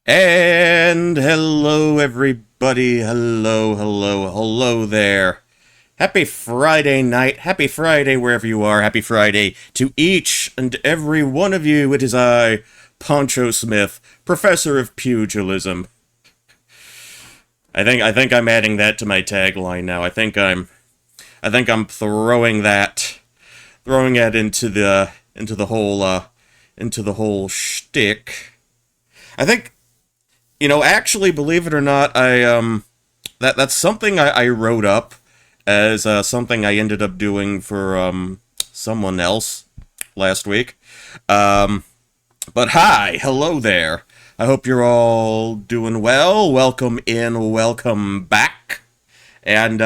And hello, everybody. Hello there. Happy Friday night. Happy Friday wherever you are. Happy Friday to each and every one of you. It is I, Poncho Smith, Professor of Pugilism. I think I'm adding that to my tagline now. I think I'm throwing that into the whole shtick. I think. Actually, believe it or not, that's something I wrote up as something I ended up doing for someone else last week. But hi, hello there. I hope you're all doing well. Welcome in, welcome back. And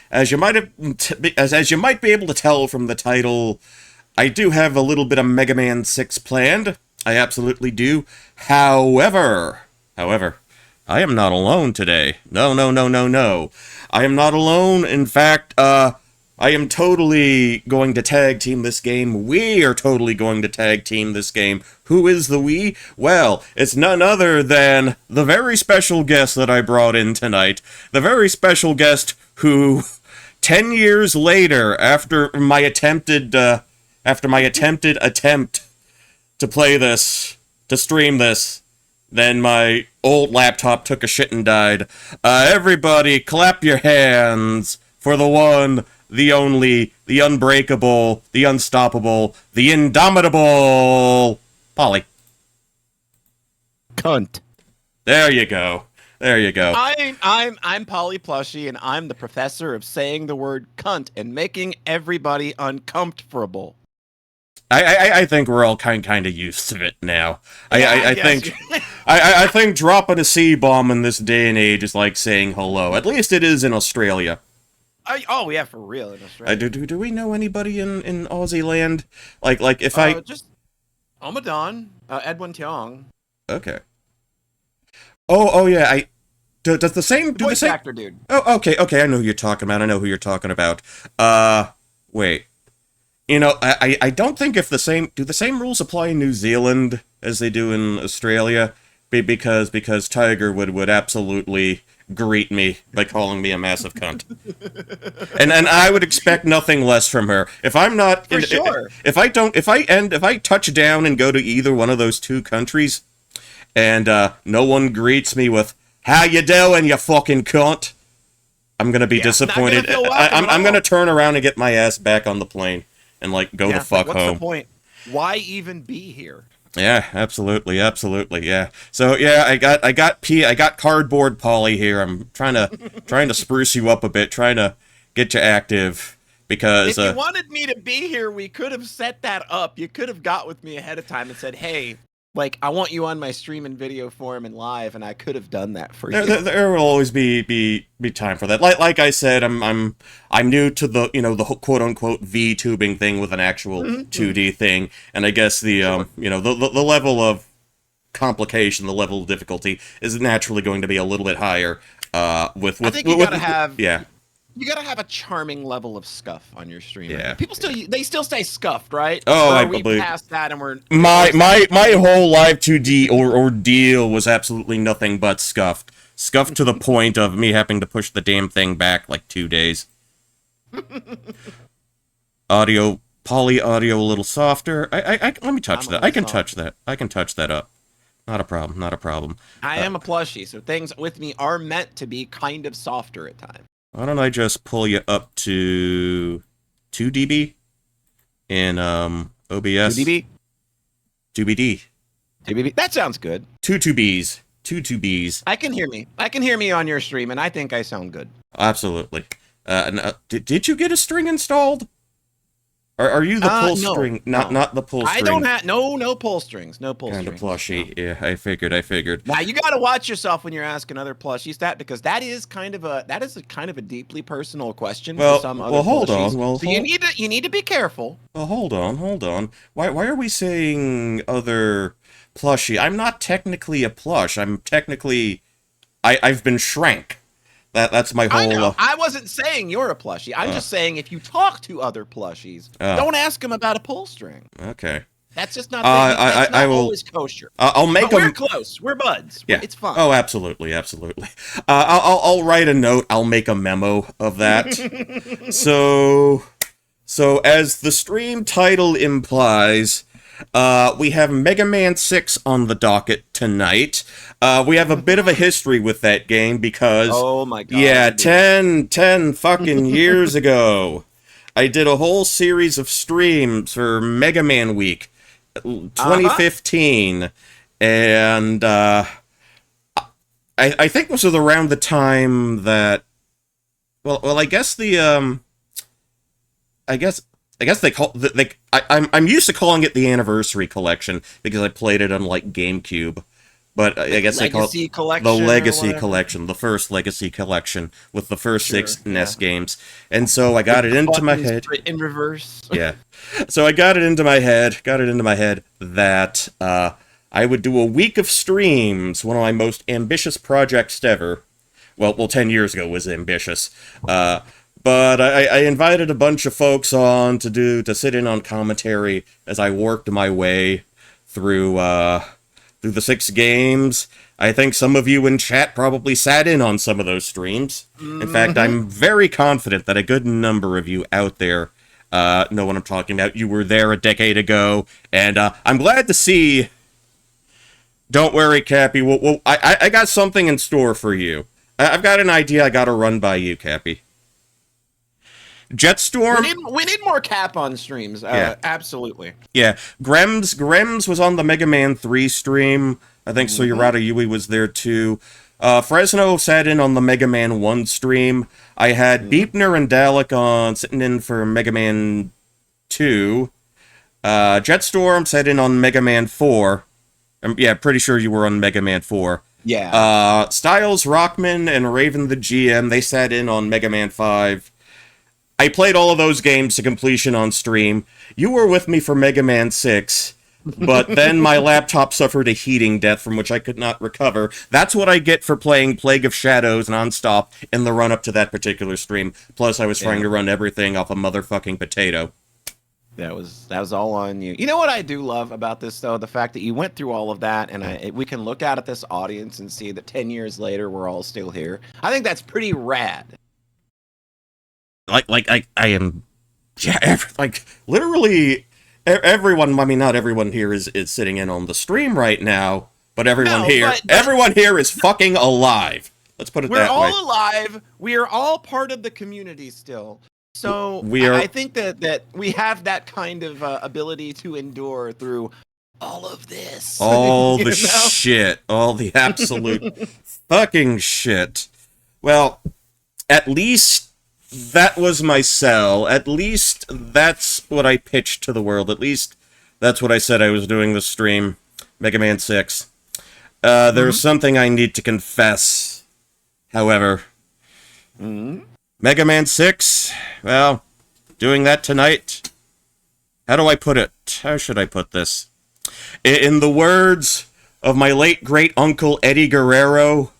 as you might as you might be able to tell from the title, I do have a little bit of Mega Man 6 planned. I absolutely do. However, I am not alone today. No. I am not alone. In fact, I am totally going to tag team this game. We are totally going to tag team this game. Who is the we? Well, it's none other than the very special guest that I brought in tonight. The very special guest who, 10 years later, after my attempted attempt to play this, to stream this, then my old laptop took a shit and died. Everybody, clap your hands for the one, the only, the unbreakable, the unstoppable, the indomitable Polly. Cunt. There you go. I'm Polly Plushy, and I'm the professor of saying the word cunt and making everybody uncomfortable. I think we're all kind of used to it now. I Yes. think I think dropping a C-bomb in this day and age is like saying hello. At least it is in Australia. Oh yeah, for real in Australia. Do we know anybody in Aussie land? Like if Just Omadon, Edwin Tiong, okay. Oh yeah. Does the same do the voice same? actor dude. Oh okay. I know who you're talking about. Wait. I don't think if the same rules apply in New Zealand as they do in Australia, because Tiger would absolutely greet me by calling me a massive cunt, and I would expect nothing less from her. If I'm not, For sure. if I touch down and go to either one of those two countries, and no one greets me with "How you doing, you fucking cunt," I'm gonna be disappointed. Not gonna feel welcome I'm at gonna all. turn around and get my ass back on the plane and go the Yeah, fuck what's home. the point? Why even be here? Yeah, absolutely, yeah. So yeah, I got cardboard Polly here. I'm trying to spruce you up a bit, trying to get you active because If you wanted me to be here, we could have set that up. You could have got with me ahead of time and said, "Hey, I want you on my stream and video form and live," and I could have done that for you. there will always be time for that. Like I said, I'm new to the quote unquote V tubing thing with an actual 2D thing, and I guess the level of complication, the level of difficulty is naturally going to be a little bit higher. With I think you gotta have yeah. you gotta have a charming level of scuff on your stream. Yeah. People still say scuffed, right? Oh, or I are we believe past that and we're my whole live 2D ordeal was absolutely nothing but scuffed. Scuffed to the point of me having to push the damn thing back like 2 days. Poly audio a little softer. I let me touch I'm a that. I little can touch that. I can touch that up. Not a problem. I am a plushie, so things with me are meant to be kind of softer at times. Why don't I just pull you up to 2 dB in OBS? 2dB? 2BD. 2dB? That sounds good. 2 2Bs. I can hear me on your stream, and I think I sound good. Absolutely. Did you get a string installed? Or are you the pull No, string? no. Not the pull string. I don't have no pull strings. No pull kind of strings. plushie. Yeah, I figured. Now you got to watch yourself when you're asking other plushies that, because that is kind of a deeply personal question Well, for some other well, hold plushies. on. Well, So you need to be careful. well, hold on. Why are we saying other plushie? I'm not technically a plush. I've been shrank. That's my I whole. know. I wasn't saying you're a plushie. I'm just saying if you talk to other plushies, don't ask them about a pull string. Okay. That's just not. I That's not will. always kosher. I'll make But we're a. close. We're buds. Yeah. It's fun. Oh, absolutely, absolutely. I'll write a note. I'll make a memo of that. So as the stream title implies, we have Mega Man 6 on the docket tonight. We have a bit of a history with that game because, Oh my god. yeah, 10 fucking years ago, I did a whole series of streams for Mega Man Week 2015, and I think this was around the time that, well, I guess I guess they call I'm used to calling it the Anniversary Collection because I played it on like GameCube, but I guess they call it Collection the or Legacy whatever. Collection, the first Legacy Collection with the first Sure, 6 NES games, and so I got it into my Buttons head. in reverse. Yeah. So I got it into my head that I would do a week of streams, one of my most ambitious projects ever. Well, 10 years ago was ambitious. But I invited a bunch of folks on to sit in on commentary as I worked my way through the 6 games. I think some of you in chat probably sat in on some of those streams. In fact, I'm very confident that a good number of you out there know what I'm talking about. You were there a decade ago, and I'm glad to see. Don't worry, Cappy. I got something in store for you. I've got an idea I gotta run by you, Cappy. Jetstorm. We need more Cap on streams. Yeah. Absolutely. Yeah, Grems was on the Mega Man 3 stream. I think Soyurata Yui was there too. Fresno sat in on the Mega Man 1 stream. I had Beepner and Dalek sitting in for Mega Man 2. Jetstorm sat in on Mega Man 4. Yeah, pretty sure you were on Mega Man 4. Yeah. Styles Rockman and Raven the GM, they sat in on Mega Man 5. I played all of those games to completion on stream. You were with me for Mega Man 6, but then my laptop suffered a heating death from which I could not recover. That's what I get for playing Plague of Shadows nonstop in the run-up to that particular stream. Plus, I was trying to run everything off a motherfucking potato. That was all on you. You know what I do love about this though? The fact that you went through all of that, and we can look out at this audience and see that 10 years later we're all still here. I think that's pretty rad. I am, yeah, literally everyone. I mean, not everyone here is sitting in on the stream right now, but everyone everyone here is fucking alive. Let's put it that way. We're all alive. We are all part of the community still. So I think that we have that kind of ability to endure through all of this. All the shit. All the absolute fucking shit. Well, at least that was my sell. At least that's what I pitched to the world. At least that's what I said I was doing this stream. Mega Man 6. There's something I need to confess. However, Mega Man 6, well, doing that tonight. How do I put it? How should I put this? In the words of my late great uncle Eddie Guerrero,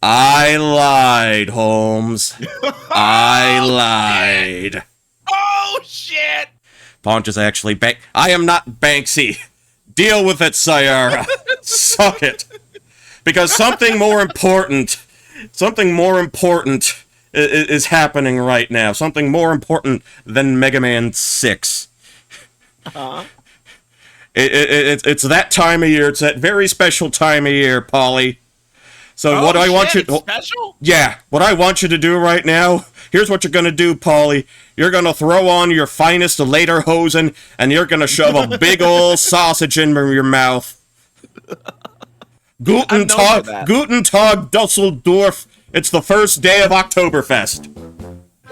I lied, Holmes. I lied. Oh, shit! Paunch is actually I am not Banksy. Deal with it, Sayara. Suck it. Because something more important is happening right now. Something more important than Mega Man 6. It's that time of year. It's that very special time of year, Polly. So what do I want you to... Special? Yeah, what I want you to do right now, here's what you're going to do, Polly. You're going to throw on your finest lederhosen, and you're going to shove a big old sausage in your mouth. Guten Tag, Dusseldorf. It's the first day of Oktoberfest.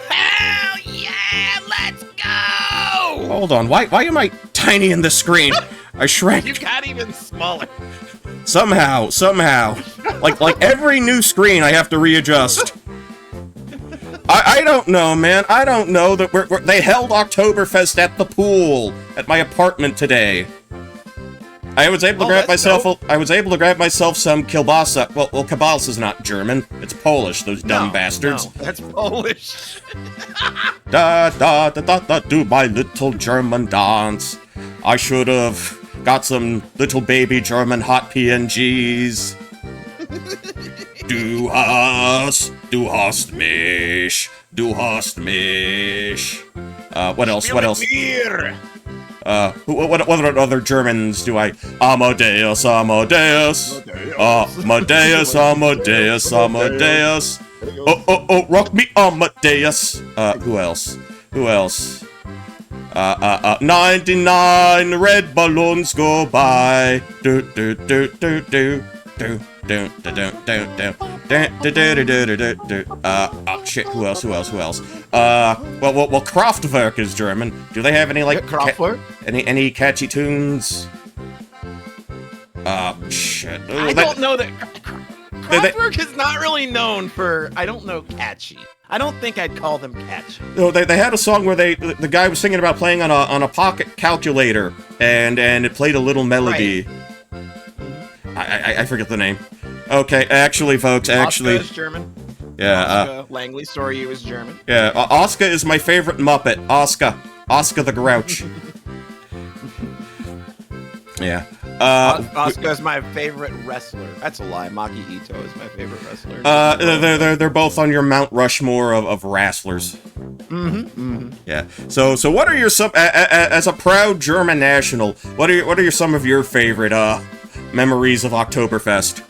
Hell yeah, let's go! Hold on, why am I tiny in the screen? I shrank. You got even smaller. Somehow. Like every new screen I have to readjust. I don't know, man. I don't know that they held Oktoberfest at the pool at my apartment today. I was able to grab myself some kielbasa. Well, kielbasa is not German. It's Polish, those dumb bastards. No, that's Polish. Da da da da da, do my little German dance. I should have got some little baby German hot PNGs. Du hast mich, du hast mich. What else? What else? What other Germans do I? Amadeus, Amadeus. Amadeus, Amadeus, Amadeus. Oh, rock me, Amadeus. Who else? 99 red balloons go by. Do do do do do do. Oh shit, who else? Well, Kraftwerk is German. Do they have any, like, any catchy tunes? Shit. I don't know that... Kraftwerk is not really known for, I don't know, catchy. I don't think I'd call them catchy. No, they had a song where the guy was singing about playing on a pocket calculator, and it played a little melody. Right. I forget the name. Okay, actually, folks, Oscar is German. Yeah. Oscar Langley, sorry, you is German. Yeah, Oscar is my favorite Muppet. Oscar the Grouch. Yeah. Oscar is my favorite wrestler. That's a lie. Maki Ito is my favorite wrestler. They're both on your Mount Rushmore of wrestlers. Yeah. So what are your as a proud German national? What are some of your favorite memories of Oktoberfest?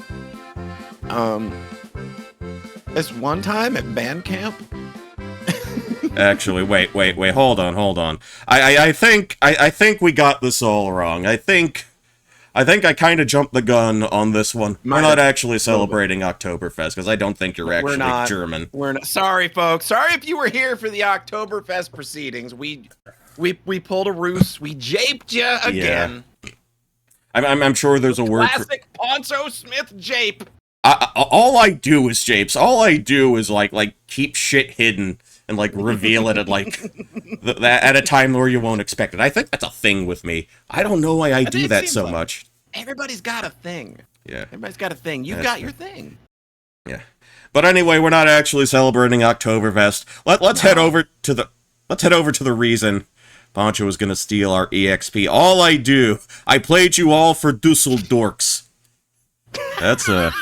This one time at band camp. Actually, wait, hold on. I think we got this all wrong. I think I kind of jumped the gun on this one. We're not actually celebrating Oktoberfest, because I don't think you're actually German. We're not. Sorry, folks. Sorry if you were here for the Oktoberfest proceedings. We pulled a ruse. We japed you again. Yeah. I'm sure there's a word for... Classic Poncho Smith jape. All I do is japes. All I do is like keep shit hidden and like reveal it at like at a time where you won't expect it. I think that's a thing with me. I don't know why I do that so much. Everybody's got a thing. Yeah. Everybody's got a thing. You've got your thing. Yeah. But anyway, we're not actually celebrating Oktoberfest. Let's head over to the reason Poncho was gonna steal our EXP. All I played you all for Dusseldorks. That's a...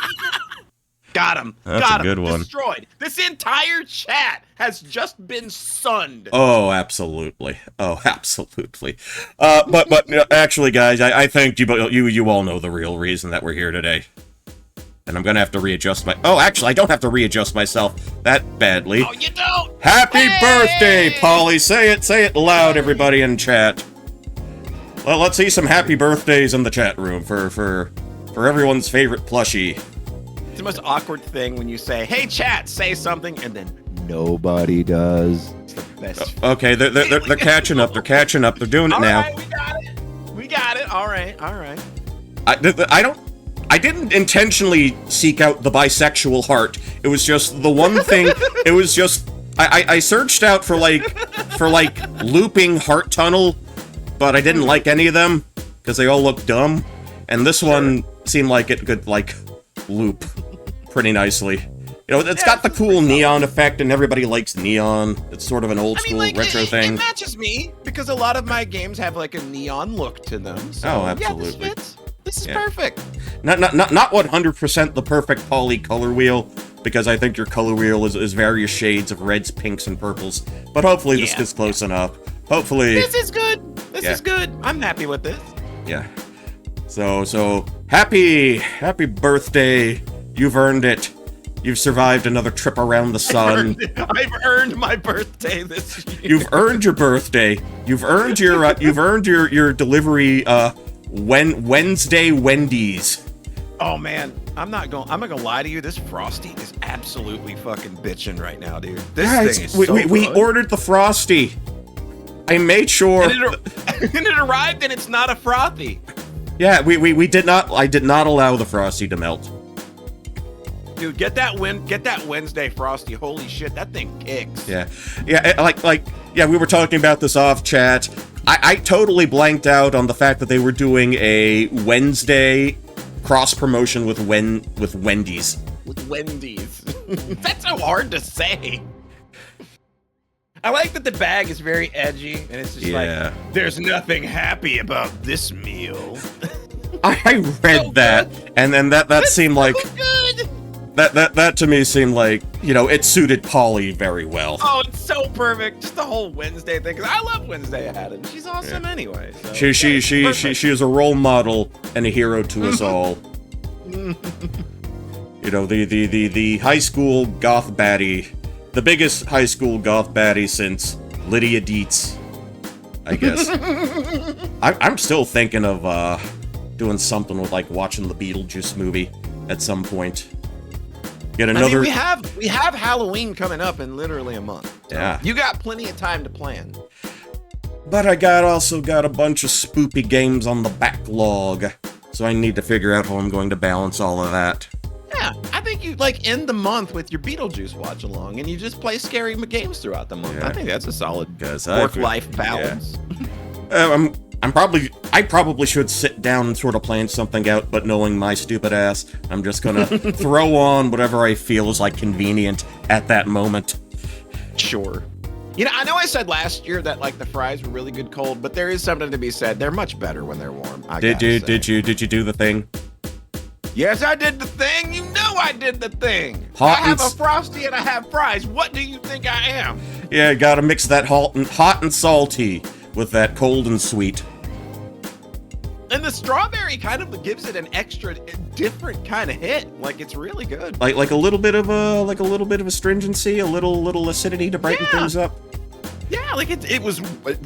Got him. That's a good one. Destroyed. This entire chat has just been sunned. Oh, absolutely. But actually, guys, I think you all know the real reason that we're here today. And I'm gonna have to readjust my... Oh, actually, I don't have to readjust myself that badly. Oh, you don't? Happy birthday, Polly! Say it loud, everybody in chat. Well, let's see some happy birthdays in the chat room for everyone's favorite plushie. It's the most awkward thing when you say, "Hey, chat, say something," and then nobody does. It's the best. Okay, they're catching up. They're catching up. They're doing it now. All right, we got it. All right. I didn't intentionally seek out the bisexual heart. It was just the one thing. It was just I searched out for looping heart tunnel, but I didn't like any of them because they all look dumb. And this one seemed like it could loop pretty nicely. You know, it's got the cool neon effect, and everybody likes neon. It's sort of an old school retro thing. It matches me because a lot of my games have like a neon look to them. So, oh, absolutely. Yeah, this is perfect. Not 100% the perfect poly color wheel, because I think your color wheel is various shades of reds, pinks, and purples. But hopefully this gets close enough. Hopefully this is good. This is good. I'm happy with this. Yeah. So happy birthday. You've earned it. You've survived another trip around the sun. I've earned my birthday this year. You've earned your birthday. You've earned your delivery Wednesday Wendy's. Oh man, I'm not gonna lie to you. This Frosty is absolutely fucking bitching right now, dude. This thing is so good. We ordered the Frosty. I made sure. And it arrived, and it's not a frothy. Yeah, we did not. I did not allow the Frosty to melt. Dude, get that Wednesday Frosty. Holy shit, that thing kicks. Yeah, we were talking about this off chat. I totally blanked out on the fact that they were doing a Wednesday cross promotion with Wendy's. With Wendy's. That's so hard to say. I like that the bag is very edgy, and it's just Yeah. like, there's nothing happy about this meal. I read So that, and then that seemed like So good. that to me seemed like, you know, it suited Polly very well. Oh, it's so perfect. Just the whole Wednesday thing, because I love Wednesday Addams. She's awesome anyway. So, She perfect. is a role model and a hero to us all. You know, the high school goth baddie, the biggest high school goth baddie since Lydia Dietz, I guess. I'm still thinking of doing something with like watching the Beetlejuice movie at some point. Get I another. mean, we have Halloween coming up in literally a month. So Yeah. you got plenty of time to plan. But I also got a bunch of spoopy games on the backlog, so I need to figure out how I'm going to balance all of that. Yeah, I think you like end the month with your Beetlejuice watch along, and you just play scary games throughout the month. Yeah. I think that's a solid 'Cause I work-life balance. I probably should sit down and sort of plan something out, but knowing my stupid ass, I'm just gonna throw on whatever I feel is like convenient at that moment. Sure. You know, I know I said last year that like the fries were really good cold, but there is something to be said. They're much better when they're warm. Did you do the thing? Yes, I did the thing. You know I did the thing. Hot I have and a Frosty and I have fries. What do you think I am? Yeah, gotta mix that hot and salty with that cold and sweet. And the strawberry kind of gives it an extra different kind of hit. Like it's really good. Like a little bit of astringency, a little acidity to brighten Yeah. things up. Yeah, like it was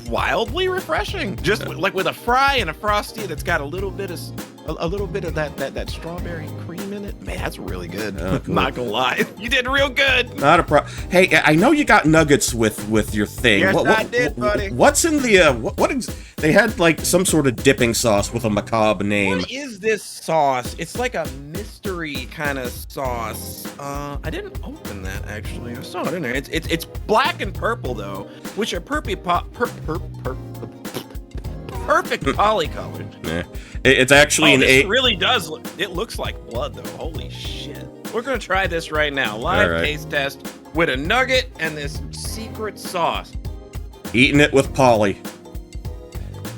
wildly refreshing. Just like with a fry and a Frosty that's got a little bit of that strawberry cream in it. Man, that's really good. Oh, cool. Not gonna lie, you did real good. Not a pro. Hey, I know you got nuggets with your thing. Yes, I did, buddy. What's in the they had like some sort of dipping sauce with a macabre name. What is this sauce? It's like a mystery kind of sauce. I didn't open that actually. I saw it in there. It's black and purple though, which are perfect polycolored. Yeah. It's actually This really does look. It looks like blood though. Holy shit! We're gonna try this right now. Live All right. taste test with a nugget and this secret sauce. Eating it with Polly.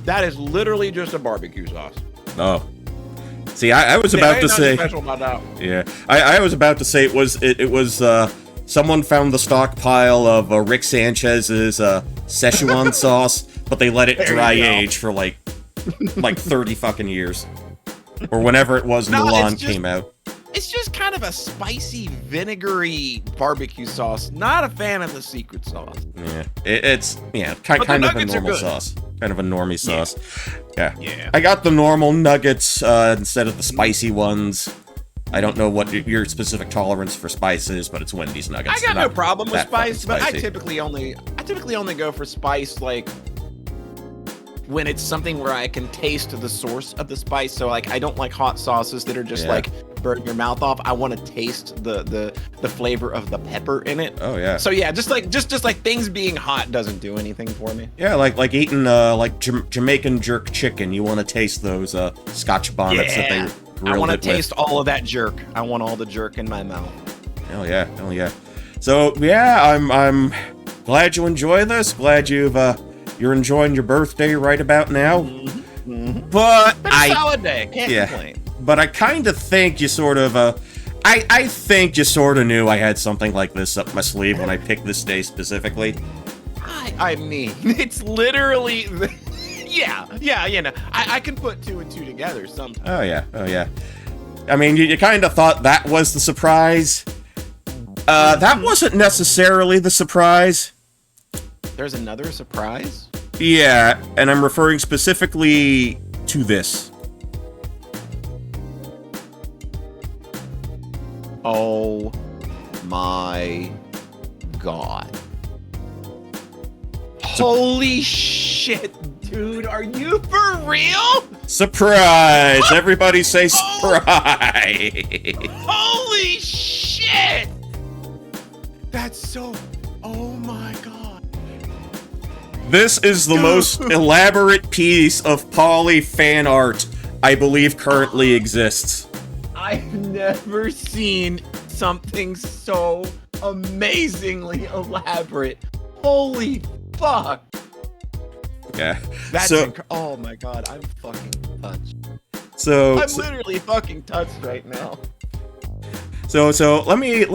That is literally just a barbecue sauce. Oh. See, I was about to Ain't nothing say. special about that. Yeah, I was about to say it was someone found the stockpile of Rick Sanchez's Szechuan sauce, but they let it There you dry go. age for like 30 fucking years, or whenever it was No, Mulan it's just- came out. It's just kind of a spicy, vinegary barbecue sauce. Not a fan of the secret sauce. Yeah, it's But kind the of a nuggets are normal good. sauce, kind of a normie sauce. Yeah. Yeah. I got the normal nuggets instead of the spicy ones. I don't know what your specific tolerance for spice is, but it's Wendy's nuggets. I got They're no not problem with that fucking spice, but I spicy. typically only go for spice like when it's something where I can taste the source of the spice. So like I don't like hot sauces that are just Yeah. like burn your mouth off. I want to taste the flavor of the pepper in it. Oh yeah. So yeah, just like things being hot doesn't do anything for me. Yeah, like eating Jamaican jerk chicken. You want to taste those Scotch bonnets that Yeah. they I grilled want to it taste all of that jerk. I want all the jerk in my mouth. with. Hell yeah. So yeah, I'm glad you enjoy this. Glad you're enjoying your birthday right about now. But Been a solid day. Can't yeah. complain. But I kind of think you sort of I think you sort of knew I had something like this up my sleeve when I picked this day specifically. I mean, it's literally, yeah, you know, I can put two and two together sometimes. Oh yeah. I mean, you kind of thought that was the surprise. That wasn't necessarily the surprise. There's another surprise? Yeah, and I'm referring specifically to this. Oh my god. Holy shit, dude, are you for real? Surprise! Everybody say Oh. surprise! Holy shit! That's so, oh my god. This is the most elaborate piece of Polly fan art I believe currently exists. I've never seen something so amazingly elaborate. Holy fuck! Yeah. That's So, oh my god, I'm fucking touched. so, I'm literally fucking touched right now. so let me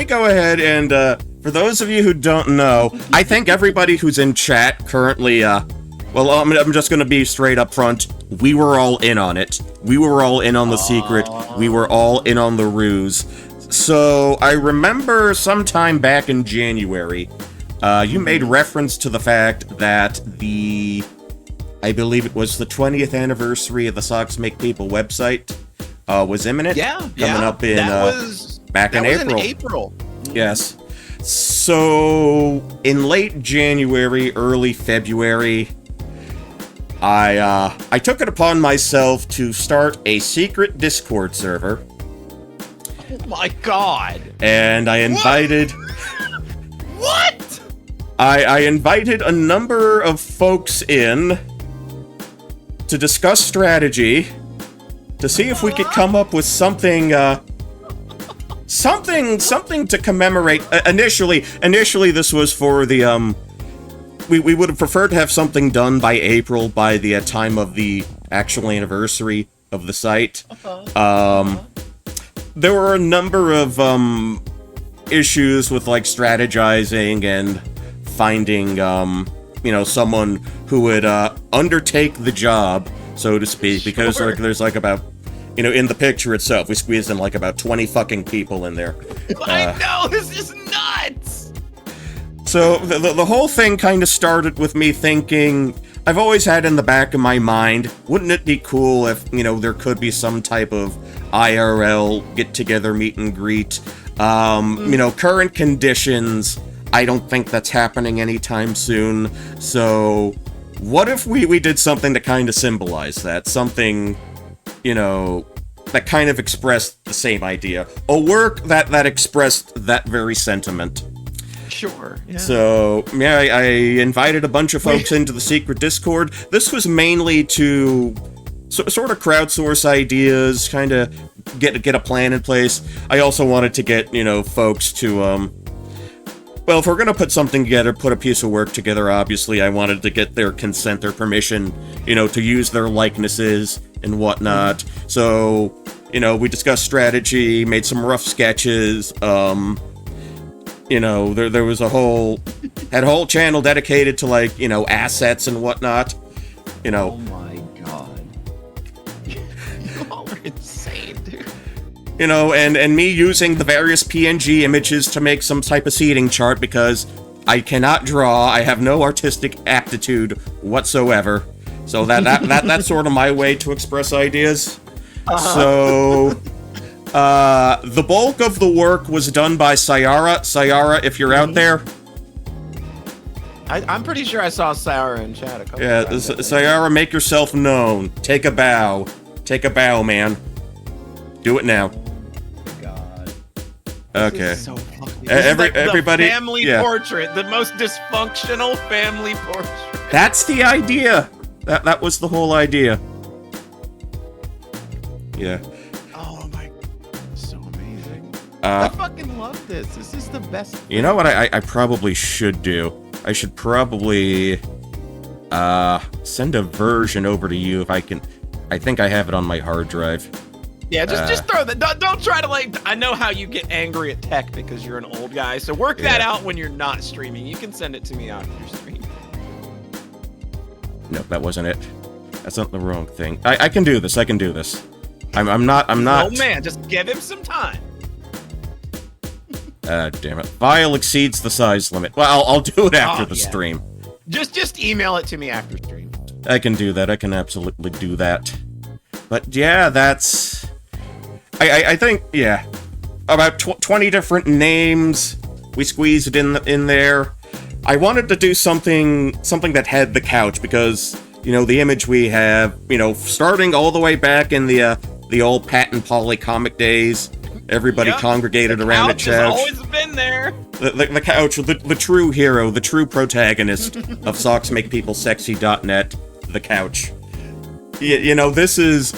go ahead and for those of you who don't know, I think everybody who's in chat currently well, I'm just gonna be straight up front. We were all in on it. We were all in on the secret. We were all in on the ruse. So I remember sometime back in January, you made reference to the fact that I believe it was the 20th anniversary of the Socks Make People website was imminent. Coming up in back in April. In April. Yes. So in late January, early February, I took it upon myself to start a secret Discord server. Oh my god. And I invited... What? I invited a number of folks in to discuss strategy, to see if we could come up with something, something to commemorate. Initially this was for the, we would have preferred to have something done by April, by the time of the actual anniversary of the site. There were a number of, issues with, like, strategizing and finding, you know, someone who would, undertake the job, so to speak, because, like, there's, like, about, you know, in the picture itself, we squeezed in, like, about 20 fucking people in there. I know, this is nuts! So, the whole thing kind of started with me thinking, I've always had in the back of my mind, wouldn't it be cool if, you know, there could be some type of IRL get-together meet and greet. You know, current conditions, I don't think that's happening anytime soon, so what if we did something to kind of symbolize that? Something, you know, that kind of expressed the same idea. A work that expressed that very sentiment. Sure, yeah. So, yeah, I invited a bunch of folks into the secret Discord. This was mainly to sort of crowdsource ideas, kind of get a plan in place. I also wanted to get, you know, folks to, well, if we're gonna put something together, put a piece of work together, obviously, I wanted to get their consent, their permission, you know, to use their likenesses and whatnot. So, you know, we discussed strategy, made some rough sketches, you know, there was had a whole channel dedicated to, like, you know, assets and whatnot, you know. Oh my god. You all are insane, dude. You know, and me using the various PNG images to make some type of seating chart, because I cannot draw, I have no artistic aptitude whatsoever. So that's sort of my way to express ideas. So, the bulk of the work was done by Sayara. Sayara, if you're out there. I'm pretty sure I saw Sayara in chat a couple times. Sayara, make yourself known. Take a bow. Take a bow, man. Do it now. God. Okay. This is so fucking... Everybody. The family portrait. The most dysfunctional family portrait. That's the idea. That was the whole idea. Yeah. Oh my god. So amazing. I fucking love this. This is the best thing. You know what I probably should do? I should probably send a version over to you if I can. I think I have it on my hard drive. Yeah, just throw that. Don't try to, like, I know how you get angry at tech because you're an old guy, so work that out when you're not streaming. You can send it to me after your stream. No, that wasn't it. That's not the wrong thing. I can do this. I can do this. I'm not. Oh man, just give him some time. Damn it. File exceeds the size limit. Well, I'll do it after the stream. Just email it to me after stream. I can do that. I can absolutely do that. But yeah, that's... I think, yeah. About 20 different names we squeezed in there. I wanted to do something that had the couch, because, you know, the image we have, you know, starting all the way back in the old Pat and Polly comic days, everybody congregated around the couch. Has always been there. The couch, the true hero, the true protagonist of SocksMakePeopleSexy.net, the couch. You know, this is...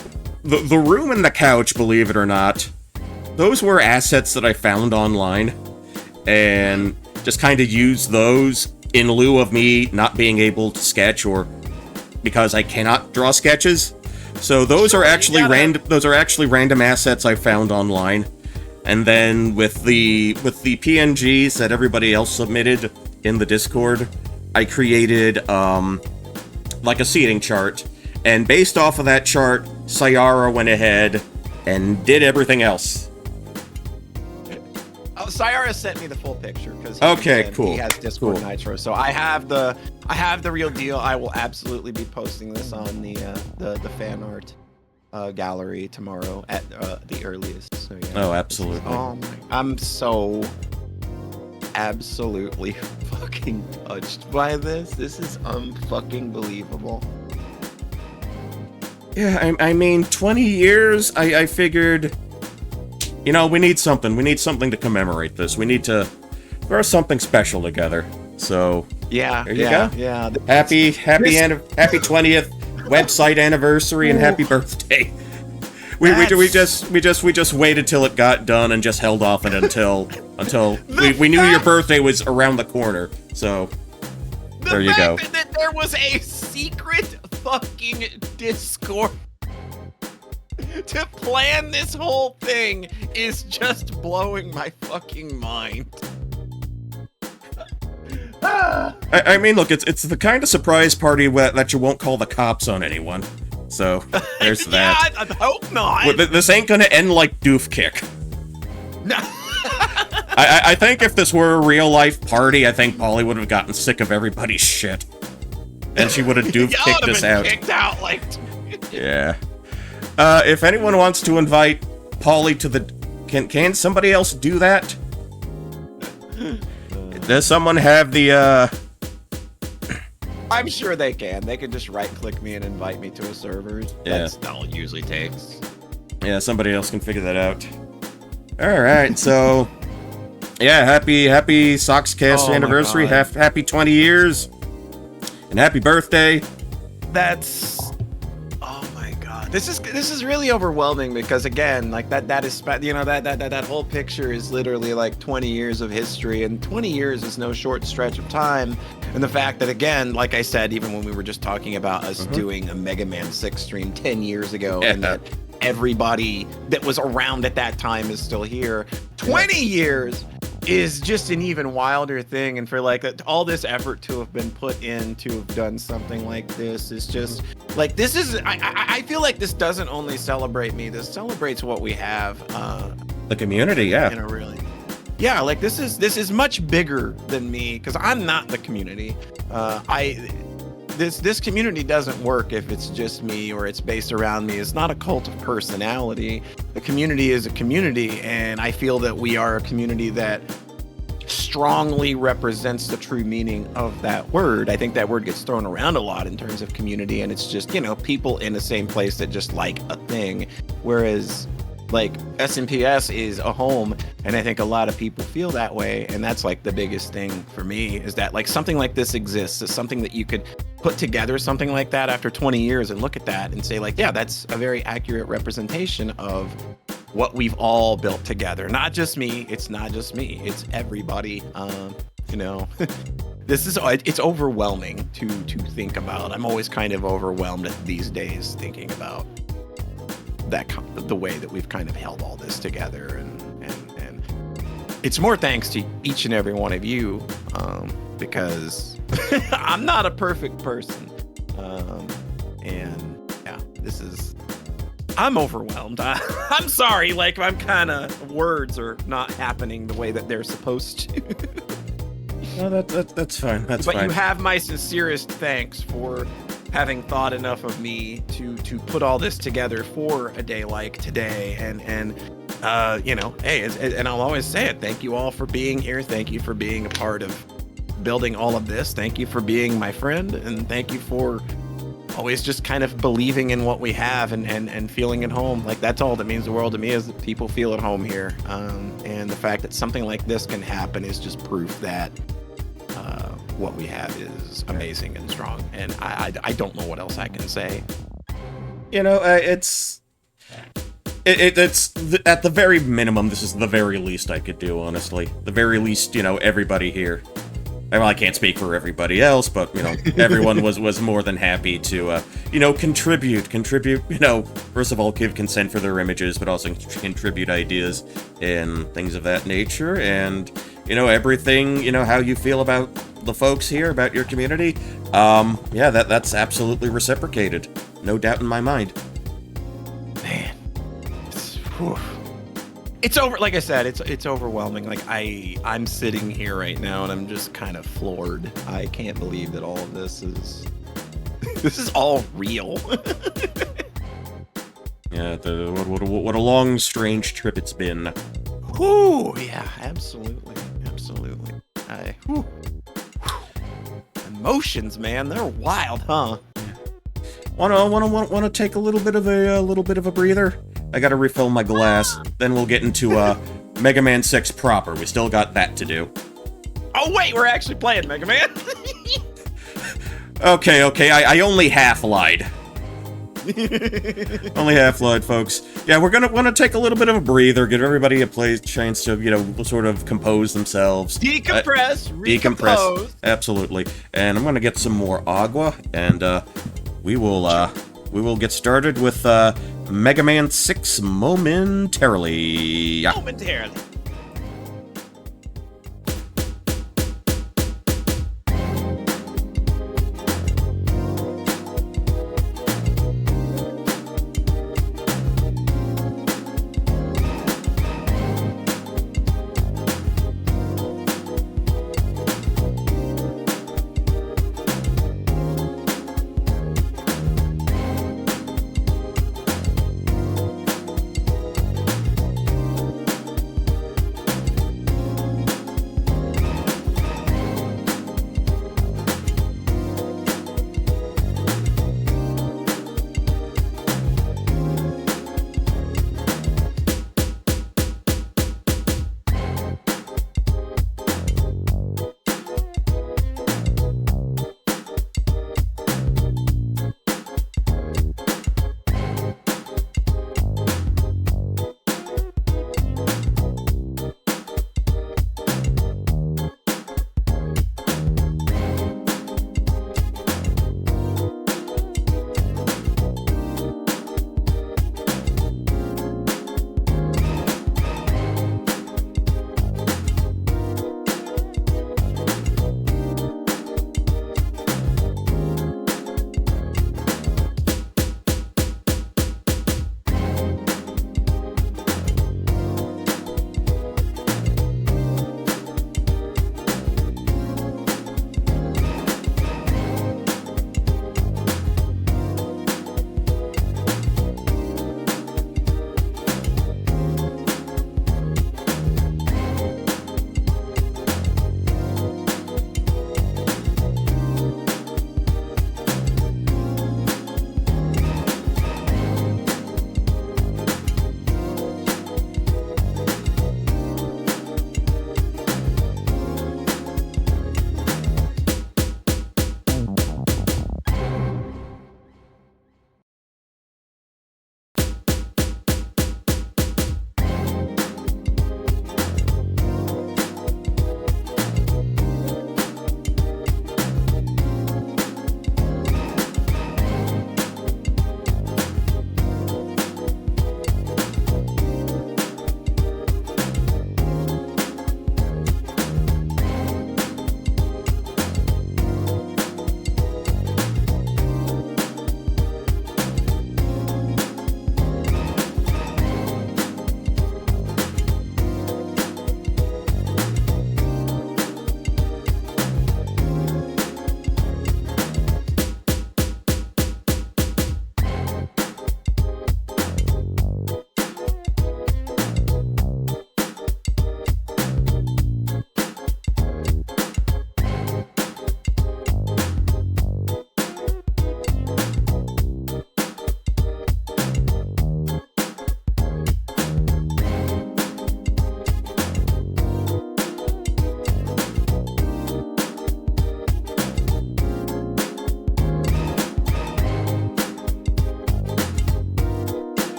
The room and the couch, believe it or not, those were assets that I found online, and just kind of used those in lieu of me not being able to sketch or because I cannot draw sketches. So those are actually random. Those are actually random assets I found online. And then with the PNGs that everybody else submitted in the Discord, I created like a seating chart. And based off of that chart, Sayara went ahead and did everything else. Oh, Sayara sent me the full picture because cool. He has Discord Cool. Nitro, so I have the real deal. I will absolutely be posting this on the fan art gallery tomorrow at the earliest. So yeah. Oh, absolutely. Oh my! I'm so absolutely fucking touched by this. This is unfucking believable. Yeah, I mean, 20 years, I figured, you know, we need something. We need something to commemorate this. We need to throw something special together. So, Yeah, there you go. yeah. Happy 20th website anniversary and happy birthday. We just waited till it got done and just held off it until we knew your birthday was around the corner. So there you go. The fact that there was a secret fucking Discord to plan this whole thing is just blowing my fucking mind. I mean, look, it's the kind of surprise party that you won't call the cops on anyone. So there's that. Yeah, I hope not. Well, this ain't gonna end like Doof Kick. No. I think if this were a real life party, I think Polly would have gotten sick of everybody's shit, and she would have Doof kicked us out. Kicked out like. Yeah. If anyone wants to invite Polly to the, can somebody else do that? Does someone have the I'm sure they can. They can just right-click me and invite me to a server. Yeah. That's all it usually takes. Yeah, somebody else can figure that out. All right, so yeah, happy Soxcast Oh, anniversary, my God. happy 20 years, and happy birthday. That's oh my god. This is really overwhelming because again, like that is that whole picture is literally like 20 years of history, and 20 years is no short stretch of time. And the fact that again, like I said, even when we were just talking about us doing a Mega Man 6 stream 10 years ago, and that everybody that was around at that time is still here, 20 years is just an even wilder thing. And for like all this effort to have been put in to have done something like this is just like, this is I feel like this doesn't only celebrate me, this celebrates what we have The community, yeah. in a really like this is much bigger than me because I'm not the community. This community doesn't work if it's just me or it's based around me. It's not a cult of personality. The community is a community, and I feel that we are a community that strongly represents the true meaning of that word. I think that word gets thrown around a lot in terms of community, and it's just, you know, people in the same place that just like a thing, whereas like SNPS is a home, and I think a lot of people feel that way. And that's like the biggest thing for me, is that like something like this exists. It's something that you could put together, something like that after 20 years and look at that and say like, yeah, that's a very accurate representation of what we've all built together. Not just me, it's not just me, it's everybody. You know, it's overwhelming to think about. I'm always kind of overwhelmed these days thinking about the way that we've kind of held all this together, and it's more thanks to each and every one of you, because I'm not a perfect person, and yeah, I'm overwhelmed. I'm sorry, like I'm kind of, words are not happening the way that they're supposed to. No, that's fine. That's but fine. You have my sincerest thanks for having thought enough of me to put all this together for a day like today, and you know, hey, and I'll always say it, thank you all for being here, thank you for being a part of building all of this, thank you for being my friend, and thank you for always just kind of believing in what we have and feeling at home. Like that's all that means the world to me, is that people feel at home here, and the fact that something like this can happen is just proof that what we have is amazing and strong, and I don't know what else I can say. You know, it's at the very minimum, this is the very least I could do, honestly. The very least, you know, everybody here. Well, I can't speak for everybody else, but everyone was more than happy to contribute. First of all, give consent for their images, but also contribute ideas and things of that nature, and everything. How you feel about the folks here, about your community. Yeah, that's absolutely reciprocated. No doubt in my mind. Man, it's over. Like I said, it's overwhelming. Like I'm sitting here right now and I'm just kind of floored. I can't believe that all of this is all real. Yeah, what a long, strange trip it's been. Whew, yeah, absolutely. Emotions, man, they're wild, huh? Want to take a little bit of a breather? I gotta refill my glass. Then we'll get into Mega Man 6 proper. We still got that to do. Oh wait, we're actually playing Mega Man. Okay, I only half lied. Only half lied, folks. Yeah, we're gonna want to take a little bit of a breather, give everybody a chance to sort of compose themselves, decompress, decompress. Absolutely. And I'm gonna get some more agua, and we will get started with Mega Man 6 momentarily. Momentarily.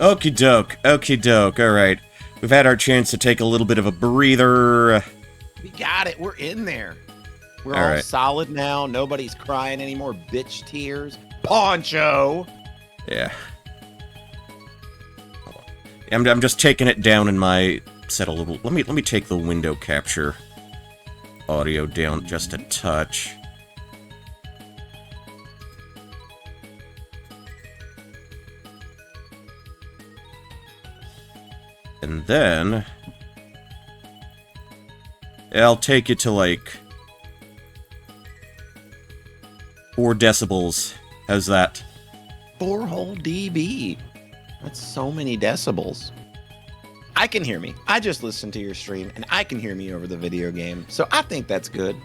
Okie doke, okie doke. All right. We've had our chance to take a little bit of a breather. We got it. We're in there. We're All all right. solid now. Nobody's crying anymore. Bitch tears. Poncho. Yeah. I'm just taking it down in my set a little. Let me take the window capture audio down just a touch. And then I'll take it to like 4 decibels. How's that? 4 whole dB. That's so many decibels. I can hear me. I just listened to your stream, and I can hear me over the video game. So I think that's good.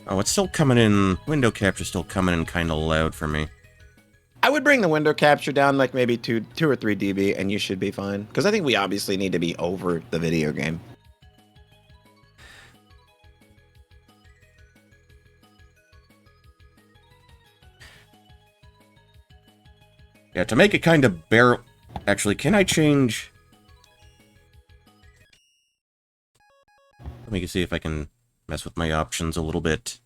Oh, it's still coming in. Window capture's still coming in kind of loud for me. I would bring the window capture down like maybe 2 or 3 dB, and you should be fine. Because I think we obviously need to be over the video game. Yeah, to make it kind of bear... Actually, can I change... Let me see if I can mess with my options a little bit.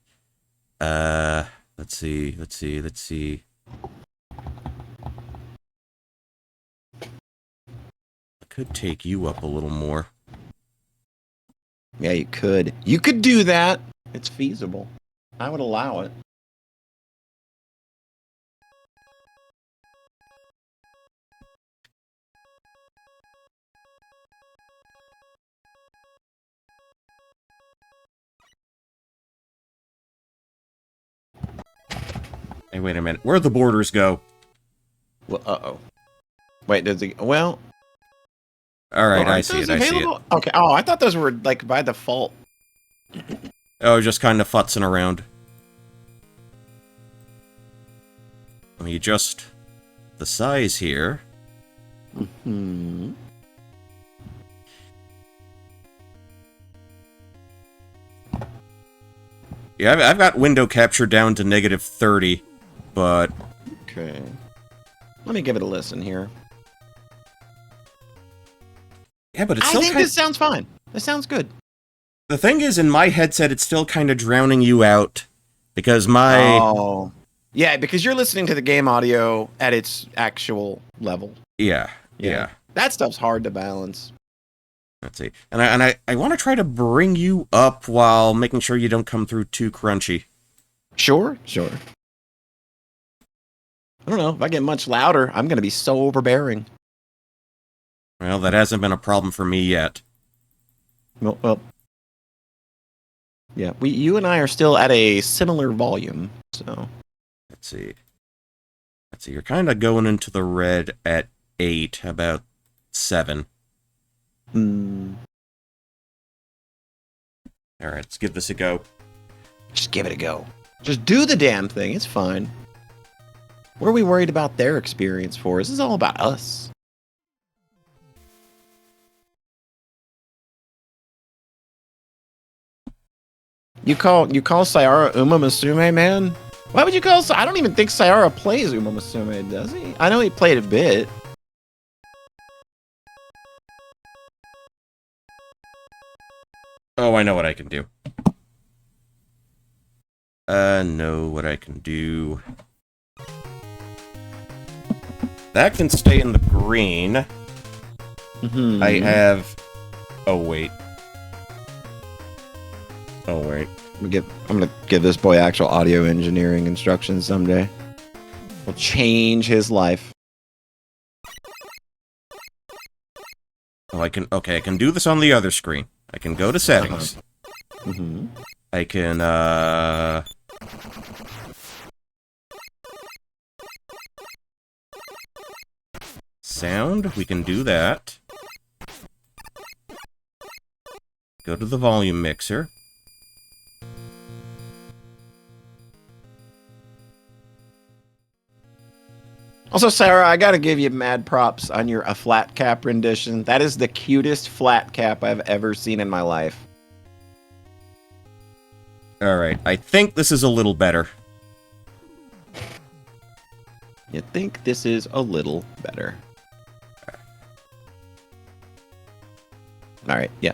Let's see. I could take you up a little more. Yeah, you could. You could do that. It's feasible. I would allow it. Hey, wait a minute. Where'd the borders go? Well, uh-oh. Wait, does it... Well... Alright, Oh, I aren't see those it, I see it. available? Okay. Oh, I thought those were like by default. Oh, just kind of futzing around. Let me adjust the size here. Hmm. Yeah, I've got window capture down to -30, but... Okay. Let me give it a listen here. Yeah, but it's I still think kind this sounds fine. This sounds good. The thing is, in my headset, it's still kind of drowning you out. Because my... Oh. Yeah, because you're listening to the game audio at its actual level. Yeah. That stuff's hard to balance. Let's see. And I want to try to bring you up while making sure you don't come through too crunchy. Sure. I don't know. If I get much louder, I'm going to be so overbearing. Well, that hasn't been a problem for me yet. Well, yeah. You and I are still at a similar volume, so... Let's see. You're kind of going into the red at 8, about 7. Hmm. Alright, let's give this a go. Just give it a go. Just do the damn thing. It's fine. What are we worried about their experience for? This is all about us. You call Sayara Uma Musume, man? Why would you call... I don't even think Sayara plays Uma Musume, does he? I know he played a bit. Oh, I know what I can do. Know what I can do. That can stay in the green. Mm-hmm. I have... Oh, wait. I'm gonna give this boy actual audio engineering instructions someday. Will change his life. Oh, I can do this on the other screen. I can go to settings. Mm-hmm. I can, sound, we can do that. Go to the volume mixer. Also, Sarah, I gotta give you mad props on your a flat cap rendition. That is the cutest flat cap I've ever seen in my life. Alright, I think this is a little better. You think this is a little better? All right. Yeah.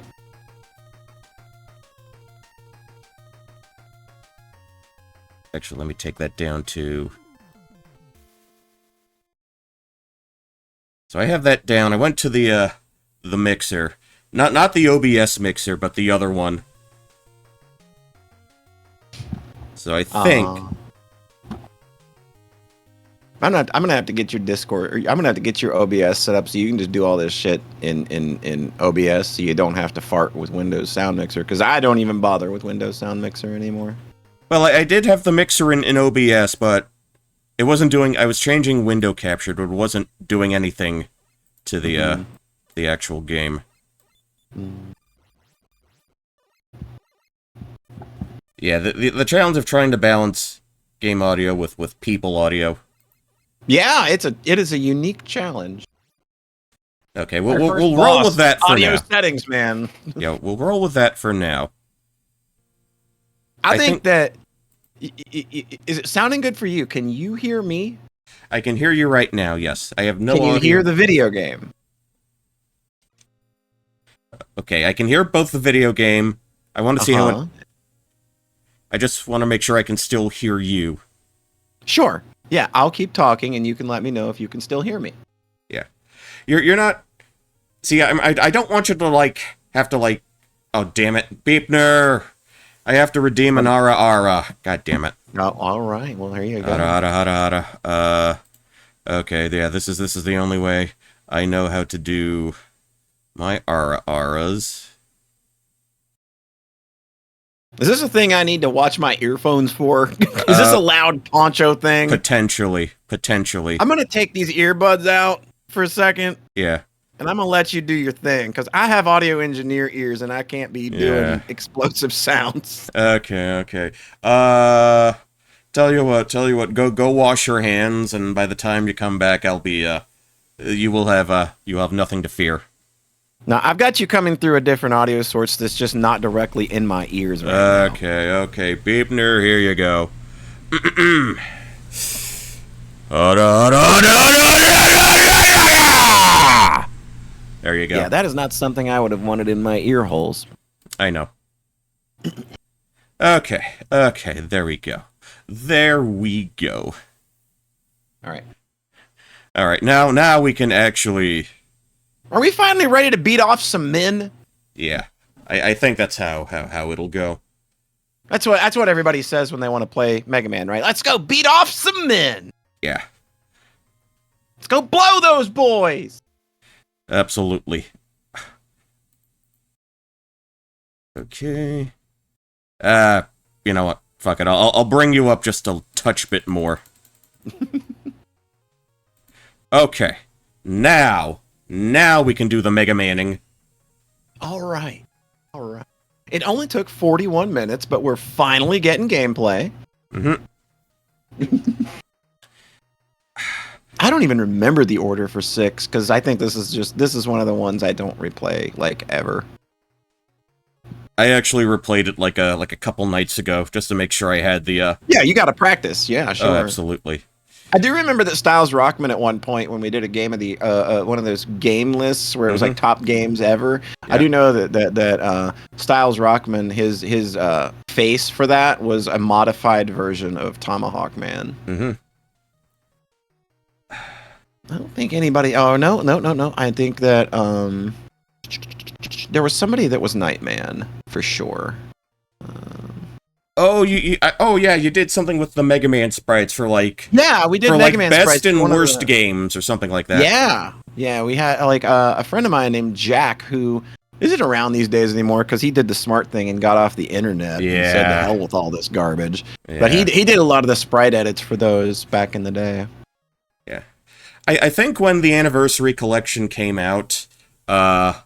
Actually, let me take that down to... So I have that down. I went to the mixer. Not the OBS mixer, but the other one. So I think... I'm gonna have to get your Discord. Or I'm gonna have to get your OBS set up so you can just do all this shit in OBS, so you don't have to fart with Windows Sound Mixer. Because I don't even bother with Windows Sound Mixer anymore. Well, I did have the mixer in OBS, but it wasn't doing... I was changing window capture, but it wasn't doing anything to the actual game. Yeah, the challenge of trying to balance game audio with people audio. Yeah, it is a unique challenge. Okay, we'll roll with that for audio now. settings, man. Yeah, we'll roll with that for now. I think that is it sounding good for you? Can you hear me? I can hear you right now. Yes, I have no. Can you audio. hear the video game? Okay, I can hear both the video game. I want to see how it... I just want to make sure I can still hear you. Sure. Yeah, I'll keep talking, and you can let me know if you can still hear me. Yeah, you're not. See, I don't want you to have to Oh damn it, Beepner! I have to redeem an ara. God damn it. Oh, all right. Well, there you go. Ara. Okay, yeah. This is the only way I know how to do my aras. Is this a thing I need to watch my earphones for? Is this a loud poncho thing? Potentially. I'm going to take these earbuds out for a second. Yeah. And I'm going to let you do your thing, because I have audio engineer ears, and I can't be doing explosive sounds. Okay. Tell you what, go wash your hands, and by the time you come back, I'll be, you have nothing to fear. Now, I've got you coming through a different audio source that's just not directly in my ears right now. Okay. Beepner, here you go. There you go. Yeah, that is not something I would have wanted in my ear holes. I know. Okay, there we go. All right, now we can actually... Are we finally ready to beat off some men? Yeah, I think that's how it'll go. That's what everybody says when they want to play Mega Man, right? Let's go beat off some men. Yeah. Let's go blow those boys. Absolutely. Okay. You know what? Fuck it. I'll bring you up just a touch bit more. Okay. Now we can do the Mega Manning. All right. It only took 41 minutes, but we're finally getting gameplay. Mm-hmm. I don't even remember the order for 6, because I think this is one of the ones I don't replay ever. I actually replayed it like a couple nights ago just to make sure I had the Yeah, you got to practice. Yeah, sure. Oh, absolutely. I do remember that Styles Rockman at one point, when we did a game of the one of those game lists where it was like top games ever. Yeah. I do know that Styles Rockman, his face for that was a modified version of Tomahawk Man. Mm-hmm. I don't think anybody. Oh no! I think that there was somebody that was Nightman for sure. You did something with the Mega Man sprites for yeah, we did for Mega Man best sprites and worst games or something like that. Yeah, we had a friend of mine named Jack who isn't around these days anymore because he did the smart thing and got off the internet and said the hell with all this garbage. Yeah. But he did a lot of the sprite edits for those back in the day. Yeah, I think when the Anniversary Collection came out, I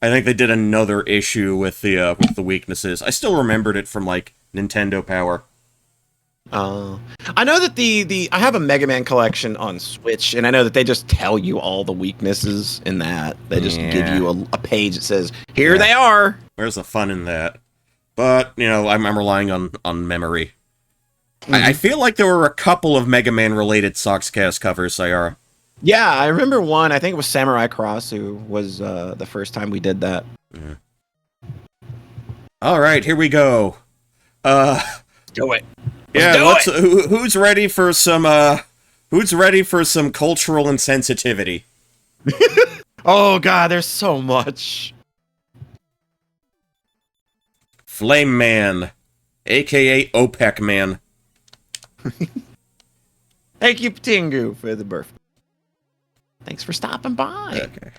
think they did another issue with the weaknesses. I still remembered it from Nintendo Power. I know that I have a Mega Man collection on Switch, and I know that they just tell you all the weaknesses in that. They just give you a page that says, here they are! Where's the fun in that? But, I'm relying on memory. I feel like there were a couple of Mega Man related Soxcast covers, Sayara. Yeah, I remember one. I think it was Samurai Cross who was the first time we did that. All right, here we go. Do it. Who's ready for some cultural insensitivity? Oh god, there's so much. Flame Man, aka OPEC Man. Thank you, Tingu, for the birthday. Thanks for stopping by. Okay.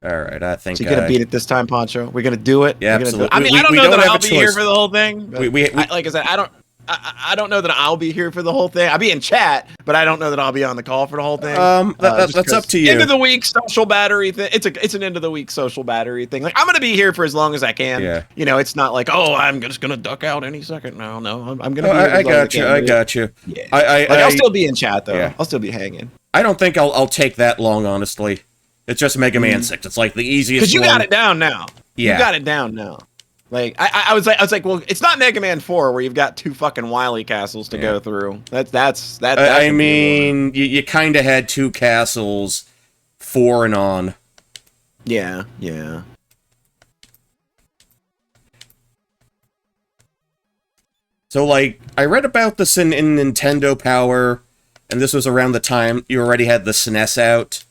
All right, I think So you're gonna beat it this time, Poncho. We're gonna do it. Yeah, absolutely. I mean, I don't know don't that have I'll a be choice. here for the whole thing. Like I said, I don't know that I'll be here for the whole thing. I'll be in chat, but I don't know that I'll be on the call for the whole thing. That's up to you. End of the week social battery thing. It's an end of the week social battery thing. Like I'm gonna be here for as long as I can. Yeah. You know, it's not like I'm just gonna duck out any second. No, I'm gonna. Be here I got you. Yeah. I'll I'll still be in chat though. Yeah. I'll still be hanging. I don't think I'll take that long, honestly. It's just Mega Man 6. It's like the easiest. Because you got it down now. Yeah. You got it down now. Like I was like, well, it's not Mega Man 4 where you've got 2 fucking Wily castles to go through. That's I mean, you kind of had 2 castles, 4 and on. Yeah. So, like, I read about this in Nintendo Power, and this was around the time you already had the SNES out.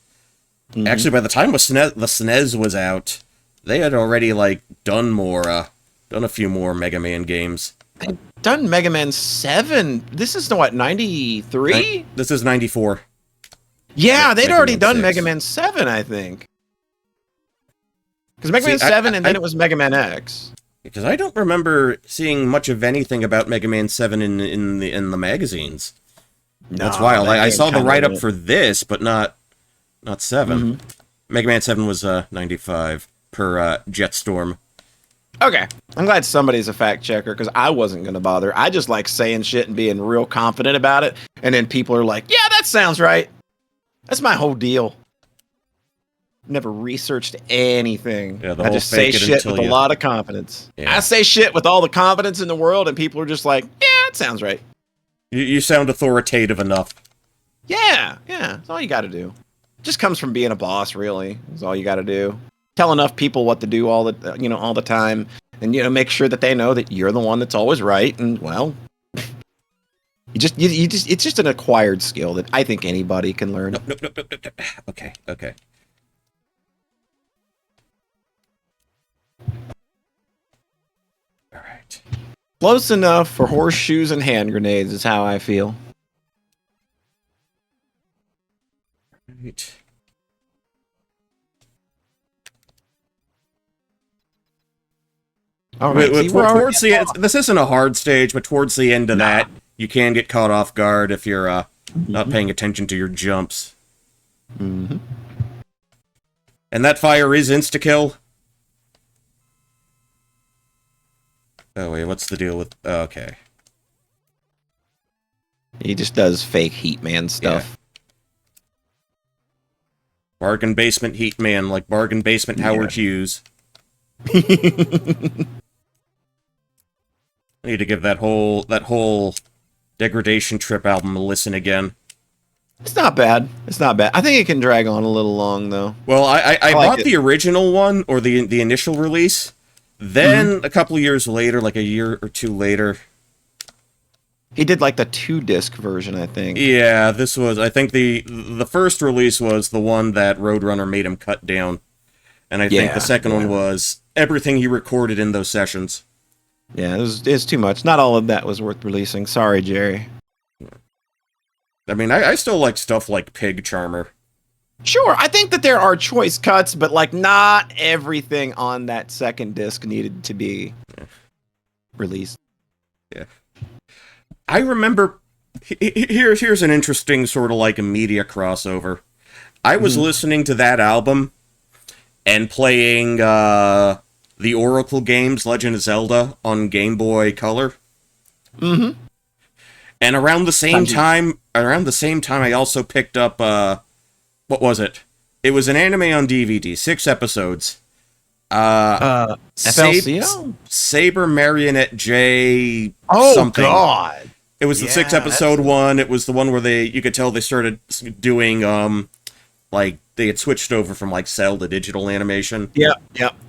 Mm-hmm. Actually, by the time the SNES was out, they had already, like, done a few more Mega Man games. They've done Mega Man 7. This is what, 93? This is 94. Yeah, they'd Mega already Man done 6. Mega Man 7, I think. Because Mega Man See, 7 and then it was Mega Man X. Because I don't remember seeing much of anything about Mega Man 7 in the magazines. That's wild. I saw the write-up for this, but not 7. Mm-hmm. Mega Man 7 was 95 per Jetstorm. Okay. I'm glad somebody's a fact checker because I wasn't going to bother. I just like saying shit and being real confident about it. And then people are like, yeah, that sounds right. That's my whole deal. Never researched anything. Yeah, I just say shit with a lot of confidence. Yeah. I say shit with all the confidence in the world and people are just like, yeah, it sounds right. You sound authoritative enough. Yeah. That's all you got to do. It just comes from being a boss, really. That's all you got to do. Tell enough people what to do all the time, and make sure that they know that you're the one that's always right. And well, you just it's just an acquired skill that I think anybody can learn. No. Okay. All right. Close enough for horseshoes and hand grenades is how I feel. Right. All right. This isn't a hard stage, but towards the end of that, you can get caught off guard if you're not paying attention to your jumps. Mm-hmm. And that fire is insta-kill. Oh wait, what's the deal with... okay. He just does fake Heat Man stuff. Yeah. Bargain basement Heat Man, like bargain basement Howard Hughes. I need to give that whole Degradation Trip album a listen again. It's not bad. I think it can drag on a little long though. Well, I like bought the original one, or the initial release. Then a couple of years later, like a year or 2 later, he did like the 2-disc version, I think. Yeah, this was, I think the first release was the one that Roadrunner made him cut down. And I think the second one was everything he recorded in those sessions. Yeah, it's too much. Not all of that was worth releasing. Sorry, Jerry. I mean, I still like stuff like Pig Charmer. Sure, I think that there are choice cuts, but like not everything on that second disc needed to be released. Yeah. I remember, here's an interesting sort of like a media crossover. I was listening to that album and playing the Oracle games, Legend of Zelda, on Game Boy Color. Mm-hmm. And around the same time, I also picked up, what was it? It was an anime on DVD, 6 episodes. FLCL? Saber Marionette J. Oh, something. God. It was the Yeah, 6-episode one. It was the one where you could tell they started doing, like, they had switched over from, like, cell to digital animation. Yep.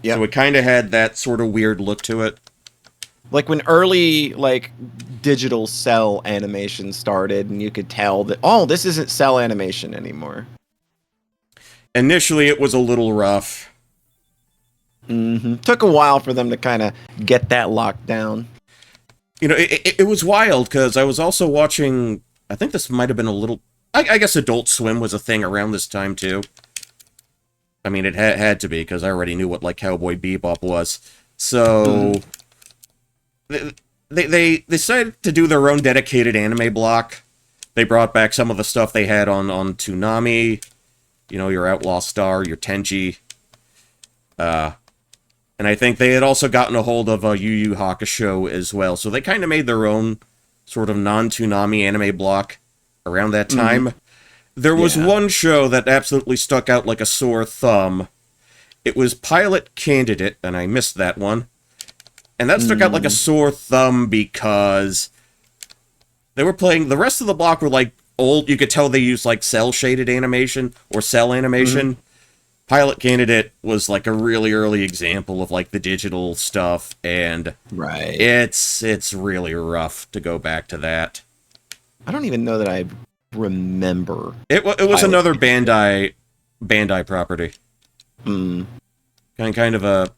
So it kind of had that sort of weird look to it. Like when early, like, digital cell animation started, and you could tell that, oh, this isn't cell animation anymore. Initially, it was a little rough. Took a while for them to kind of get that locked down. You know, it was wild, because I was also watching, I think this might have been a little, I guess Adult Swim was a thing around this time, too. I mean, it had to be, because I already knew what, like, Cowboy Bebop was. So, they decided to do their own dedicated anime block. They brought back some of the stuff they had on Toonami, you know, your Outlaw Star, your Tenchi. And I think they had also gotten a hold of Yu Yu Hakusho as well. So they kind of made their own sort of non-Toonami anime block around that time. There was one show that absolutely stuck out like a sore thumb. It was Pilot Candidate, and I missed that one. And that stuck out like a sore thumb because they were playing... The rest of the block were like old... You could tell they used like cell-shaded animation or cell animation. Pilot Candidate was like a really early example of like the digital stuff, and it's really rough to go back to that. I don't even know that I remember. It was another Bandai property. Kind of a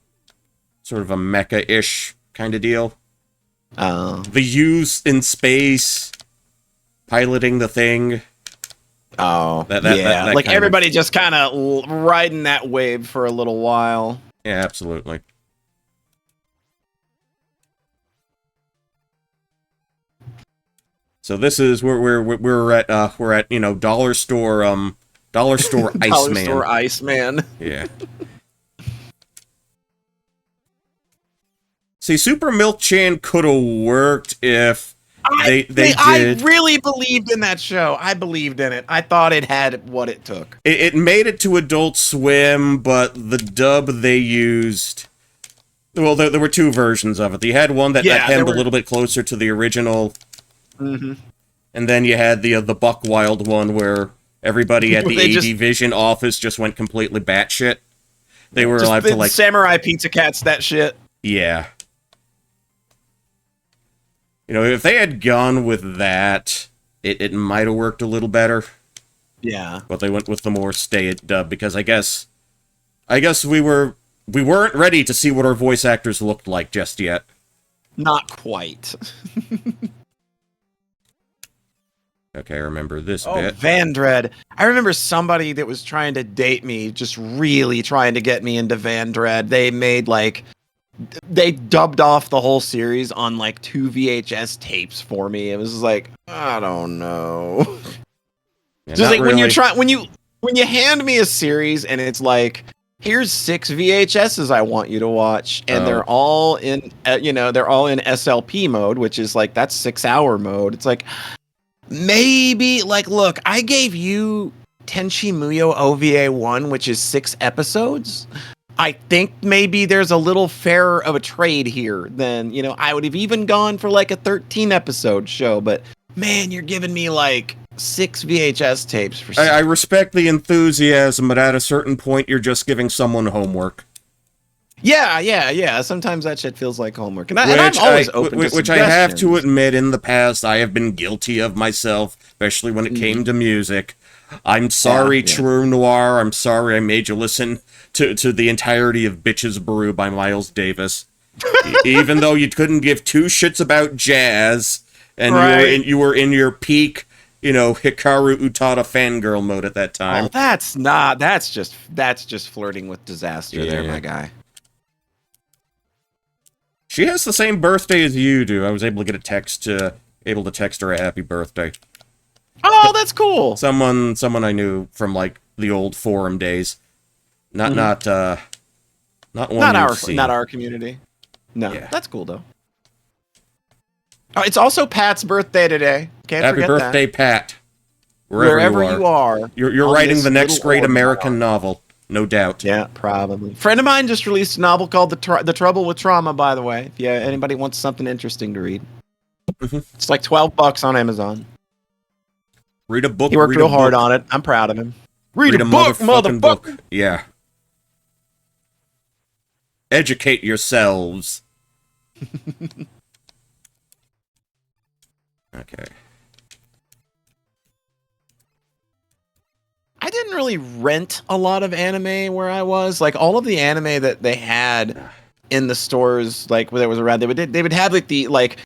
sort of a mecha-ish kind of deal. The use in space, piloting the thing. That like everybody just kind of riding that wave for a little while. Yeah, absolutely. So this is we're at you know dollar store Iceman. Dollar store Iceman. Yeah. See, Super Milk Chan could have worked if they did. I really believed in that show. I believed in it. I thought it had what it took. It made it to Adult Swim, but the dub they used... Well, there were two versions of it. You had one that came a little bit closer to the original. And then you had the Buck Wild one where everybody at the AD Vision office just went completely batshit. They were allowed to, like... Samurai Pizza Cats that shit. Yeah. You know, if they had gone with that, it might have worked a little better. Yeah. But they went with the more stay-it dub, because I guess we weren't ready to see what our voice actors looked like just yet. Not quite. Okay, I remember this bit. Vandred. I remember somebody that was trying to date me, just really trying to get me into Vandred. They made, like... They dubbed off the whole series on like 2 VHS tapes for me. It was like, I don't know. Yeah, just like really. when you hand me a series and it's like, here's 6 VHSs I want you to watch, and they're all in they're all in SLP mode, which is like that's 6-hour mode. It's like maybe like look, I gave you Tenchi Muyo OVA 1, which is 6 episodes. I think maybe there's a little fairer of a trade here than, I would have even gone for like a 13-episode show, but man, you're giving me like 6 VHS tapes for I respect the enthusiasm, but at a certain point, you're just giving someone homework. Yeah. Sometimes that shit feels like homework. And I'm always open to which I have to admit, in the past, I have been guilty of myself, especially when it came to music. I'm sorry, True Noir. I'm sorry I made you listen to the entirety of Bitches Brew by Miles Davis. Even though you couldn't give two shits about jazz, and you were in your peak, Hikaru Utada fangirl mode at that time. Oh, that's just flirting with disaster there, my guy. She has the same birthday as you do. I was able to get able to text her a happy birthday. Oh, that's cool. Someone I knew from like the old forum days. Not our community. No, that's cool though. Oh, it's also Pat's birthday today. Can't Happy forget birthday, that. Pat. Wherever you are. You're writing the next great American novel. no doubt. Yeah, probably. Friend of mine just released a novel called The Trouble with Trauma. By the way, if anybody wants something interesting to read, it's like $12 on Amazon. Read a book. He worked read real a hard book. on it. I'm proud of him. Read a book, motherfucking motherfucker. book. Yeah. Educate yourselves. Okay. I didn't really rent a lot of anime where I was. Like all of the anime that they had in the stores, like where that was around, they would have like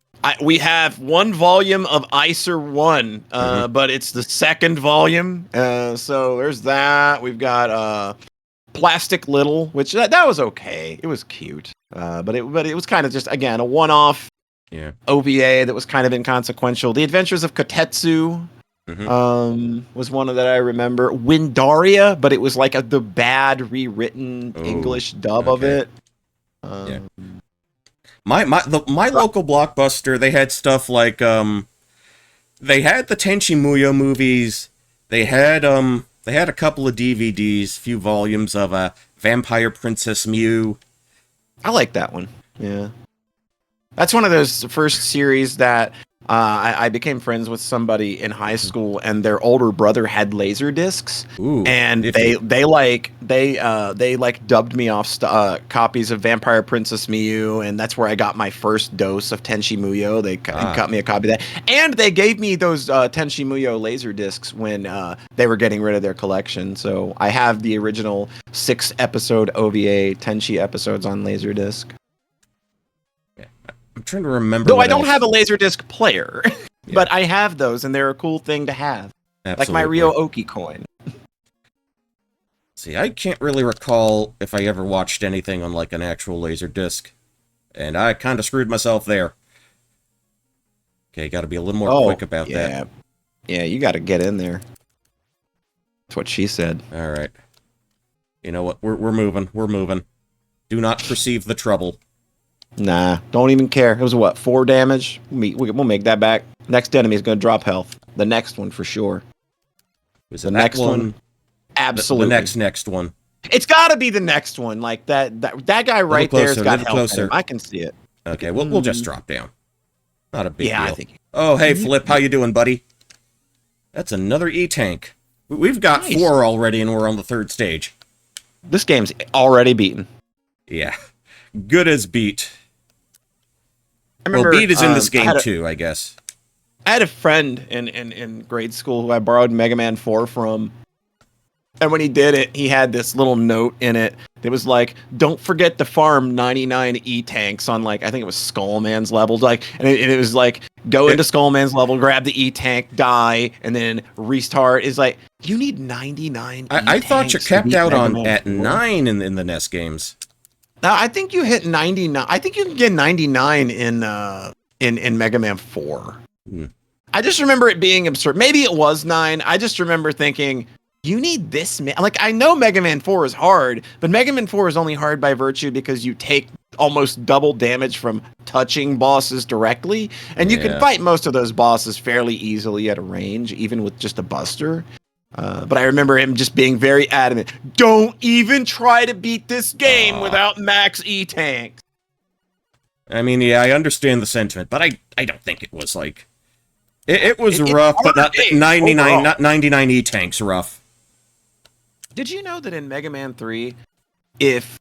we have one volume of Icer 1, but it's the second volume. So there's that. We've got Plastic Little, which that was okay. It was cute. But it was kind of just again a one-off OVA that was kind of inconsequential. The Adventures of Kotetsu was one of that I remember. Windaria, but it was like the bad rewritten English dub of it. Yeah. My local Blockbuster, they had stuff like they had the Tenchi Muyo movies. They had a couple of DVDs, few volumes of Vampire Princess Mew. I like that one. Yeah. That's one of those first series that I became friends with somebody in high school, and their older brother had laser discs. Ooh, and they dubbed me off copies of Vampire Princess Miyu, and that's where I got my first dose of Tenchi Muyo. They got me a copy of that, and they gave me those Tenchi Muyo laser discs when they were getting rid of their collection. So I have the original 6-episode OVA Tenchi episodes on laserdisc. I'm trying to remember. Though I don't have a laserdisc player, but I have those, and they're a cool thing to have. Absolutely. Like my Ryo Oki coin. See, I can't really recall if I ever watched anything on like an actual laserdisc, and I kind of screwed myself there. Okay, got to be a little more quick about that. Yeah, you got to get in there. That's what she said. All right. You know what? We're moving. We're moving. Do not perceive the trouble. Nah, don't even care. It was what, 4 damage? We'll make that back. Next enemy is going to drop health. The next one for sure. Was the next one? Absolutely. The next one. It's got to be the next one. Like that guy right there's got health in him. I can see it. Okay, we'll just drop down. Not a big deal. I think. Oh, hey Flip, how you doing, buddy? That's another E-Tank. We've got 4 already, and we're on the 3rd stage. This game's already beaten. Yeah, good as beat. Remember, beat is in this game too, I guess. I had a friend in grade school who I borrowed Mega Man 4 from. And when he did it, he had this little note in it that was like, don't forget to farm 99 E-Tanks on, like, I think it was Skullman's level. Like, and it was like, go into Skullman's level, grab the E-Tank, die, and then restart. Is like, you need 99 E-Tanks. I thought you capped out at 9 in the NES games. I think you hit 99. I think you can get 99 in Mega Man 4. I just remember it being absurd. Maybe it was 9. I just remember thinking, you need this. Like, I know Mega Man 4 is hard, but Mega Man 4 is only hard by virtue because you take almost double damage from touching bosses directly, and you can fight most of those bosses fairly easily at a range, even with just a buster. But I remember him just being very adamant. Don't even try to beat this game without max E-Tanks. I mean, yeah, I understand the sentiment, but I don't think it was like... It was rough, but not 99, not 99 E-Tanks rough. Did you know that in Mega Man 3, if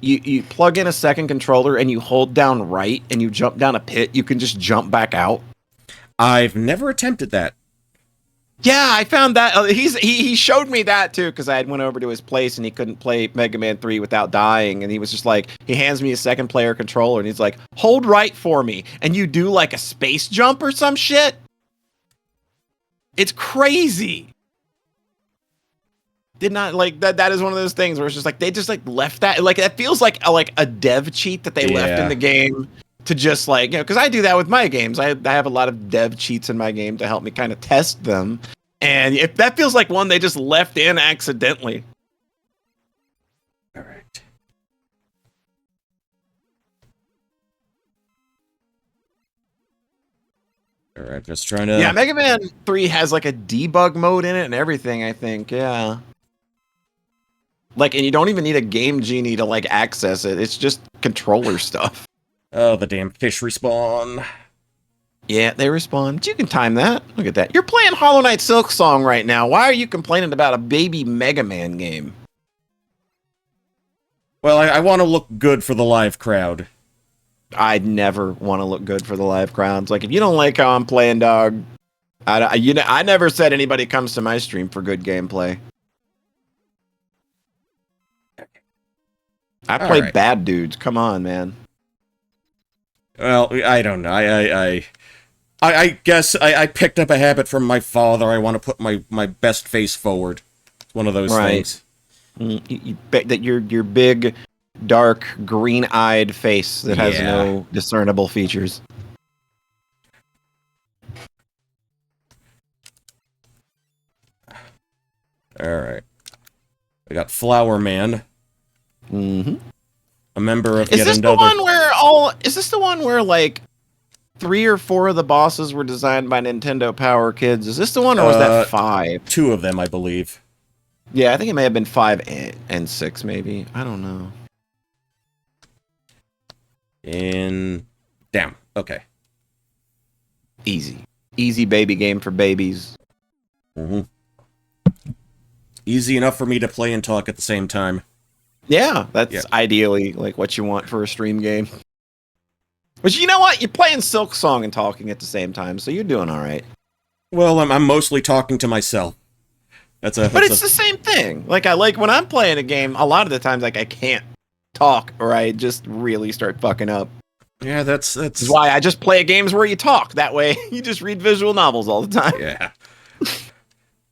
you plug in a second controller and you hold down right and you jump down a pit, you can just jump back out? I've never attempted that. Yeah, I found that. He showed me that too, because I had went over to his place and he couldn't play Mega Man 3 without dying, and he was just like, he hands me a second player controller and he's like, hold right for me, and you do like a space jump or some shit. It's crazy. Did not like that. That is one of those things where it's just like they just like left that, like it feels like a dev cheat that they left in the game to just like, you know, because I do that with my games. I have a lot of dev cheats in my game to help me kind of test them, and if that feels like one they just left in accidentally. All right. All right, just trying to. Yeah, Mega Man 3 has like a debug mode in it and everything, I think. Yeah. Like, and you don't even need a Game Genie to like access it. It's just controller stuff. Oh, the damn fish respawn. Yeah, they respond. You can time that. Look at that. You're playing Hollow Knight Silk Song right now. Why are you complaining about a baby Mega Man game? Well, I want to look good for the live crowd. I'd never want to look good for the live crowds. Like, if you don't like how I'm playing, dog, I never said anybody comes to my stream for good gameplay. I play right. bad dudes. Come on, man. Well, I don't know. I guess I picked up a habit from my father. I want to put my best face forward. It's one of those things. You bet that your big, dark, green-eyed face that has no discernible features. All right. I got Flower Man. Mm-hmm. A member of Is yet this another. the one where Is this the one where like 3 or 4 of the bosses were designed by Nintendo Power Kids? Is this the one, or was that 5? 2 of them, I believe. Yeah, I think it may have been 5 and 6, maybe. I don't know. Damn. Okay. Easy baby game for babies. Mm-hmm. Easy enough for me to play and talk at the same time. Yeah, that's ideally like what you want for a stream game. But you know what? You're playing Silk Song and talking at the same time, so you're doing all right. Well, I'm mostly talking to myself. But it's the same thing. Like, I like when I'm playing a game, a lot of the times, like, I can't talk or I just really start fucking up. Yeah, that's why I just play games where you talk. That way, you just read visual novels all the time. Yeah.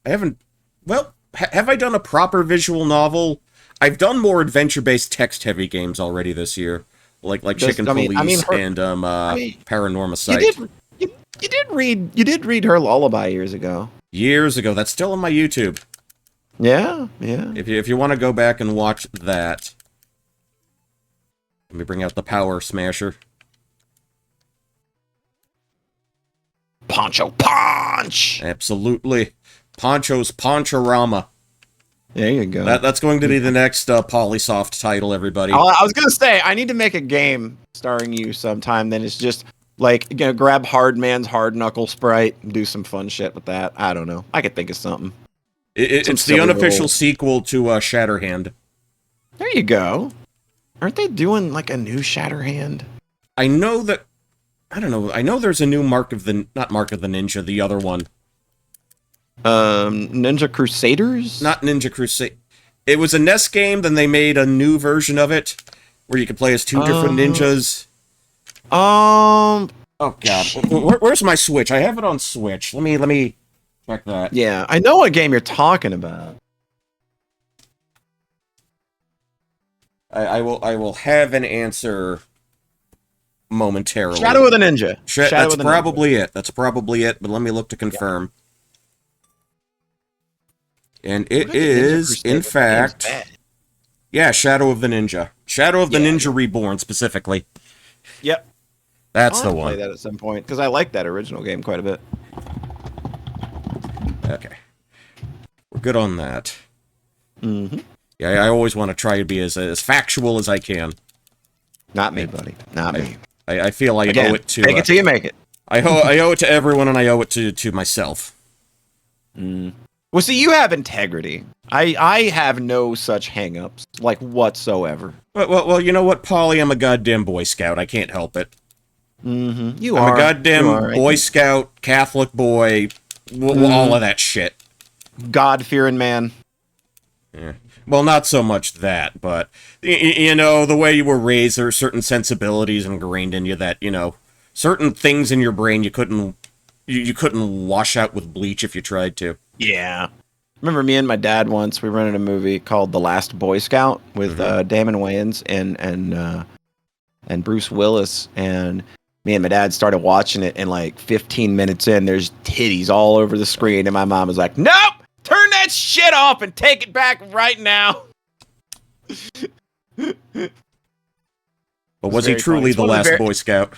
I haven't... Well, have I done a proper visual novel? I've done more adventure-based text-heavy games already this year. Like Chicken Police and Paranormal Sight. You did read her lullaby years ago. Years ago. That's still on my YouTube. Yeah. If you want to go back and watch that. Let me bring out the Power Smasher. Poncho Punch! Absolutely. Poncho's Ponchorama. There you go. That's going to be the next Polysoft title, everybody. I was going to say, I need to make a game starring you sometime. Then it's just, like, you know, grab Hardman's Hard Knuckle Sprite and do some fun shit with that. I don't know. I could think of something. It's the unofficial sequel to Shatterhand. There you go. Aren't they doing, like, a new Shatterhand? I know that... I don't know. I know there's a new Not Mark of the Ninja, the other one. Ninja Crusaders? Not Ninja Crusade. It was a NES game, then they made a new version of it, where you could play as 2 different ninjas. Oh god. Where's my Switch? I have it on Switch. Let me check that. Yeah, I know what game you're talking about. I will have an answer momentarily. Shadow of the Ninja. That's probably it. That's probably it, but let me look to confirm. And it is, in fact... Yeah, Shadow of the Ninja. Shadow of the Ninja Reborn, specifically. Yep. That's the I'll one. play that at some point, because I like that original game quite a bit. Okay. We're good on that. Mm-hmm. Yeah, I always want to try to be as factual as I can. Not me, buddy. Not me. I feel I owe it to... Make it till you make it. I owe it to everyone, and I owe it to myself. Well, see, you have integrity. I have no such hang-ups, like, whatsoever. Well, you know what, Polly? I'm a goddamn Boy Scout. I can't help it. Mm-hmm. I'm a goddamn Boy Scout, Catholic boy, all of that shit. God-fearing man. Yeah. Well, not so much that, but, you know, the way you were raised, there are certain sensibilities ingrained in you that, you know, certain things in your brain you couldn't wash out with bleach if you tried to. Yeah. Remember me and my dad once, we rented a movie called The Last Boy Scout with Damon Wayans and Bruce Willis, and me and my dad started watching it, and like 15 minutes in, there's titties all over the screen, and my mom was like, nope! Turn that shit off and take it back right now! But was he truly the last Boy Scout?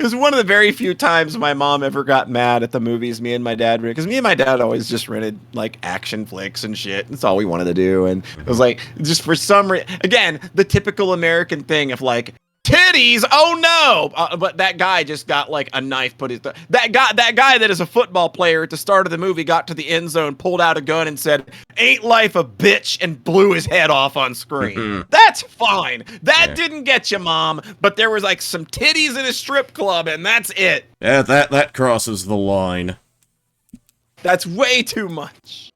It was one of the very few times my mom ever got mad at the movies me and my dad rented. Because me and my dad always just rented like action flicks and shit. That's all we wanted to do. And it was like, just for some reason, again, the typical American thing of like, titties, oh no! But that guy just got like a knife put his. That guy that is a football player at the start of the movie got to the end zone, pulled out a gun, and said, "Ain't life a bitch?" and blew his head off on screen. That's fine. That didn't get you, Mom. But there was like some titties in a strip club, and that's it. Yeah, that crosses the line. That's way too much.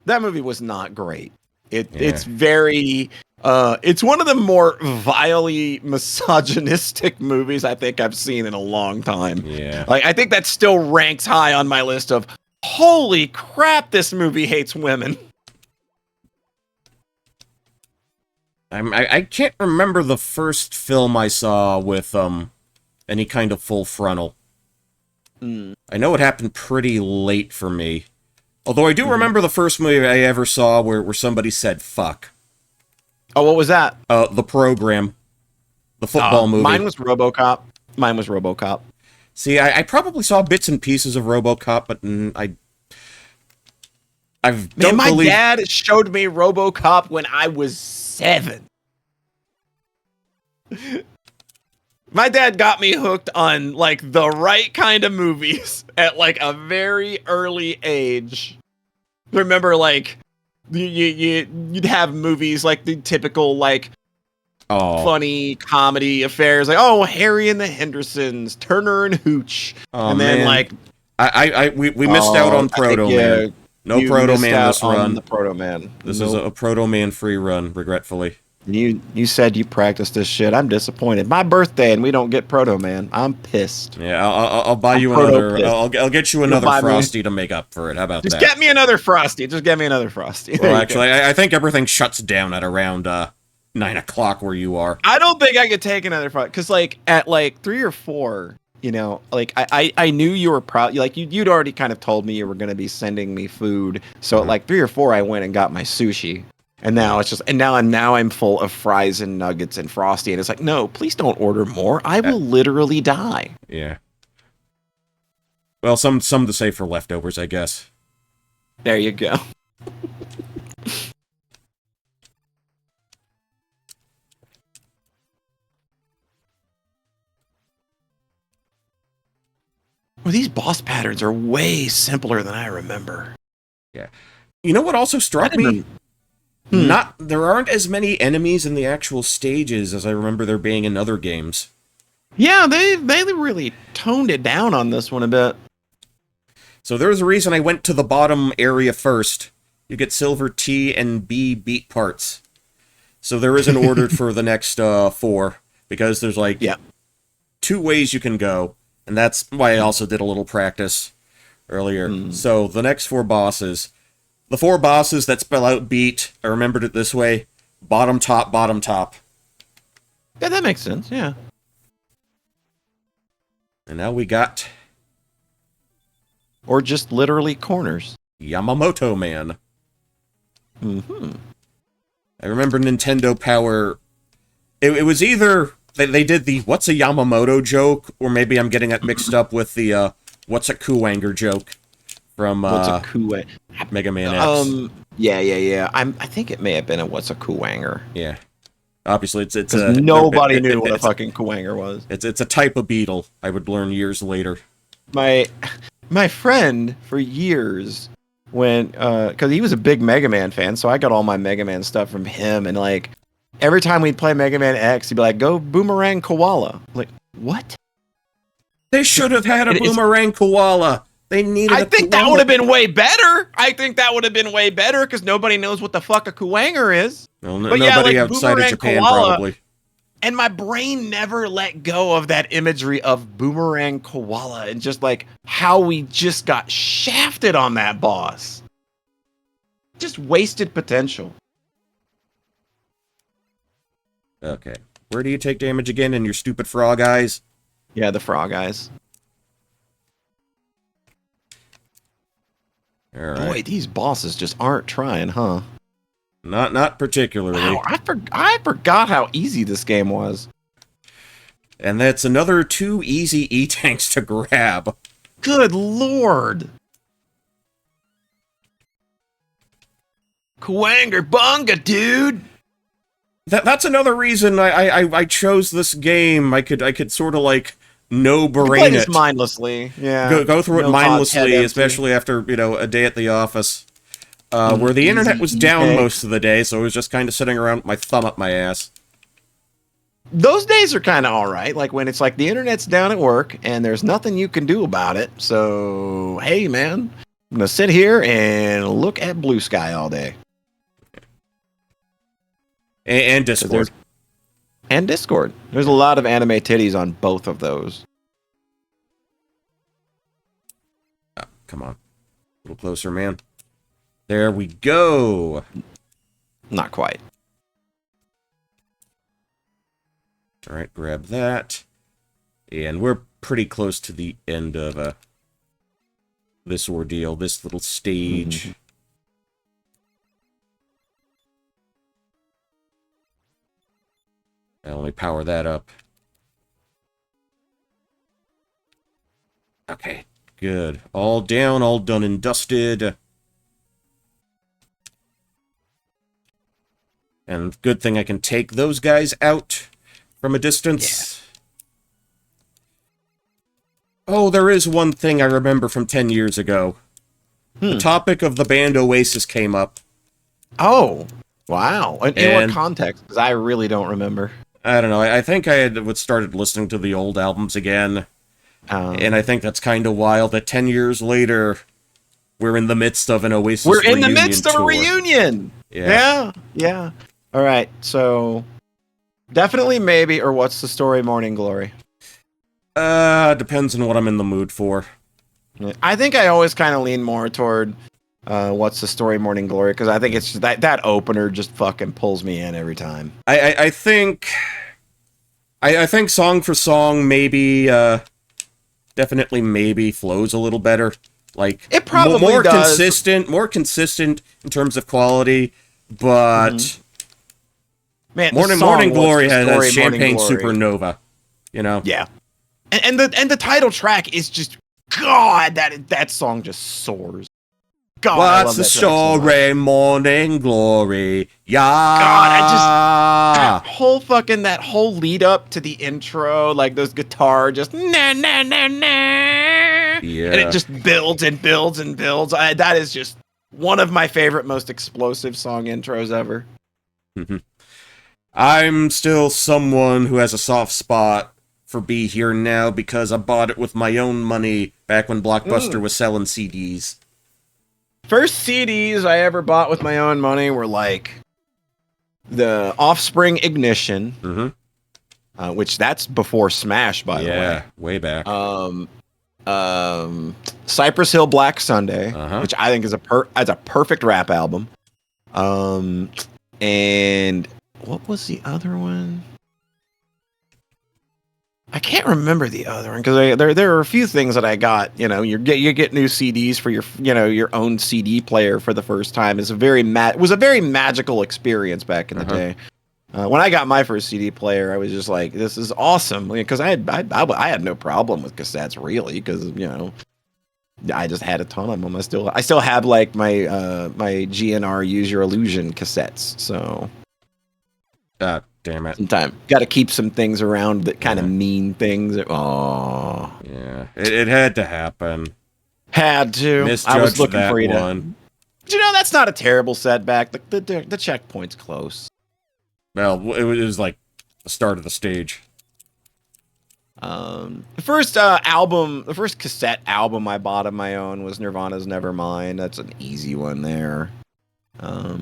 That movie was not great. It's very. It's one of the more vilely misogynistic movies I think I've seen in a long time. Yeah. Like, I think that still ranks high on my list of, holy crap, this movie hates women. I can't remember the first film I saw with any kind of full frontal. I know it happened pretty late for me. Although I do remember the first movie I ever saw where somebody said fuck. Oh, what was that? The Program. The football movie. Mine was RoboCop. See, I probably saw bits and pieces of RoboCop, but my dad showed me RoboCop when I was 7. My dad got me hooked on like the right kind of movies at like a very early age. Remember, like you'd have movies like the typical like funny comedy affairs, like Harry and the Hendersons, Turner and Hooch, and then like we missed out on Proto Man. No Proto Man this run. The Proto Man. This is a Proto Man free run, regretfully. You said you practiced this shit. I'm disappointed. My birthday and we don't get Proto Man. I'm pissed. Yeah, I'll buy you another. I'll get you another Frosty to make up for it. How about that? Just get me another Frosty. Well, actually, I think everything shuts down at around 9 o'clock where you are. I don't think I could take another Frosty because like at like 3 or 4. You know, like I knew you were proud. Like you'd already kind of told me you were going to be sending me food. So at like 3 or 4, I went and got my sushi. And now it's just, and now I'm full of fries and nuggets and Frosty, and it's like, no, please don't order more. I will literally die. Yeah. Well, some to say for leftovers, I guess. There you go. Well, these boss patterns are way simpler than I remember. Yeah. You know what also struck me? There aren't as many enemies in the actual stages as I remember there being in other games. Yeah, they really toned it down on this one a bit. So there's a reason I went to the bottom area first. You get silver T and B beat parts. So there is an order for the next 4, because there's like 2 ways you can go, and that's why I also did a little practice earlier. So the next 4 bosses. The 4 bosses that spell out beat, I remembered it this way: bottom, top, bottom, top. Yeah, that makes sense, yeah. And now we got... Or just literally corners. Yamamoto Man. I remember Nintendo Power... It was either... They did the what's a Yamamoto joke, or maybe I'm getting it mixed up with the what's a Kuwanger joke. From what's a Kuwanger? Mega Man X. Yeah. I think it may have been a what's a Kuwanger. Yeah. Obviously, it's nobody knew what a fucking Kuwanger was. It's a type of beetle. I would learn years later. My friend for years because he was a big Mega Man fan, so I got all my Mega Man stuff from him, and like every time we'd play Mega Man X, he'd be like, "Go Boomerang Koala." I'm like, what? They should have had a Boomerang Koala. They needed. I think that would have been way better. Because nobody knows what the fuck a Kuwanger is. Well, nobody outside of Japan probably. And my brain never let go of that imagery of Boomerang Koala and just like how we just got shafted on that boss. Just wasted potential. Okay. Where do you take damage again in your stupid frog eyes? Yeah, the frog eyes. All right. Boy, these bosses just aren't trying, huh? Not particularly. Wow, I forgot how easy this game was. And that's another 2 easy E-tanks to grab. Good lord. Kwanger bunga, dude. That's another reason I chose this game. I could sort of like Play brain this it. mindlessly. Yeah. Go through it No thoughts, head mindlessly, empty. especially after, a day at the office. Where the internet was down easy. most of the day, so I was just kind of sitting around with my thumb up my ass. Those days are kind of all right. Like when it's like the internet's down at work and there's nothing you can do about it. So, hey, man, I'm going to sit here and look at blue sky all day. And Discord. And Discord. There's a lot of anime titties on both of those. Oh, come on. A little closer, man. There we go. Not quite. All right, grab that. And we're pretty close to the end of this ordeal, this little stage. I'll only power that up. Okay, good. All down, all done and dusted. And good thing I can take those guys out from a distance. Yeah. Oh, there is one thing I remember from 10 years ago. The topic of the band Oasis came up. Oh, wow. In what context? Because I really don't remember. I don't know. I think I had started listening to the old albums again. And I think that's kind of wild that 10 years later, we're in the midst of an Oasis reunion. We're in the midst tour. of a reunion. Yeah. All right. So, definitely maybe, or what's the story, Morning Glory? Depends on what I'm in the mood for. I think I always kind of lean more toward what's the story, Morning Glory, because I think it's just that opener just fucking pulls me in every time. I think song for song maybe definitely maybe flows a little better. Like it probably more does. more consistent in terms of quality, but Man, Morning Glory has Champagne Glory. Supernova. You know? Yeah. And the title track is just God, that song just soars. God, what's the story, Morning Glory? Yeah. God, that whole lead up to the intro, like those guitar just na na na na. Yeah. And it just builds and builds and builds. That is just one of my favorite, most explosive song intros ever. I'm still someone who has a soft spot for Be Here Now because I bought it with my own money back when Blockbuster was selling CDs. First CDs I ever bought with my own money were like the Offspring Ignition, which that's before Smash, by the way. Yeah, way back. Cypress Hill Black Sunday, Uh-huh. which I think is a perfect rap album. And what was the other one? I can't remember the other one because there are a few things that I got. You know, you get new CDs for your own CD player for the first time. It was a very magical experience back in the day. When I got my first CD player, I was just like, "This is awesome," because I had no problem with cassettes really, because I just had a ton of them. I still have like my GNR Use Your Illusion cassettes. So, damn it! sometime got to keep some things around that kind of mean things. Oh, yeah, it had to happen. Had to. Misjudged I was looking that for you one. But that's not a terrible setback. The checkpoint's close. Well, it was like the start of the stage. The first cassette album I bought of my own was Nirvana's Nevermind. That's an easy one there. I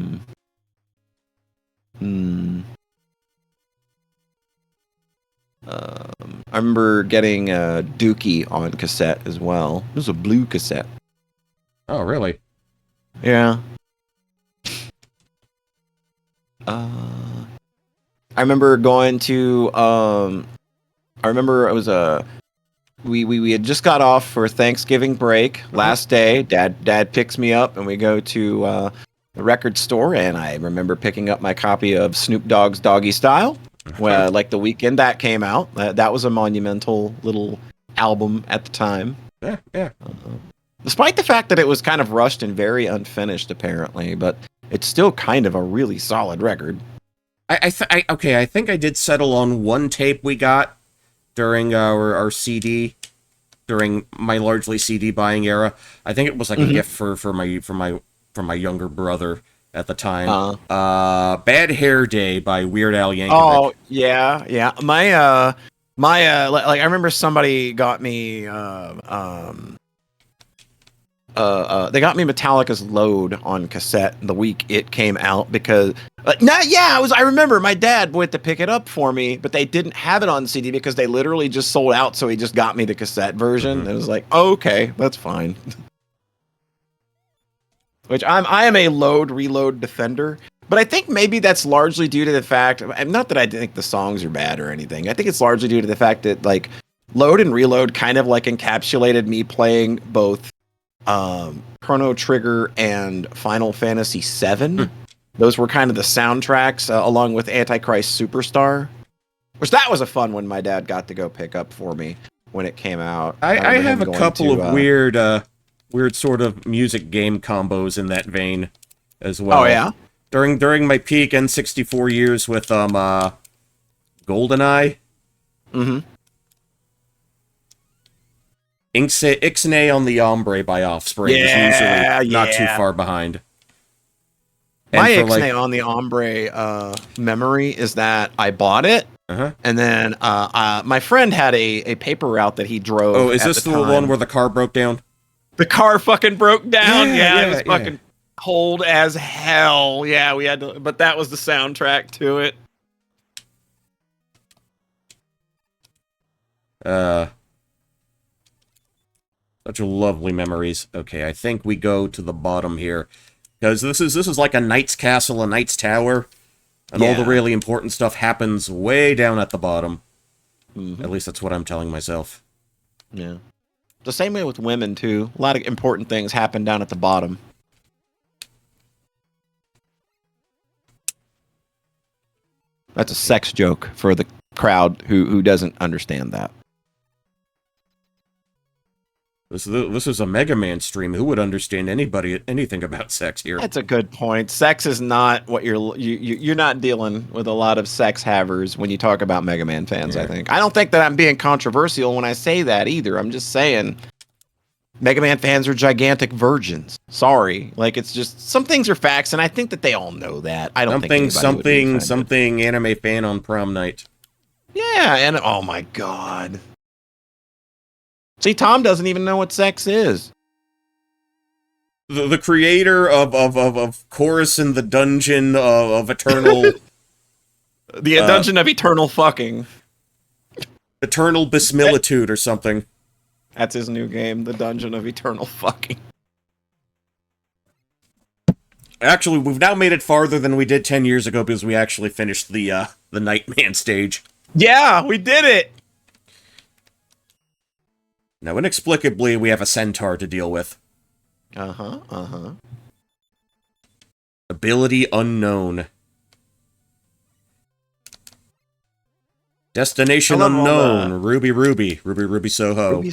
remember getting Dookie on cassette as well. It was a blue cassette. Oh, really? Yeah. I remember going to I remember it was we had just got off for Thanksgiving break last day. Dad picks me up and we go to the record store, and I remember picking up my copy of Snoop Dogg's Doggy Style. Well, like the weekend that came out, that was a monumental little album at the time. Yeah, yeah. Despite the fact that it was kind of rushed and very unfinished, apparently, but it's still kind of a really solid record. I think I did settle on one tape we got during our CD, during my largely CD buying era. I think it was like a gift for my younger brother at the time. Bad Hair Day by Weird Al Yankovic. Oh yeah. Like I remember somebody got me they got me Metallica's Load on cassette the week it came out because I remember my dad went to pick it up for me, but they didn't have it on CD because they literally just sold out, so he just got me the cassette version. And it was like, oh, okay, that's fine. Which I am a load reload defender, but I think maybe that's largely due to the fact, not that I think the songs are bad or anything. I think it's largely due to the fact that like Load and Reload kind of like encapsulated me playing both Chrono Trigger and Final Fantasy VII. Those were kind of the soundtracks, along with Antichrist Superstar, which that was a fun one my dad got to go pick up for me when it came out. I have a couple of weird sort of music game combos in that vein as well. Oh yeah? During my peak N64 years with GoldenEye. Mm-hmm. Ixnay on the Ombre by Offspring is usually not too far behind. And my Ixnay on the Ombre memory is that I bought it, and then my friend had a paper route that he drove. Oh, is this the one where the car broke down? The car fucking broke down. Yeah, it was fucking cold as hell. Yeah, we had to, but that was the soundtrack to it. Such lovely memories. Okay, I think we go to the bottom here, because this is like a Knight's Castle, a Knight's Tower, and all the really important stuff happens way down at the bottom. At least that's what I'm telling myself. Yeah. The same way with women, too. A lot of important things happen down at the bottom. That's a sex joke for the crowd who doesn't understand that. This is a Mega Man stream. Who would understand anything about sex here? That's a good point. Sex is not what you're not dealing with a lot of sex havers when you talk about Mega Man fans, I think. I don't think that I'm being controversial when I say that either. I'm just saying Mega Man fans are gigantic virgins. Sorry. Like, it's just, some things are facts, and I think that they all know that. I don't think something anime fan on prom night. Yeah, and oh my god. See, Tom doesn't even know what sex is. The creator of Chorus in the Dungeon of Eternal... the Dungeon of Eternal Fucking. Eternal Bismilitude or something. That's his new game, The Dungeon of Eternal Fucking. Actually, we've now made it farther than we did 10 years ago because we actually finished the Nightman stage. Yeah, we did it! Now, inexplicably, we have a centaur to deal with. Ability unknown. Destination unknown. Ruby Soho.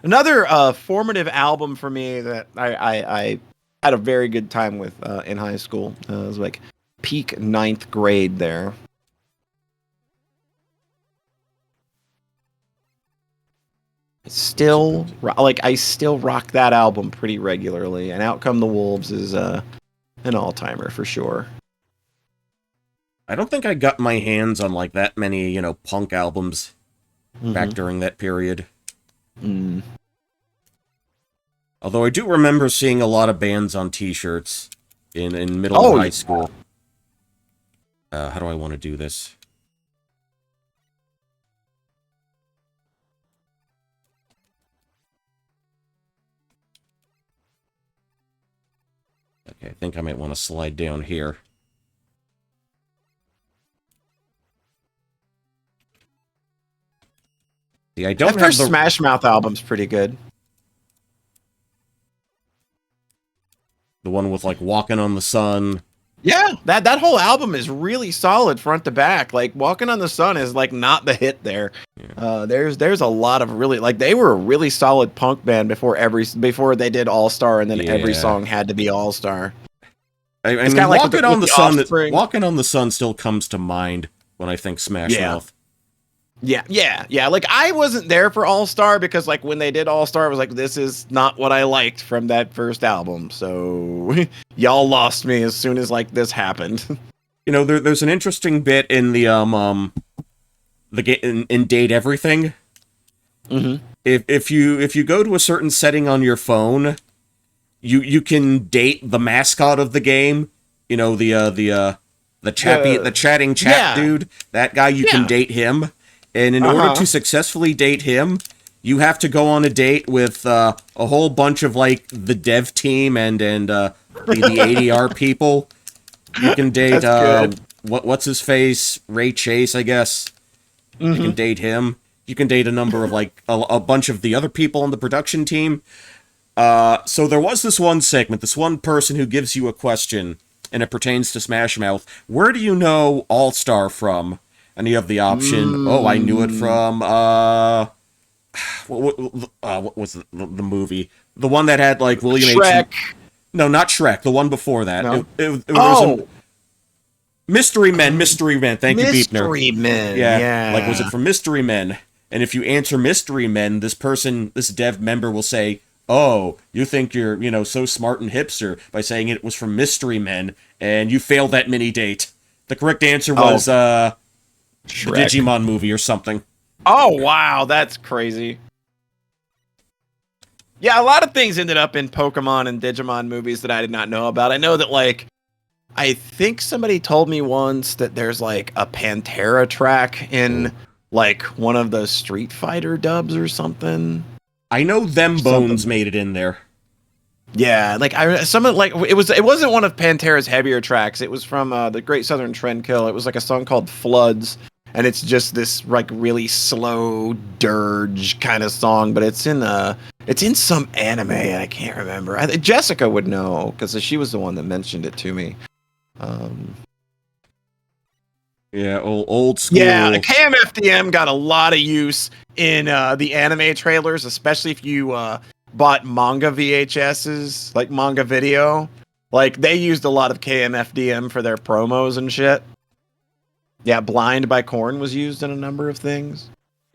Another formative album for me that I had a very good time with in high school. It was like peak 9th grade there. I still rock that album pretty regularly, and Out Come the Wolves is an all-timer for sure. I don't think I got my hands on like that many, punk albums back during that period. Although I do remember seeing a lot of bands on t-shirts in middle and high school. How do I want to do this? Okay, I think I might want to slide down here. See, I don't have first Smash Mouth album's pretty good. The one with, like, Walking on the Sun. Yeah, that whole album is really solid front to back. Like Walking on the Sun is like not the hit there. Yeah. There's a lot of really like they were a really solid punk band before they did All Star, and then every Yeah. song had to be All Star. I It's mean, kinda like with the Offspring. Walking on the Sun still comes to mind when I think Smash Yeah. Mouth. Yeah. Like I wasn't there for All Star because like when they did All Star, I was like, this is not what I liked from that first album. So y'all lost me as soon as like this happened. You know, there's an interesting bit in in Date Everything. Mm-hmm. If you go to a certain setting on your phone, you can date the mascot of the game. You know, the chatting chat yeah. dude. That guy, you can date him. And in order to successfully date him, you have to go on a date with a whole bunch of like the dev team and the ADR people. You can date what's his face, Ray Chase, I guess. Mm-hmm. You can date him. You can date a number of like a bunch of the other people on the production team. So there was this one segment, this one person who gives you a question, and it pertains to Smash Mouth. Where do you know All Star from? And you have the option, oh, I knew it from, what was the movie? The one that had, like, William Shrek. No, not Shrek. The one before that. No. It was Mystery Men. Thank you, Beepner. Mystery Men. Yeah. Yeah. Like, was it from Mystery Men? And if you answer Mystery Men, this dev member will say, oh, you think you're, so smart and hipster by saying it was from Mystery Men, and you failed that mini date. The correct answer was, the Digimon movie or something. Oh, wow. That's crazy. Yeah, a lot of things ended up in Pokemon and Digimon movies that I did not know about. I know that, like, I think somebody told me once that there's, like, a Pantera track in, like, one of the Street Fighter dubs or something. I know Them Bones made it in there. Yeah, like it wasn't one of Pantera's heavier tracks. It was from the Great Southern Trendkill. It was like a song called Floods, and it's just this like really slow dirge kind of song, but it's in some anime and I can't remember. Jessica would know because she was the one that mentioned it to me. Yeah, old school. Yeah, KMFDM got a lot of use in the anime trailers, especially if you bought manga VHSs, like manga video. Like, they used a lot of KMFDM for their promos and shit. Yeah, Blind by Korn was used in a number of things.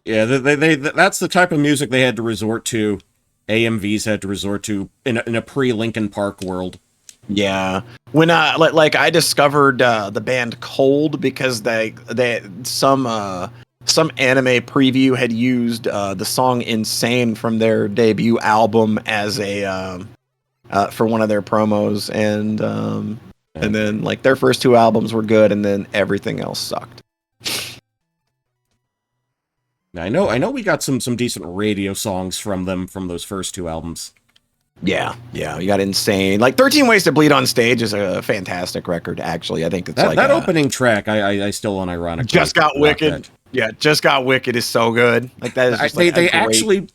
Yeah, they that's the type of music they had to resort to. AMVs had to resort to in a pre-Linkin Park world. Yeah, when I discovered the band Cold because some anime preview had used the song Insane from their debut album as a for one of their promos, and then like their first two albums were good and then everything else sucked. I know we got some decent radio songs from them from those first two albums. Yeah, you got Insane. Like 13 Ways to Bleed on Stage is a fantastic record, actually. I think it's that opening track I still unironically Just Got Wicked. Yeah, Just Got Wicked is so good. Like that is just they actually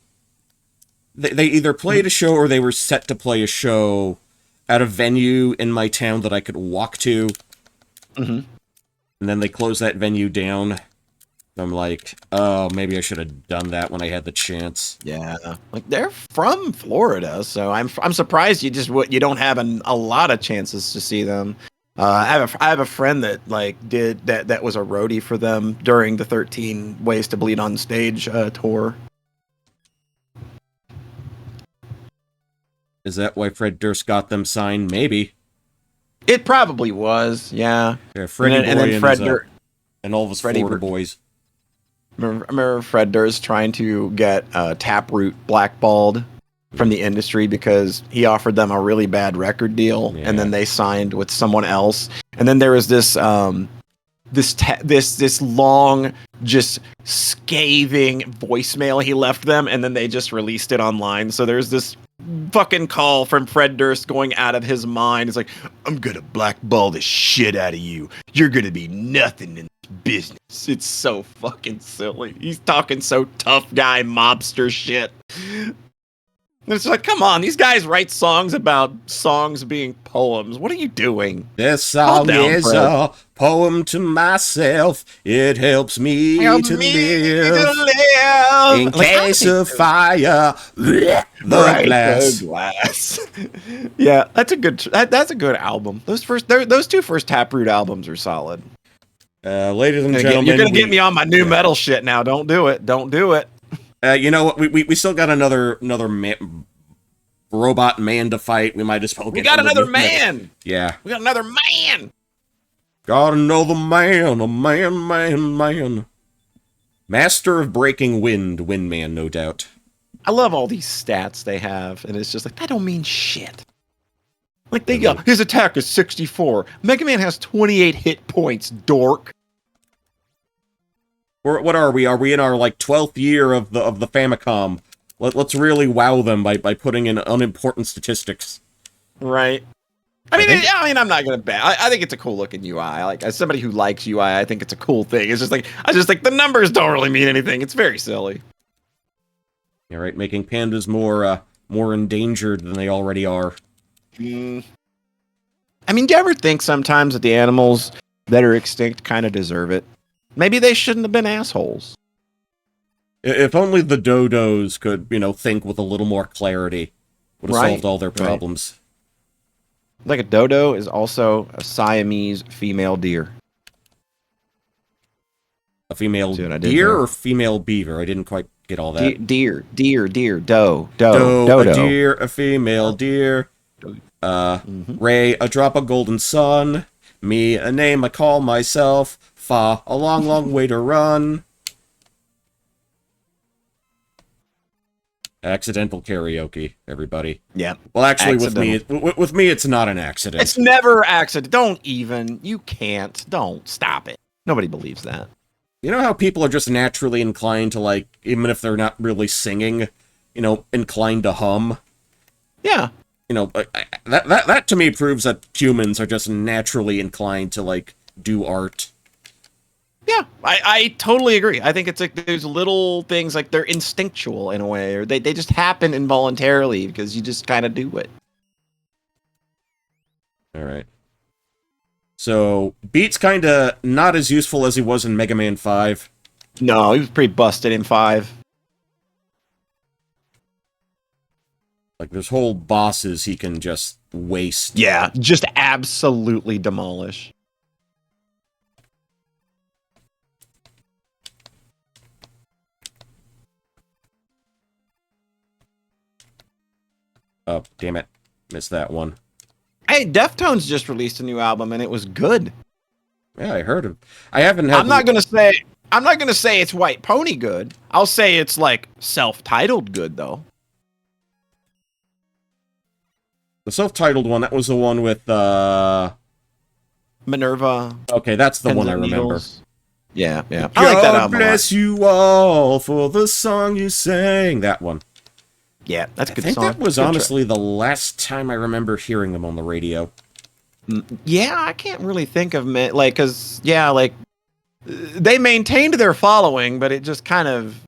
they either played a show or they were set to play a show at a venue in my town that I could walk to. Mm-hmm. And then they closed that venue down. I'm like, oh, maybe I should have done that when I had the chance. Yeah, like they're from Florida, so I'm surprised you don't have a lot of chances to see them. I have a friend that like did that was a roadie for them during the 13 Ways to Bleed on Stage tour. Is that why Fred Durst got them signed? Maybe. It probably was, yeah. Yeah, Freddie Boy and then Fred Durst and all of his Florida boys. Remember Fred Durst trying to get Taproot blackballed from the industry because he offered them a really bad record deal, and then they signed with someone else. And then there was this this long, just scathing voicemail he left them, and then they just released it online. So there's this fucking call from Fred Durst going out of his mind. It's like, I'm gonna blackball the shit out of you. You're gonna be nothing in this business. It's so fucking silly. He's talking so tough guy mobster shit. And it's like, come on, these guys write songs about songs being poems. What are you doing? This song down, is Fred. a poem to myself. It helps me to live. In case of fire, the glass. The glass. Yeah, that's a good. That's a good album. Those two first Taproot albums are solid. Ladies and gentlemen, you're gonna get me on my new metal shit now. Don't do it. Don't do it. You know what? We still got another robot man to fight. We might as well get. We got another man. Yeah, we got another man. Got another man, a man. Master of breaking wind, Windman, no doubt. I love all these stats they have, and it's just like that don't mean shit. Like they go, his attack is 64. Mega Man has 28 hit points. Dork. What are we? Are we in our like 12th year of the Famicom? Let's really wow them by putting in unimportant statistics. Right. I mean, I'm not gonna bet. I think it's a cool looking UI. Like as somebody who likes UI, I think it's a cool thing. It's just like the numbers don't really mean anything. It's very silly. Yeah, right. Making pandas more endangered than they already are. I mean, do you ever think sometimes that the animals that are extinct kind of deserve it? Maybe they shouldn't have been assholes. If only the dodos could, think with a little more clarity, would have solved all their problems. Like a dodo is also a Siamese female deer. A female deer or female beaver? I didn't quite get all that. Deer, dodo, dodo. A deer, a female deer. Ray, a drop of golden sun. Me, a name I call myself. Fa, a long, long way to run. Accidental karaoke, everybody. Yeah. Well, actually, with me, it's not an accident. It's never accident. Don't even. You can't. Don't. Stop it. Nobody believes that. You know how people are just naturally inclined to, like, even if they're not really singing, inclined to hum? Yeah. That to me proves that humans are just naturally inclined to, like, do art. Yeah, I totally agree. I think it's like there's little things like they're instinctual in a way, or they just happen involuntarily because you just kind of do it. All right. So, Beat's kind of not as useful as he was in Mega Man 5. No, he was pretty busted in 5. Like, there's whole bosses he can just waste. Yeah, just absolutely demolish. Oh, damn it. Missed that one. Hey, Deftones just released a new album and it was good. Yeah, I heard of. I haven't had. I'm not gonna say it's White Pony good. I'll say it's like self-titled good though. The self-titled one, that was the one with Minerva. Okay, that's the one I remember. Needles. Yeah. I like that album. God bless you all for the song you sang. That one. Yeah, that's a good song. I think that was good honestly the last time I remember hearing them on the radio. Yeah, I can't really think of because they maintained their following, but it just kind of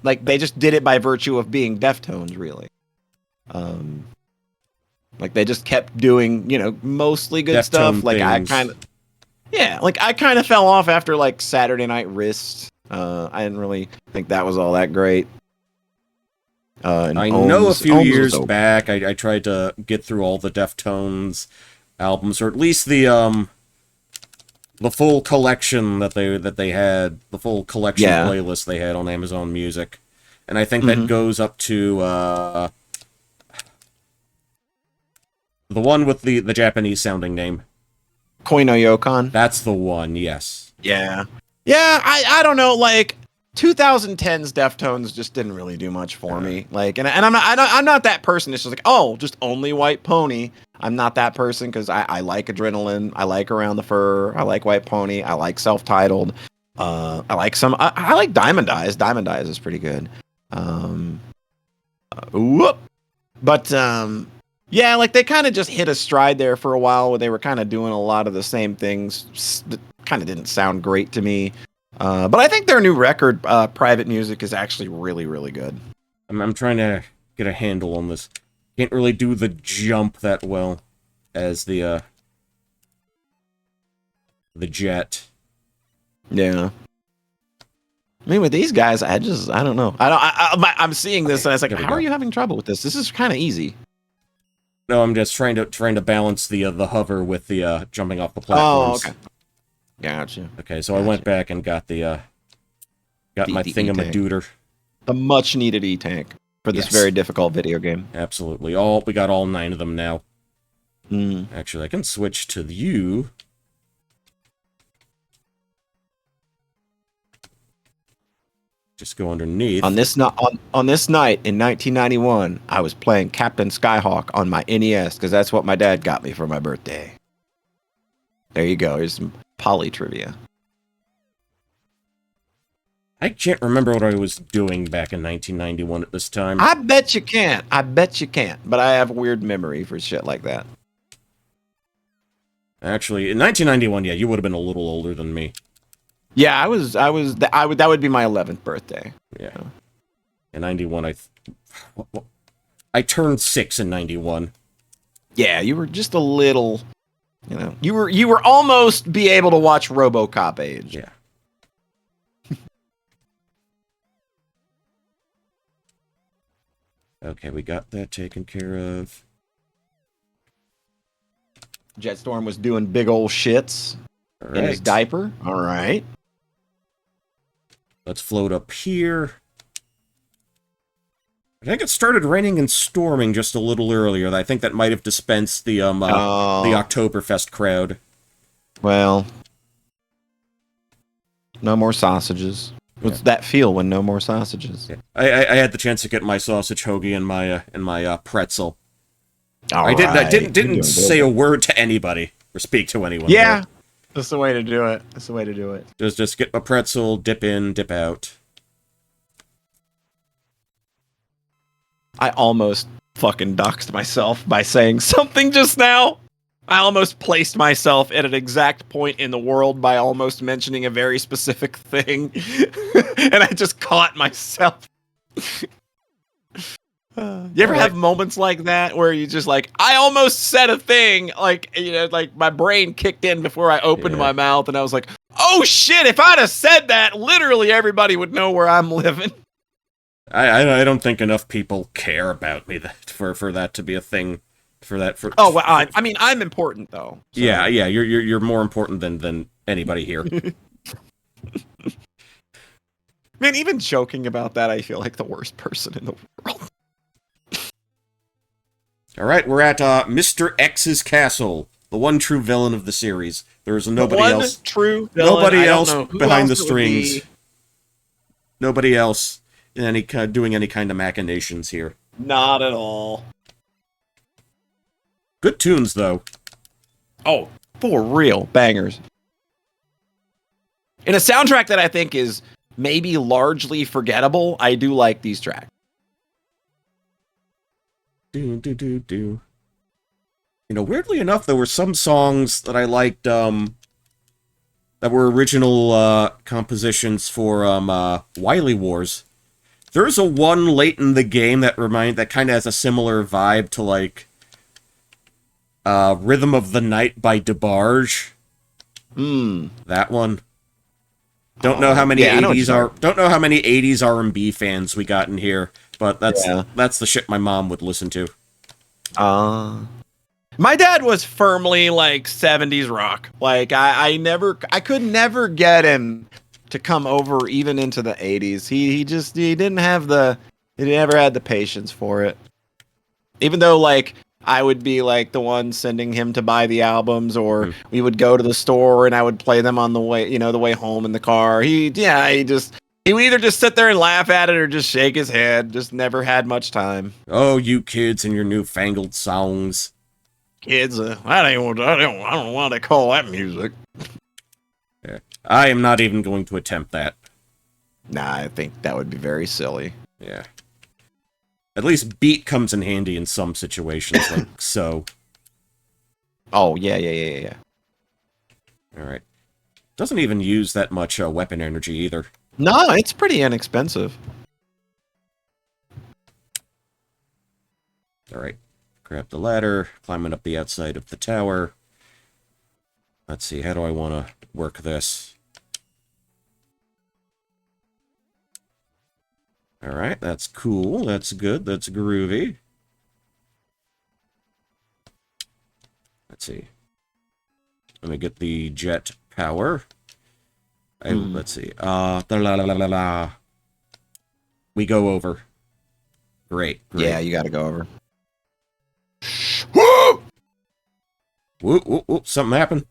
like they just did it by virtue of being Deftones, really. Like they just kept doing, mostly good Deftone stuff. Like things. I kind of fell off after like Saturday Night Wrist. I didn't really think that was all that great. I know a few years back, I tried to get through all the Deftones albums, or at least the full collection that they had, the full collection playlist they had on Amazon Music, and I think that goes up to the one with the Japanese sounding name. Koi no Yokon. That's the one. Yes. Yeah. I don't know. Like 2010's Deftones just didn't really do much for me. Like, and I'm not that person. It's just like, just only White Pony. I'm not that person because I like Adrenaline. I like Around the Fur. I like White Pony. I like Self-Titled. I like I like Diamond Eyes. Diamond Eyes is pretty good. But yeah, like they kind of just hit a stride there for a while where they were kind of doing a lot of the same things that kind of didn't sound great to me. But I think their new record, Private Music, is actually really, really good. I'm trying to get a handle on this. Can't really do the jump that well as the jet. Yeah. I mean, with these guys, I don't know. I'm seeing this, and I was like, There we how go. are you having trouble with this? This is kind of easy. No, I'm just trying to balance the hover with the jumping off the Oh, platforms. okay. Gotcha. Okay, so I went back and got the my the thingamadooter. The much needed E-Tank for this Yes. very difficult video game. Absolutely. We got all 9 of them now. Actually, I can switch to you. Just go underneath. On this night in 1991, I was playing Captain Skyhawk on my NES because that's what my dad got me for my birthday. There you go. Here's some poly trivia. I can't remember what I was doing back in 1991 at this time. I bet you can't. But I have a weird memory for shit like that. Actually, in 1991, yeah, you would have been a little older than me. Yeah, that would be my 11th birthday. Yeah. In 91, I turned 6 in 91. Yeah, you were just a little, you were almost be able to watch RoboCop age. Yeah. Okay, we got that taken care of. Jetstorm was doing big old shits All in his right. diaper. All right. Let's float up here. I think it started raining and storming just a little earlier. I think that might have dispensed the Oktoberfest crowd. Well, no more sausages. What's that feel when no more sausages? Yeah. I had the chance to get my sausage hoagie and my pretzel. All I right. didn't say a word to anybody or speak to anyone. Yeah, there. that's the way to do it. Just get my pretzel, dip in, dip out. I almost fucking doxed myself by saying something just now. I almost placed myself at an exact point in the world by almost mentioning a very specific thing. And I just caught myself. You ever have moments like that where you just like, I almost said a thing, like, like my brain kicked in before I opened my mouth, and I was like, oh shit, if I'd have said that, literally everybody would know where I'm living. I don't think enough people care about me for that to be a thing. Oh, well, I mean, I'm important though. So. Yeah, you're more important than anybody here. Man, even joking about that, I feel like the worst person in the world. All right, we're at Mr. X's castle, the one true villain of the series. There's nobody else. True villain. Nobody else behind the strings. Nobody else in doing any kind of machinations here. Not at all. Good tunes, though. Oh, for real. Bangers. In a soundtrack that I think is maybe largely forgettable, I do like these tracks. Do. Weirdly enough, there were some songs that I liked, that were original, compositions for, Wily Wars. There's a one late in the game that kind of has a similar vibe to, like, Rhythm of the Night by DeBarge. That one. Don't know how many 80s R&B fans we got in here, but that's the shit my mom would listen to. My dad was firmly like 70s rock. Like I could never get him to come over even into the 80s. He never had the patience for it. Even though like I would be like the one sending him to buy the albums, or we would go to the store and I would play them on the way, the way home in the car. He would either just sit there and laugh at it or just shake his head. Just never had much time. Oh, you kids and your newfangled songs. Kids, I don't know what they call that music. Yeah. I am not even going to attempt that. Nah, I think that would be very silly. Yeah. At least beat comes in handy in some situations, like so. Oh, yeah. Alright. Doesn't even use that much weapon energy either. No, it's pretty inexpensive. Alright. Grab the ladder, climbing up the outside of the tower. Let's see, how do I want to work this? Alright, that's cool. That's good. That's groovy. Let's see. Let me get the jet power. Let's see. We go over. Great. Yeah, you got to go over. Whoop, whoop, whoop. Something happened.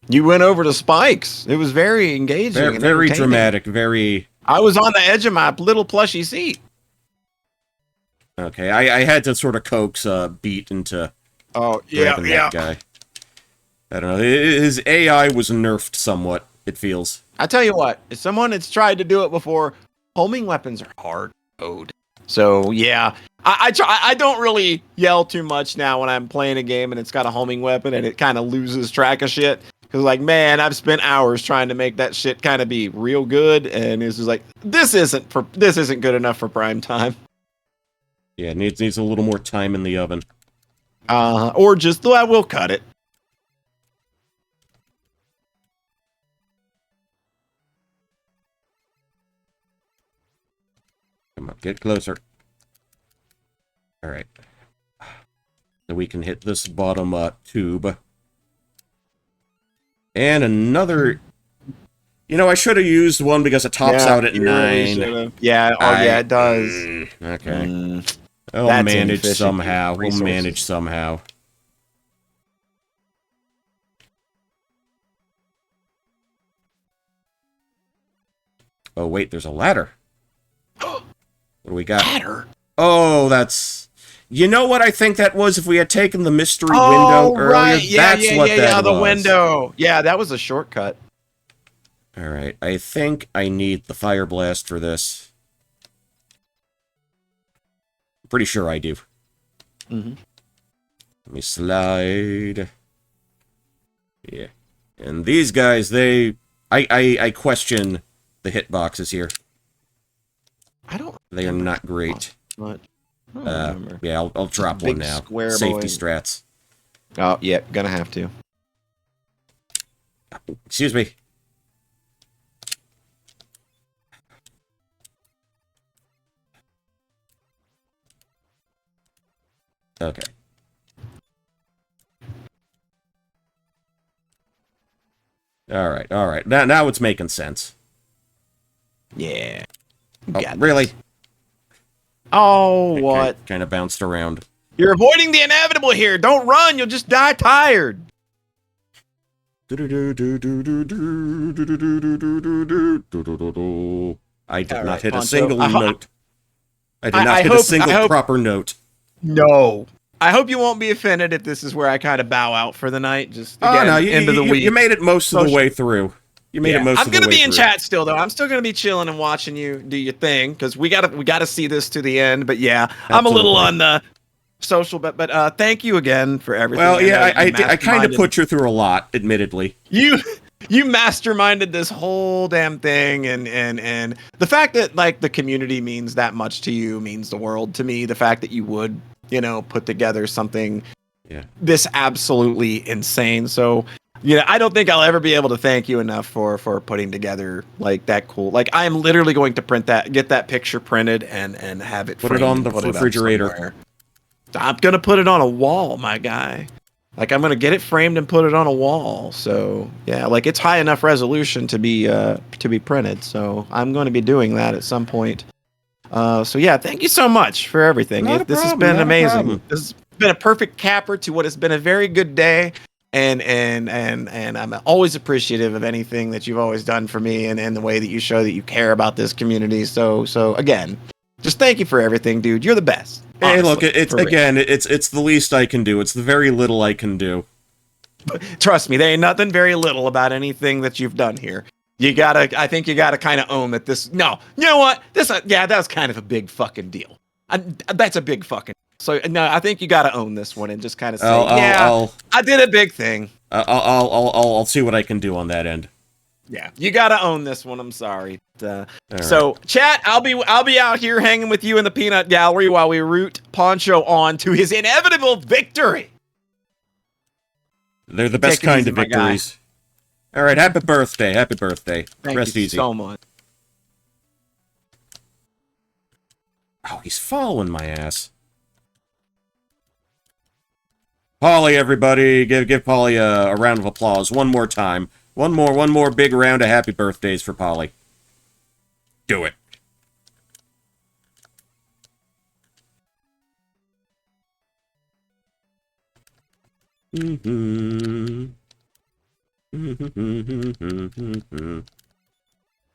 You went over to spikes. It was very engaging. Very, and very entertaining. dramatic. Very. I was on the edge of my little plushy seat. Okay, I had to sort of coax Beat into grabbing that guy. I don't know. His AI was nerfed somewhat, it feels. I tell you what, as someone that's tried to do it before, homing weapons are hard code. So yeah, I don't really yell too much now when I'm playing a game and it's got a homing weapon and it kind of loses track of shit. Because like, man, I've spent hours trying to make that shit kind of be real good, and it's just like this isn't good enough for prime time. Yeah, it needs a little more time in the oven. Or just we'll cut it. Come on, get closer. Alright. So we can hit this bottom tube. And another... You know, I should have used one because it tops out at 9. Really yeah, yeah, it does. Okay. We'll That's manage inefficient somehow. resources. We'll manage somehow. Oh, wait, there's a ladder. What do we got? Ladder? Oh, that's... You know what I think that was if we had taken the mystery window earlier? Right. Yeah, that's what that the was. window. Yeah, that was a shortcut. Alright, I think I need the fire blast for this. Pretty sure I do. Mm-hmm. Let me slide. Yeah. And these guys, they... I question the hitboxes here. They are not great. What? I don't remember. Yeah, I'll drop one now. Safety strats. Oh, yeah, gonna have to. Excuse me. Okay. Alright, alright. Now it's making sense. Yeah. Oh, really? Oh, what? Kind of bounced around. You're avoiding the inevitable here. Don't run. You'll just die tired. I did not hit a single note. I did not hit a single proper note. No. I hope you won't be offended if this is where I kind of bow out for the night. Just again, end of the week. You made it most of the way through. You made it most of the way through. I'm gonna be in chat still, though. I'm still gonna be chilling and watching you do your thing because we gotta see this to the end. But yeah, absolutely. I'm a little on the social, but thank you again for everything. Well, yeah, I kind of put you through a lot, admittedly. You masterminded this whole damn thing, and the fact that like the community means that much to you means the world to me. The fact that you would put together something this absolutely insane. So. I don't think I'll ever be able to thank you enough for putting together like that cool. Like I am literally going to get that picture printed and have it put it on the refrigerator. I'm gonna put it on a wall, my guy. Like I'm gonna get it framed and put it on a wall. So yeah, like it's high enough resolution to be printed. So I'm going to be doing that at some point. So yeah, thank you so much for everything. This has been amazing. This has been a perfect capper to what has been a very good day. And I'm always appreciative of anything that you've always done for me and the way that you show that you care about this community. So again, just thank you for everything, dude. You're the best. Hey, look, it's the least I can do. It's the very little I can do. Trust me, there ain't nothing very little about anything that you've done here. I think you gotta kind of own that this, no, you know what? That was kind of a big fucking deal. That's a big fucking So no, I think you got to own this one and just kind of say, I did a big thing. I'll see what I can do on that end. Yeah, you gotta own this one. I'm sorry. right. So, chat, I'll be out here hanging with you in the peanut gallery while we root Poncho on to his inevitable victory. They're the best Take it kind easy, of my guy. victories. All right, happy birthday. Happy birthday. Thank Rest you easy. so much. Oh, he's following my ass. Polly, everybody, give Polly a round of applause one more time. One more big round of happy birthdays for Polly. Do it.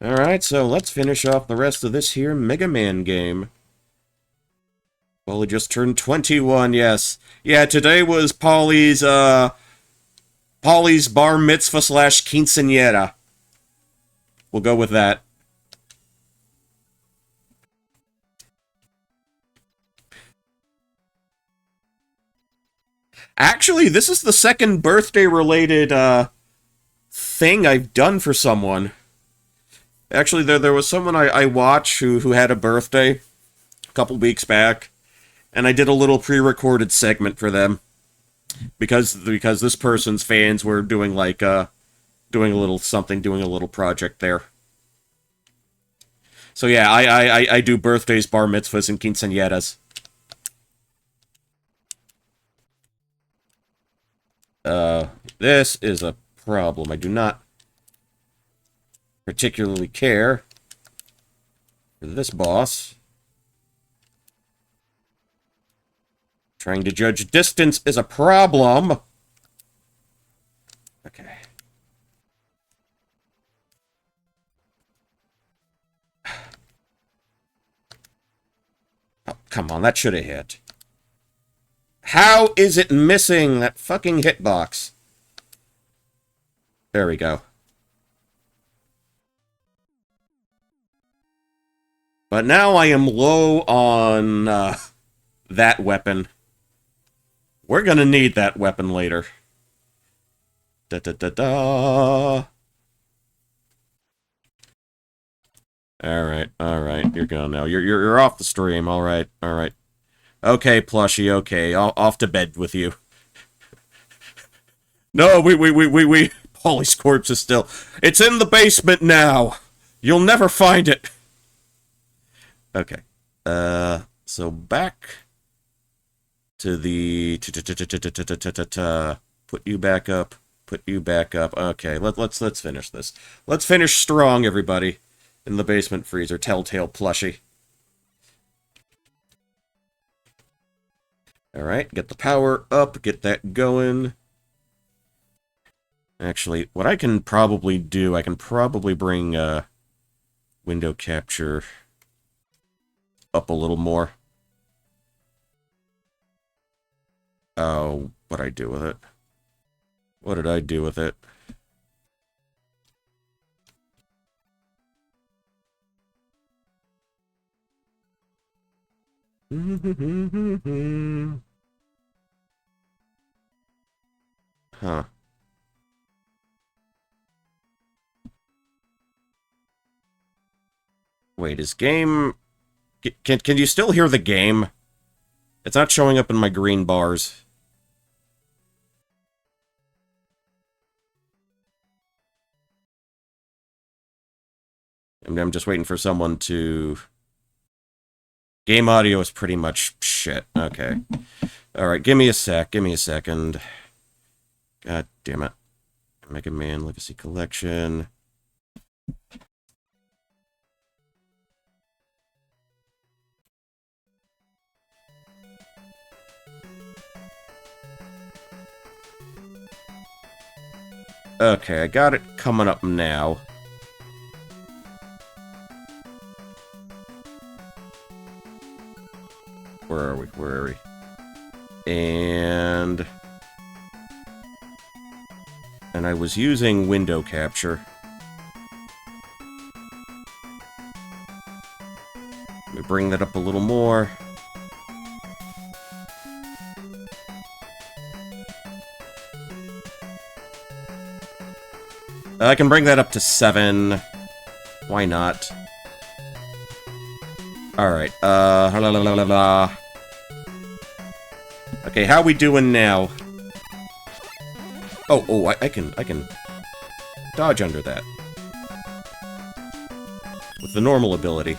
Alright, so let's finish off the rest of this here Mega Man game. Polly just turned 21, yes. Yeah, today was Polly's bar mitzvah / quinceañera. We'll go with that. Actually, this is the second birthday-related, thing I've done for someone. Actually, there was someone I watch who had a birthday a couple weeks back, and I did a little pre-recorded segment for them. Because this person's fans were doing, like, doing a little something, doing a little project there. So yeah, I do birthdays, bar mitzvahs, and quinceañeras. This is a problem. I do not particularly care for this boss. Trying to judge distance is a problem. Okay. Oh, come on, that should have hit. How is it missing that fucking hitbox? There we go. But now I am low on that weapon. We're gonna need that weapon later. Da-da-da-da. Alright, you're gone now. You're off the stream, alright. Okay, plushie, okay, off to bed with you. No, we. Polly's corpse is still... It's in the basement now! You'll never find it! Okay. So back to the... Put you back up. Put you back up. Okay, let's finish this. Let's finish strong, everybody. In the basement freezer, telltale plushie. Alright, get the power up, get that going. Actually, what I can probably do, I can probably bring window capture up a little more. Oh, what'd I do with it? What did I do with it? Huh. Wait, is game... Can you still hear the game? It's not showing up in my green bars. I'm just waiting for someone to... Game audio is pretty much shit. Okay. Alright, give me a second. God damn it. Mega Man Legacy Collection. Okay, I got it coming up now. Where are we? And I was using window capture. Let me bring that up a little more. I can bring that up to 7. Why not? Alright, la la la la la. Okay, how we doing now? Oh, I can dodge under that. With the normal ability.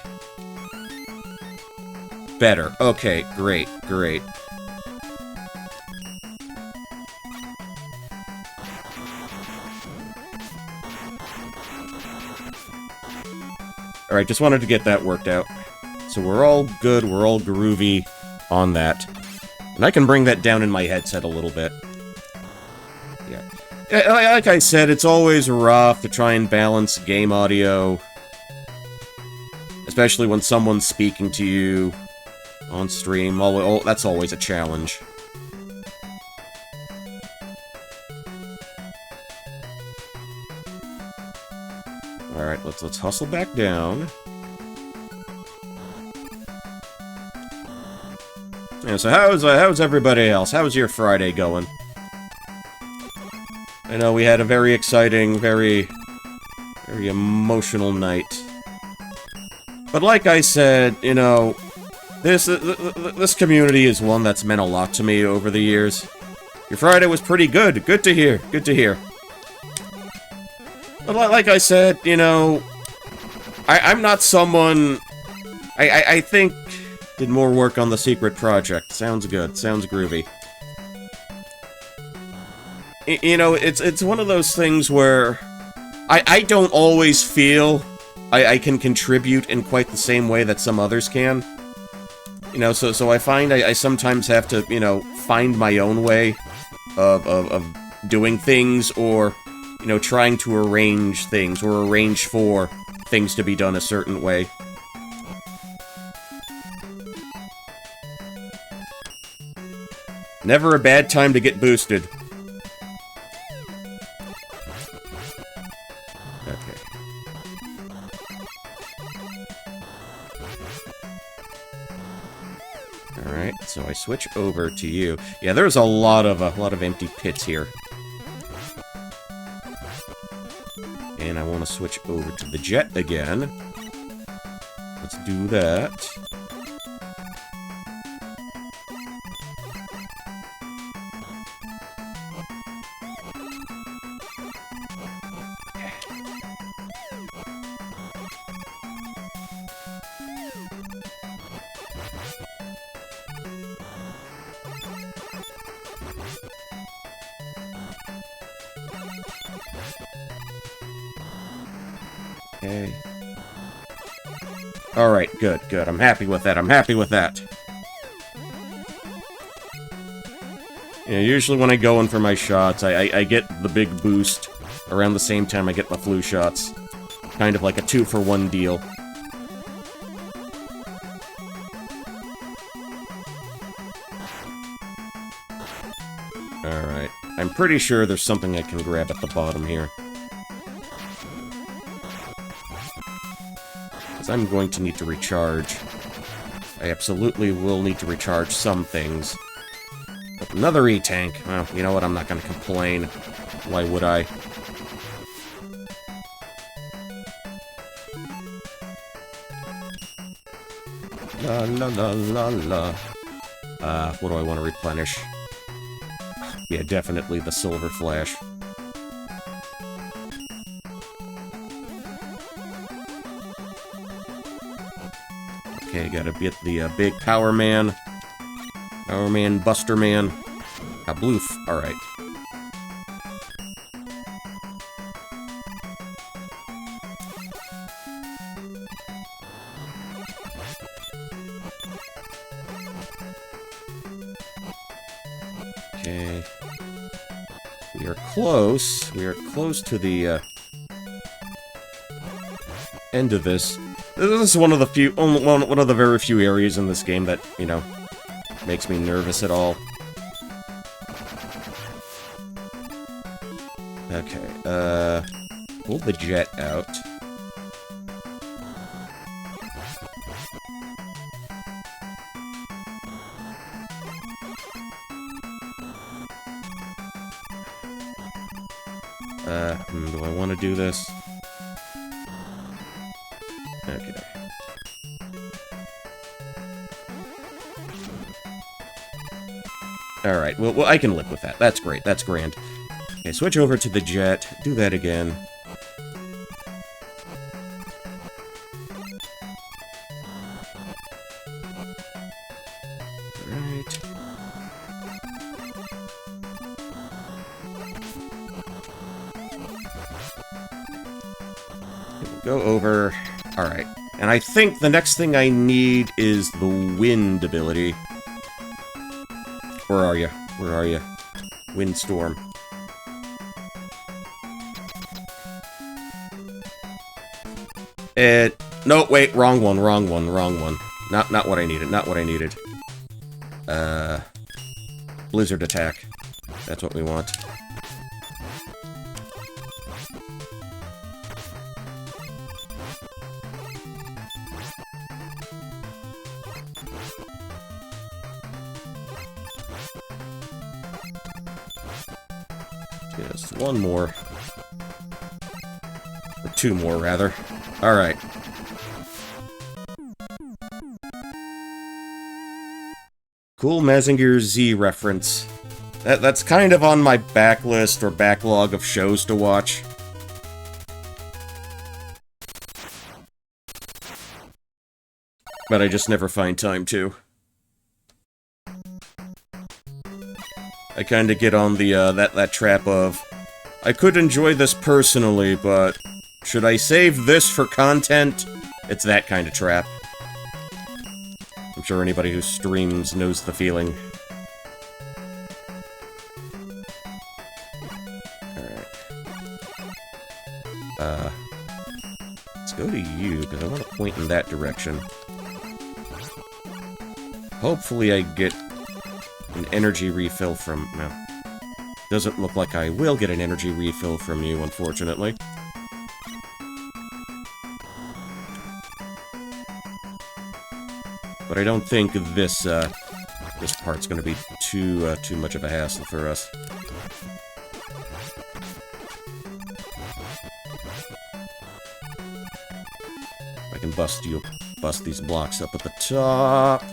Better. Okay, great, great. Alright, just wanted to get that worked out. So we're all good, we're all groovy on that. And I can bring that down in my headset a little bit. Yeah. Like I said, it's always rough to try and balance game audio. Especially when someone's speaking to you on stream. That's always a challenge. Alright, let's hustle back down. Yeah, so how's everybody else? How's your Friday going? I know we had a very exciting, very emotional night. But like I said, you know, this community is one that's meant a lot to me over the years. Your Friday was pretty good. Good to hear. Good to hear. But like I said, you know, I'm not someone... I think did more work on the secret project. Sounds good. Sounds groovy. You know, it's one of those things where I don't always feel I can contribute in quite the same way that some others can. You know, so I find I sometimes have to, you know, find my own way of doing things, or, you know, trying to arrange things, or arrange for things to be done a certain way. Never a bad time to get boosted. Okay. Alright, so I switch over to you. Yeah, there's a lot of empty pits here. And I want to switch over to the jet again. Let's do that. Okay. Alright, good, good. I'm happy with that. I'm happy with that. Yeah, usually when I go in for my shots, I get the big boost around the same time I get my flu shots. Kind of like a 2-for-1 deal. Alright. I'm pretty sure there's something I can grab at the bottom here. I'm going to need to recharge. I absolutely will need to recharge some things. But another E-tank. Well, you know what? I'm not going to complain. Why would I? La la la la la. What do I want to replenish? Yeah, definitely the Silver Flash. Okay, gotta get the big Power Man. Power Man, Buster Man. Kabloof. Alright. Okay. We are close. We are close to the end of this. This is one of the few, one of the very few areas in this game that, you know, makes me nervous at all. Okay, pull the jet out. Do I want to do this? Okay. Alright, well, I can live with that. That's great. That's grand. Okay, switch over to the jet. Do that again. Alright. Go over. Alright. And I think the next thing I need is the wind ability. Where are you? Where are you? Windstorm. No, wait, wrong one, wrong one, wrong one. Not what I needed, not what I needed. Blizzard attack. That's what we want. Just one more. Or two more, rather. Alright. Cool Mazinger Z reference. That's kind of on my backlist or backlog of shows to watch. But I just never find time to. I kind of get on the, that trap of, I could enjoy this personally, but should I save this for content? It's that kind of trap. I'm sure anybody who streams knows the feeling. Alright. Let's go to you, because I want to point in that direction. Hopefully I get an energy refill from... No. Doesn't look like I will get an energy refill from you, unfortunately. But I don't think this, this part's gonna be too much of a hassle for us. I can bust these blocks up at the top.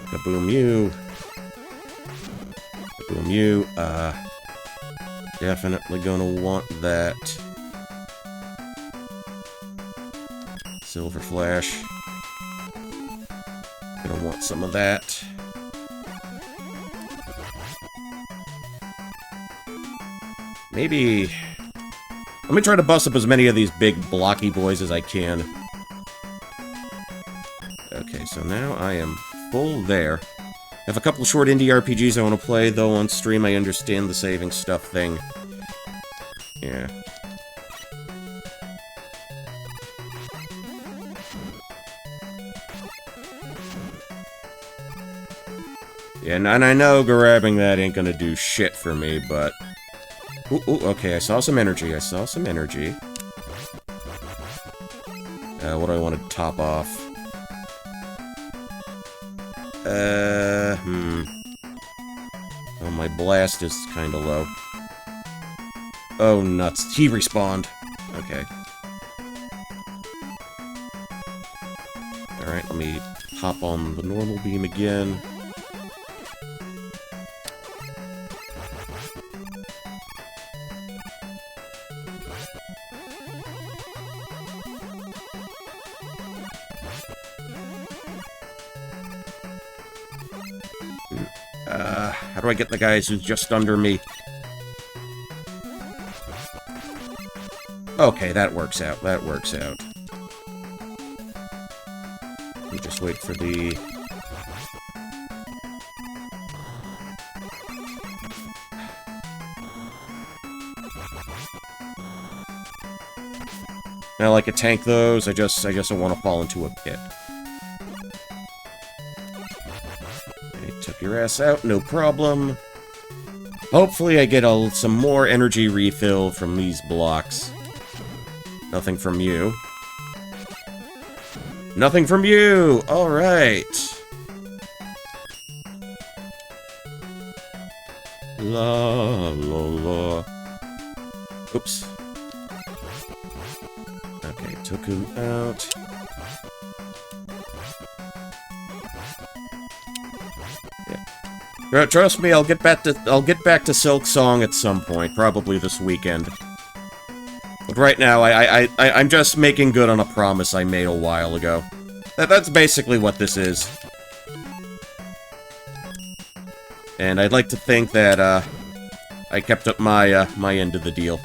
Kaboom you. Kaboom you. Definitely gonna want that. Silver Flash. Gonna want some of that. Maybe... Let me try to bust up as many of these big blocky boys as I can. Okay, so now I am full there. I have a couple of short indie RPGs I want to play, though on stream I understand the saving stuff thing. Yeah. Yeah, and I know grabbing that ain't gonna do shit for me, but... Ooh, okay, I saw some energy, I saw some energy. What do I want to top off? Oh, my blast is kinda low. Oh, nuts. He respawned. Okay. Alright, let me hop on the normal beam again. How do I get the guys who's just under me? Okay, that works out. That works out. Let me just wait for the... Now, like, I tank those, I just don't want to fall into a pit. Took your ass out, no problem. Hopefully I get some more energy refill from these blocks. Nothing from you. Nothing from you! Alright. La la la. Oops. Okay, took him out. Yeah. Trust me, I'll get back to Silk Song at some point, probably this weekend. But right now, I'm just making good on a promise I made a while ago. That's basically what this is. And I'd like to think that, I kept up my, my end of the deal.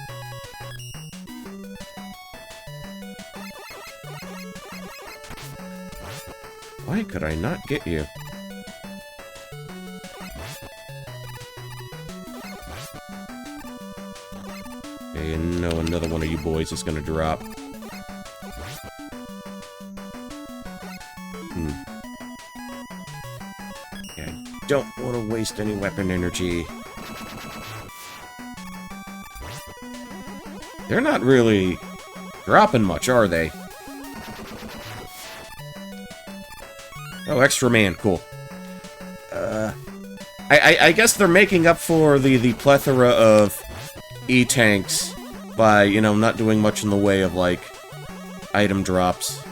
Why could I not get you? Okay, and no, another one of you boys is gonna drop. Yeah, I don't want to waste any weapon energy. They're not really dropping much, are they? Oh, extra man, cool. I guess they're making up for the plethora of E-tanks by, you know, not doing much in the way of, like, item drops.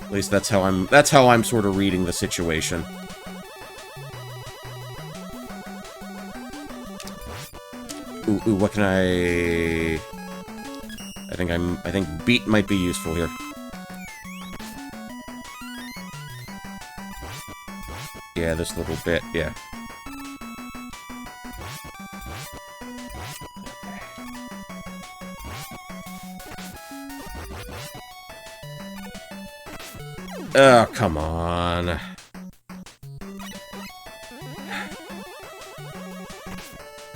At least that's how I'm sort of reading the situation. Ooh, what can I think beat might be useful here. Yeah, this little bit, yeah. Oh, come on.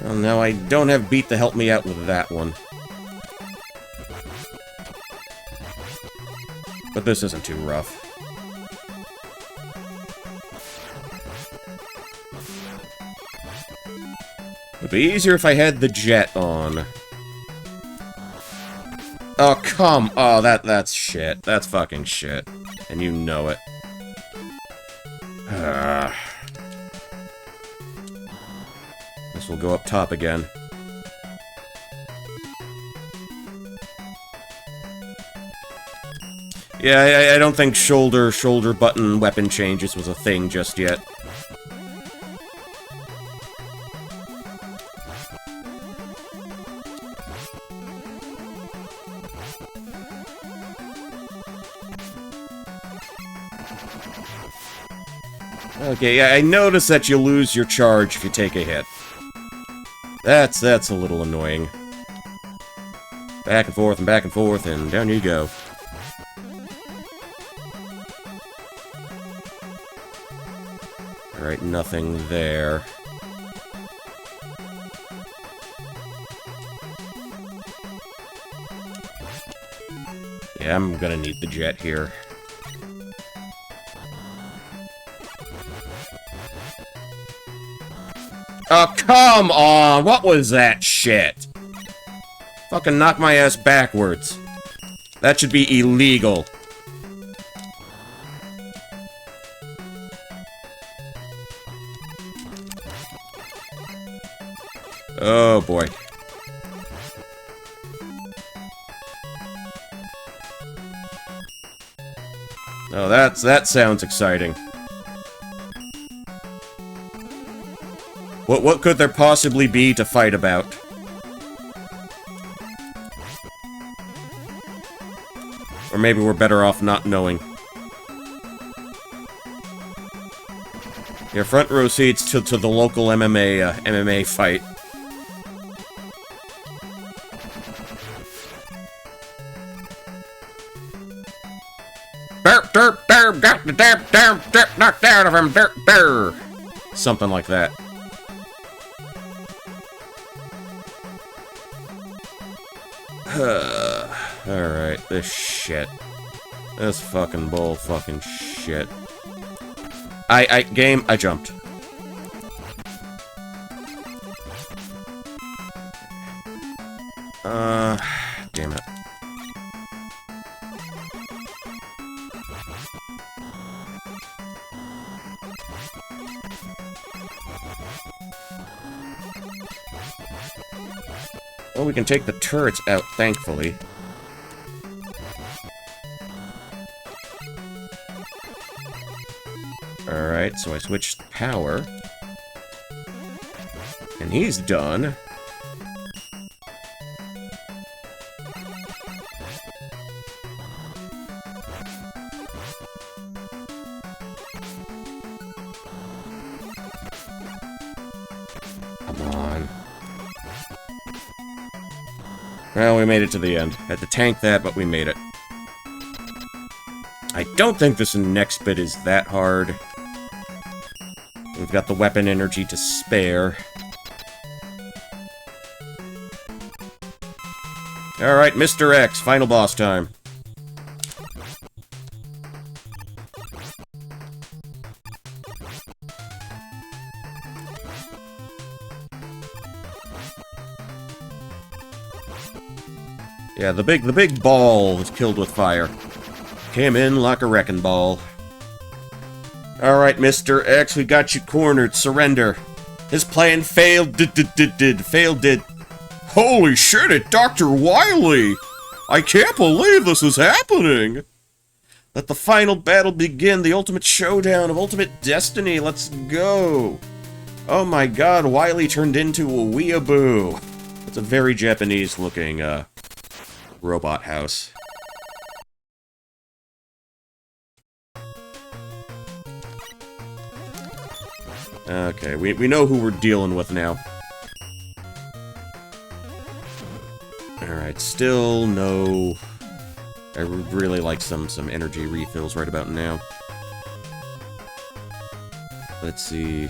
Well, no, I don't have Beat to help me out with that one. But this isn't too rough. It'd be easier if I had the jet on. Oh, come... Oh, that's shit. That's fucking shit. And you know it. This will go up top again. Yeah, I don't think shoulder button weapon changes was a thing just yet. Okay, yeah, I noticed that you lose your charge if you take a hit. That's a little annoying. Back and forth, and down you go. Alright, nothing there. Yeah, I'm gonna need the jet here. Oh, come on! What was that shit? Fucking knock my ass backwards. That should be illegal. Oh, boy. Oh, that sounds exciting. What could there possibly be to fight about? Or maybe we're better off not knowing. Yeah, front row seats to the local MMA fight. Burp, derp, burp, got the derp, knocked out of him, derp, burr. Something like that. Alright, this shit. This fucking bull fucking shit. Game, I jumped. Damn it. Well, we can take the turrets out, thankfully. Alright, so I switched power. And he's done. Come on. Well, we made it to the end. Had to tank that, but we made it. I don't think this next bit is that hard. We've got the weapon energy to spare. Alright, Mr. X, final boss time. Yeah, the big ball was killed with fire. Came in like a wrecking ball. Alright, Mr. X, we got you cornered. Surrender. His plan failed. Failed. Holy shit, it's Dr. Wily! I can't believe this is happening! Let the final battle begin, the ultimate showdown of ultimate destiny. Let's go! Oh my god, Wily turned into a weeaboo. It's a very Japanese-looking, robot house. Okay, we know who we're dealing with now. Alright, still no... I would really like some energy refills right about now. Let's see...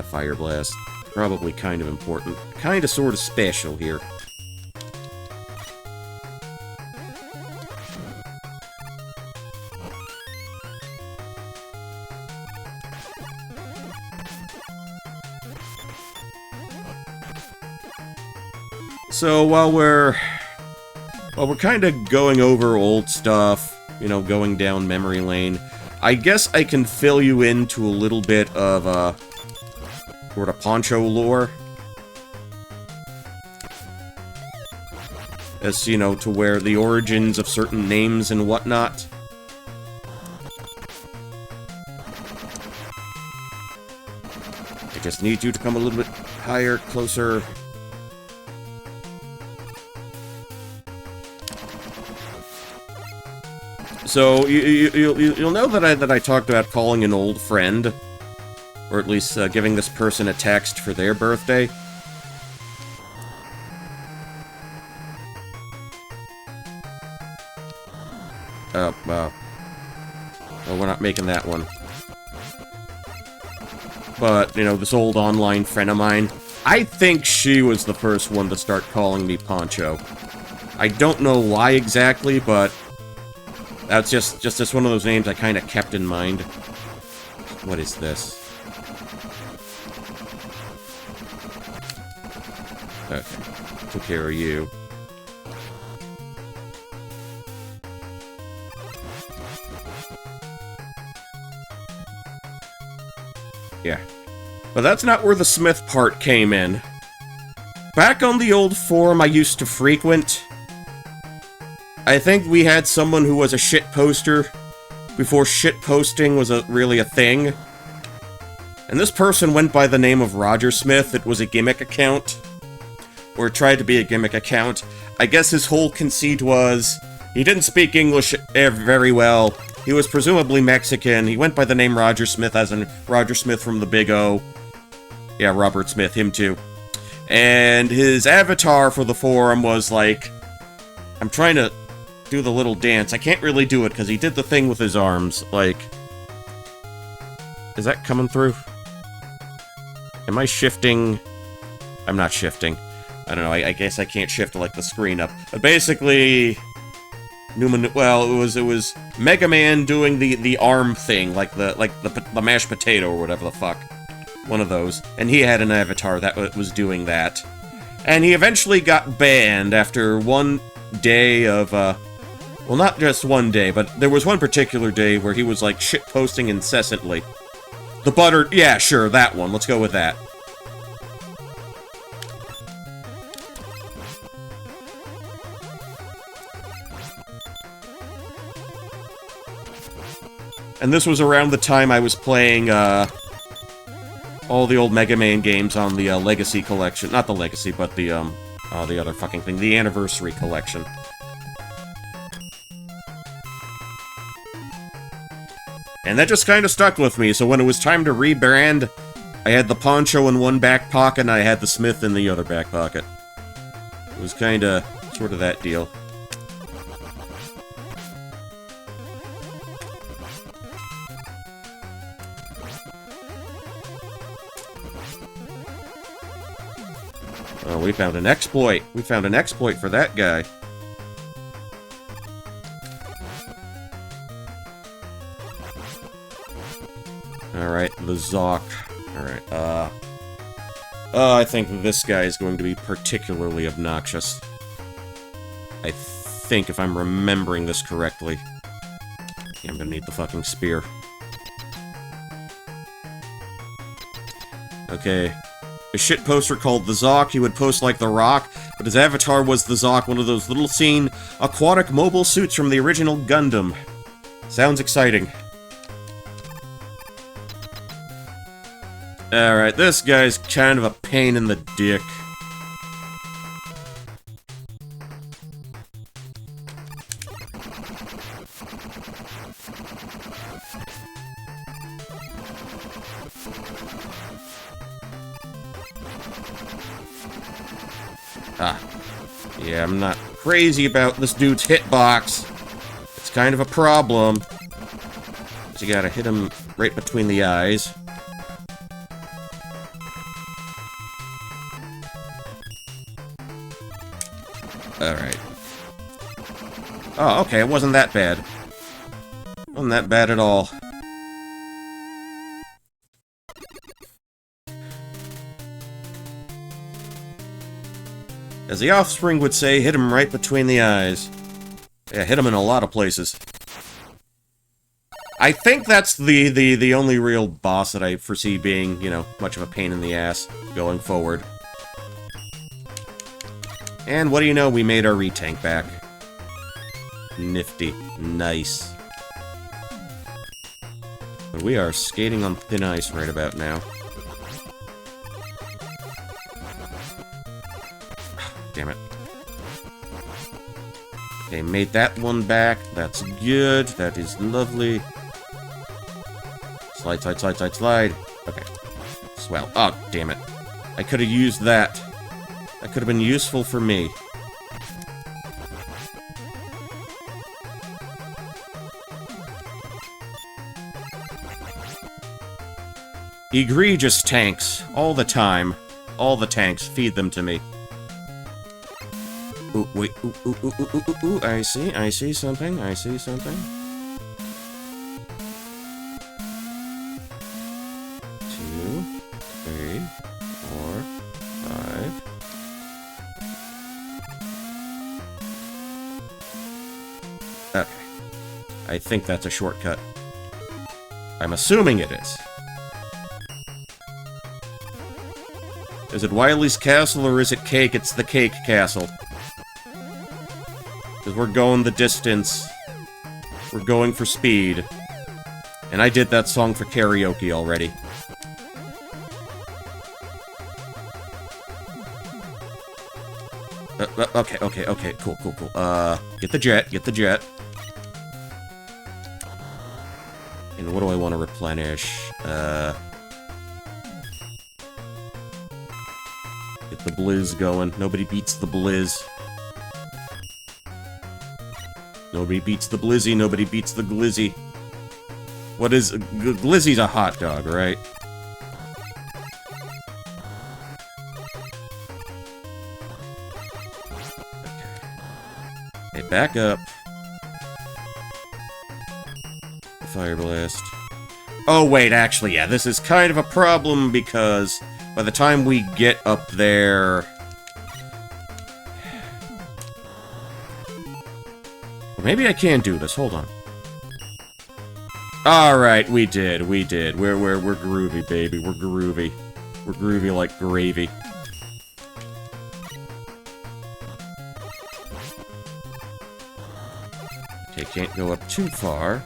Fire Blast. Probably kind of important. Kind of sort of special here. So while we're kind of going over old stuff, you know, going down memory lane, I guess I can fill you into a little bit of sort of Poncho lore, as you know, to where the origins of certain names and whatnot. I just need you to come a little bit higher, closer. So, you'll know that I talked about calling an old friend, or at least giving this person a text for their birthday. Well, we're not making that one. But, you know, this old online friend of mine, I think she was the first one to start calling me Poncho. I don't know why exactly, but... that's just one of those names I kind of kept in mind. What is this? Okay. Took care of you. Yeah. But that's not where the Smith part came in. Back on the old forum I used to frequent... I think we had someone who was a shit poster before shit posting was really a thing. And this person went by the name of Roger Smith. It was a gimmick account. Or tried to be a gimmick account. I guess his whole conceit was he didn't speak English very well. He was presumably Mexican. He went by the name Roger Smith, as in Roger Smith from the Big O. Yeah, Robert Smith, him too. And his avatar for the forum was like... I'm trying to... do the little dance. I can't really do it because he did the thing with his arms, like... Is that coming through? Am I shifting? I'm not shifting. I don't know, I guess I can't shift like the screen up. But basically... Newman, well, it was Mega Man doing the arm thing, like the mashed potato or whatever the fuck. One of those. And he had an avatar that was doing that. And he eventually got banned after one day of, well, not just one day, but there was one particular day where he was, like, shitposting incessantly. The buttered... yeah, sure, that one. Let's go with that. And this was around the time I was playing, all the old Mega Man games on the, Legacy Collection. Not the Legacy, but the other fucking thing. The Anniversary Collection. And that just kind of stuck with me, so when it was time to rebrand, I had the poncho in one back pocket, and I had the Smith in the other back pocket. It was kinda, sort of that deal. Oh, we found an exploit. We found an exploit for that guy. Alright, the Zoc. Alright, I think this guy is going to be particularly obnoxious. I think, if I'm remembering this correctly. Yeah, I'm gonna need the fucking spear. Okay. A shit poster called the Zoc. He would post like The Rock, but his avatar was the Zoc, one of those little seen aquatic mobile suits from the original Gundam. Sounds exciting. Alright, this guy's kind of a pain in the dick. Ah. Yeah, I'm not crazy about this dude's hitbox. It's kind of a problem. So you gotta hit him right between the eyes. Alright. Oh, okay, it wasn't that bad. Wasn't that bad at all. As the offspring would say, hit him right between the eyes. Yeah, hit him in a lot of places. I think that's the only real boss that I foresee being, you know, much of a pain in the ass going forward. And what do you know, we made our retank back. Nifty. Nice. But we are skating on thin ice right about now. Damn it. Okay, made that one back. That's good. That is lovely. Slide, slide, slide, slide, slide. Okay. Swell. Oh, damn it. I could have used that. That could have been useful for me. Egregious tanks. All the time. All the tanks. Feed them to me. Ooh, wait. Ooh, ooh, ooh, ooh, ooh, ooh, ooh. I see something. I see something. 2, 3, 4, 5. Okay. I think that's a shortcut. I'm assuming it is. Is it Wily's Castle or is it Cake? It's the Cake Castle. Because we're going the distance. We're going for speed. And I did that song for karaoke already. Okay, cool. Get the jet. And what do I want to replenish? Get the Blizz going. Nobody beats the Blizz. Nobody beats the Blizzy, nobody beats the Glizzy. What is... Glizzy's a hot dog, right? Okay, back up. Fire Blast. Oh, wait, actually, yeah, this is kind of a problem because by the time we get up there... Or maybe I can do this, hold on. Alright, we did. We're groovy, baby, we're groovy. We're groovy like gravy. Okay, can't go up too far.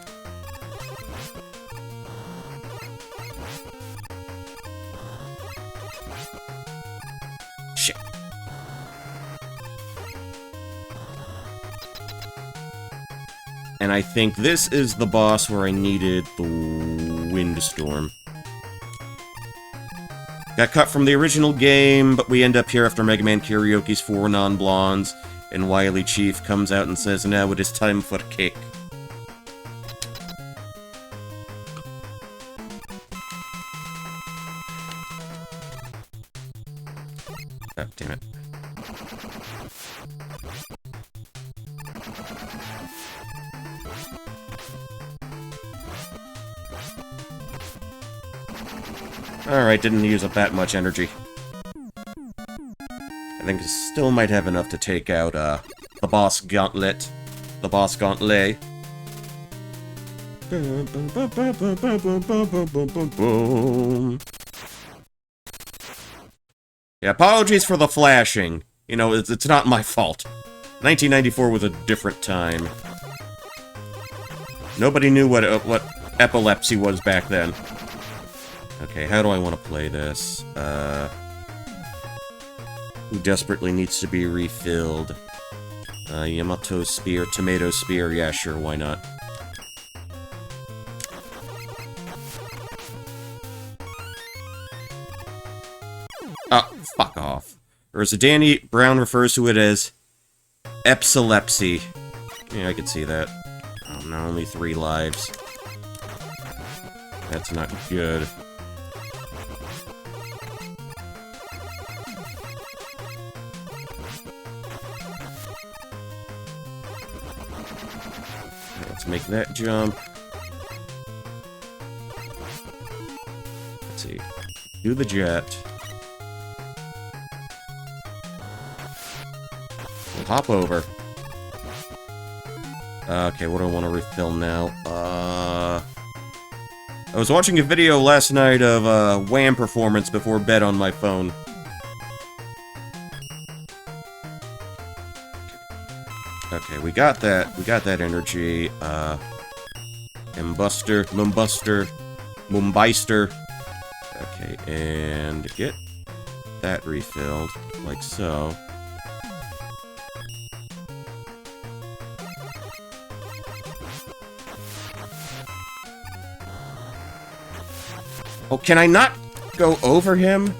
And I think this is the boss where I needed the Windstorm. Got cut from the original game, but we end up here after Mega Man Karaoke's 4 non-blondes, and Wily Chief comes out and says, "Now it is time for cake." Oh, damn it. Alright, didn't use up that much energy. I think it still might have enough to take out, the boss gauntlet. The boss gauntlet. Yeah, apologies for the flashing. You know, it's not my fault. 1994 was a different time. Nobody knew what epilepsy was back then. Okay, how do I want to play this? Who desperately needs to be refilled? Yamato Spear, Tomato Spear, yeah, sure, why not? Oh, fuck off. Or as Danny Brown refers to it as epilepsy. Yeah, I could see that. Oh, no, only 3 lives. That's not good. Let's make that jump. Let's see. Do the jet. We'll hop over. Okay, what do I want to refill now? I was watching a video last night of Wham performance before bed on my phone. Okay, we got that. We got that energy. Mumbeister. Okay, and get that refilled, like so. Oh, can I not go over him?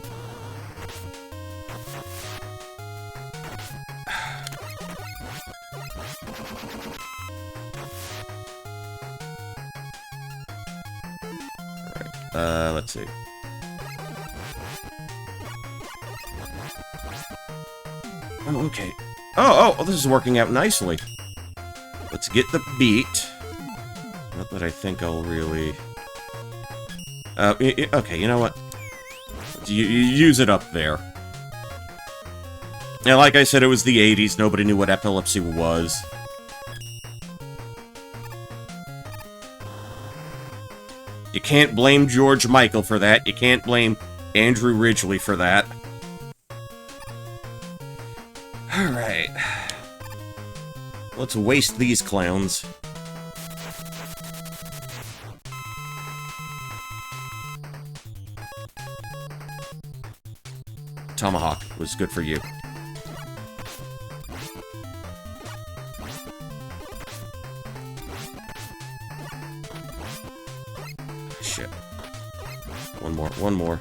Let's see. Oh, okay. Oh, this is working out nicely. Let's get the beat. Not that I think I'll really... okay, you know what? You use it up there. Yeah, like I said, it was the 80s. Nobody knew what epilepsy was. You can't blame George Michael for that. You can't blame Andrew Ridgeley for that. Alright. Let's waste these clowns. Tomahawk was good for you. Shit. One more.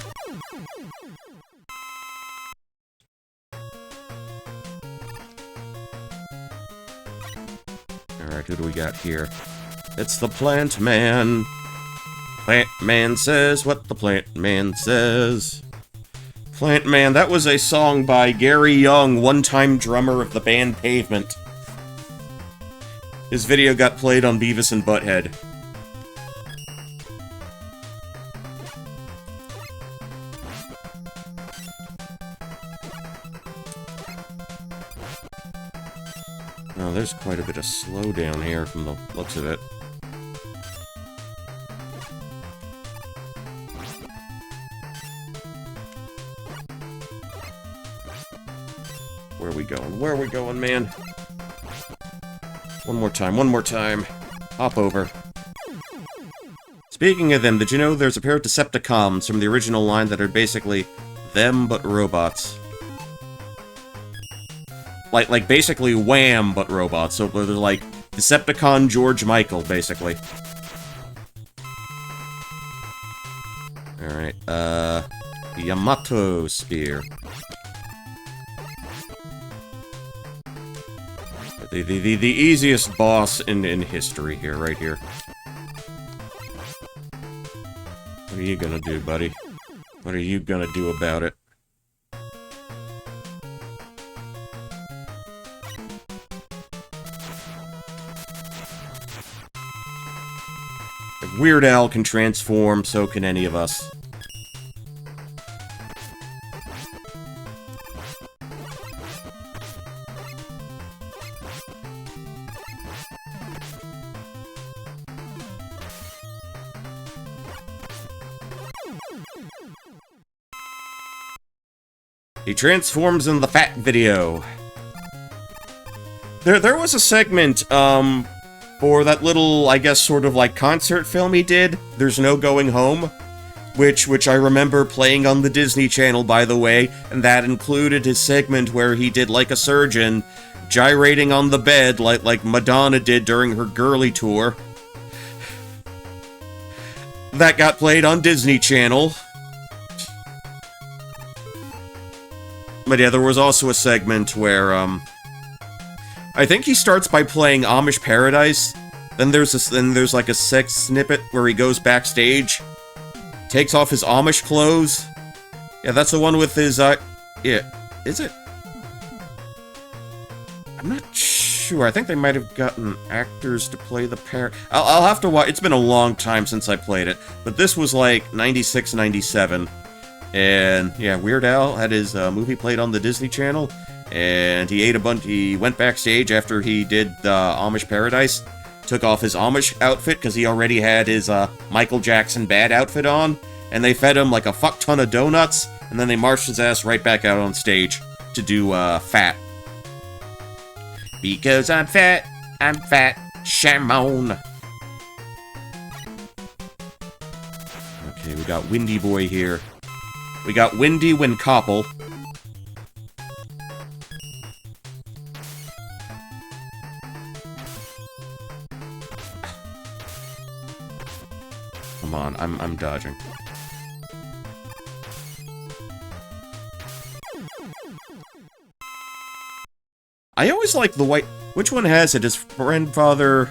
Alright, who do we got here? It's the Plant Man. Plant Man says what the Plant Man says. Plant Man, that was a song by Gary Young, one-time drummer of the band Pavement. His video got played on Beavis and Butthead. Oh, there's quite a bit of slowdown here from the looks of it. Where are we going? Where are we going, man? One more time. Hop over. Speaking of them, did you know there's a pair of Decepticons from the original line that are basically them but robots? Like basically Wham but robots. So they're like Decepticon George Michael, basically. Alright, Yamato Spear. The easiest boss in history here, right here. What are you gonna do, buddy? What are you gonna do about it? If Weird Al can transform, so can any of us. He transforms in the Fat video. There was a segment, for that little, I guess, sort of like concert film he did, There's No Going Home, which I remember playing on the Disney Channel, by the way, and that included his segment where he did like a surgeon, gyrating on the bed like Madonna did during her Girly tour. That got played on Disney Channel. But yeah, there was also a segment where, I think he starts by playing Amish Paradise. Then there's like a sex snippet where he goes backstage, takes off his Amish clothes. Yeah, that's the one with his, yeah, is it? I'm not sure. I think they might have gotten actors to play the pair. I'll have to watch. It's been a long time since I played it, but this was like 96, 97. And yeah, Weird Al had his movie played on the Disney Channel, and he ate a bunch. He went backstage after he did Amish Paradise, took off his Amish outfit because he already had his Michael Jackson Bad outfit on, and they fed him like a fuck ton of donuts, and then they marched his ass right back out on stage to do Fat. Because I'm fat, Shamon. Okay, we got Windy Boy here. We got Windy Wincopple. Come on, I'm dodging. I always like the white... Which one has it? His grandfather...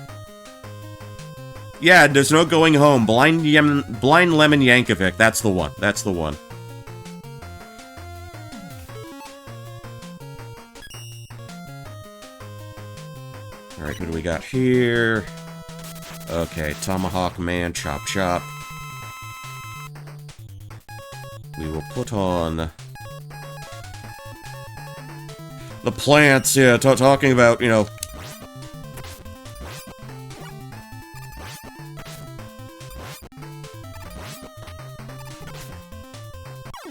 Yeah, There's No Going Home. Blind Lemon Yankovic. That's the one. That's the one. Alright, who do we got here? Okay, Tomahawk Man, Chop Chop. We will put on... the plants, yeah, talking about, you know...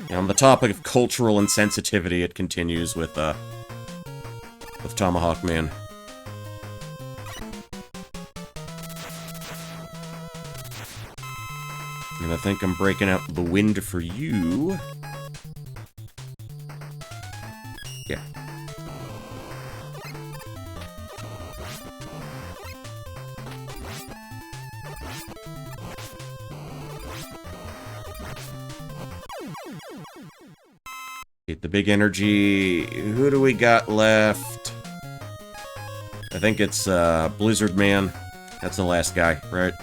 on the topic of cultural insensitivity, it continues with Tomahawk Man. And I think I'm breaking out the wind for you. Yeah. Get the big energy. Who do we got left? I think it's Blizzard Man. That's the last guy, right?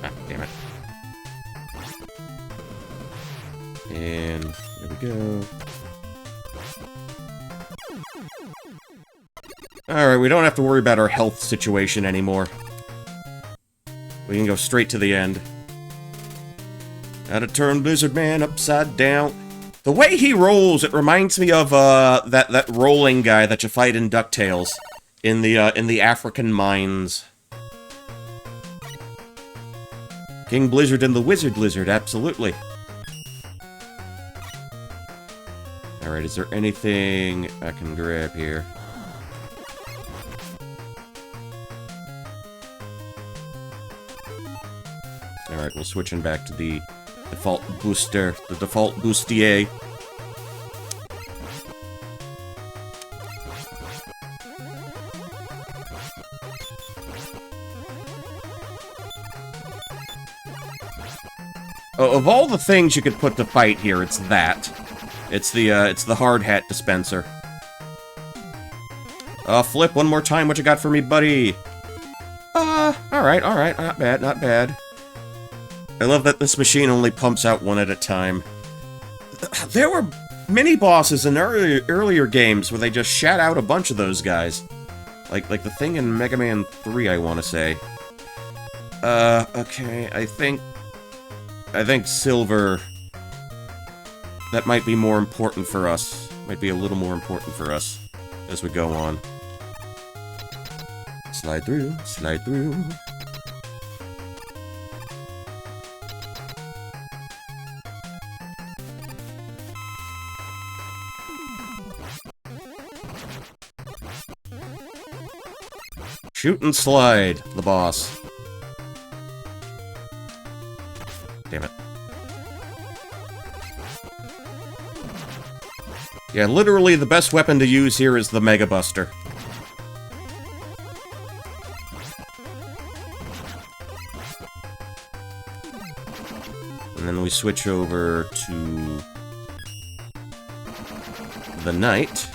Ah, damn it. And there we go. Alright, we don't have to worry about our health situation anymore. We can go straight to the end. How to turn Blizzard Man upside down. The way he rolls, it reminds me of that rolling guy that you fight in DuckTales in the African mines. King Blizzard and the Wizard Lizard, absolutely. Alright, is there anything I can grab here? Alright, we'll switch in back to the default booster, the default bustier. Oh, of all the things you could put to fight here, it's that. It's the hard hat dispenser. Flip, one more time, what you got for me, buddy? Alright, not bad, not bad. I love that this machine only pumps out one at a time. There were mini-bosses in earlier games where they just shat out a bunch of those guys. Like the thing in Mega Man 3, I want to say. Okay, I think Silver... That might be more important for us. Might be a little more important for us as we go on. Slide through, slide through. Shoot and slide, the boss. Damn it. Yeah, literally the best weapon to use here is the Mega Buster. And then we switch over to the Knight.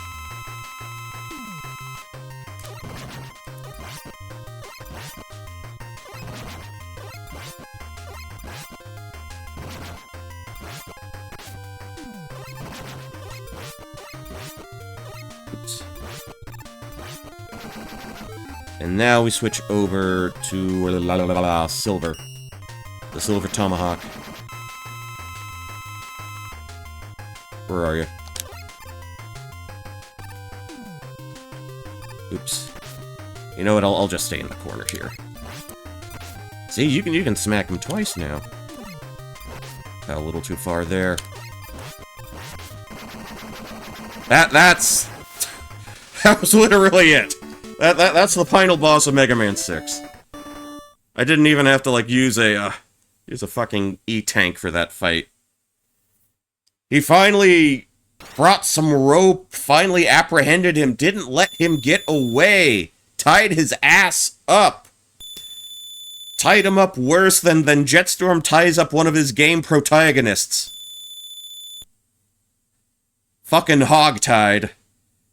And now we switch over to Silver. The Silver Tomahawk. Where are you? Oops. You know what? I'll just stay in the corner here. See, you can smack him twice now. Got a little too far there. That was literally it. That's the final boss of Mega Man 6. I didn't even have to, like, use a fucking E-tank for that fight. He finally brought some rope, finally apprehended him, didn't let him get away, tied his ass up. Tied him up worse than Jetstorm ties up one of his game protagonists. Fucking hogtied.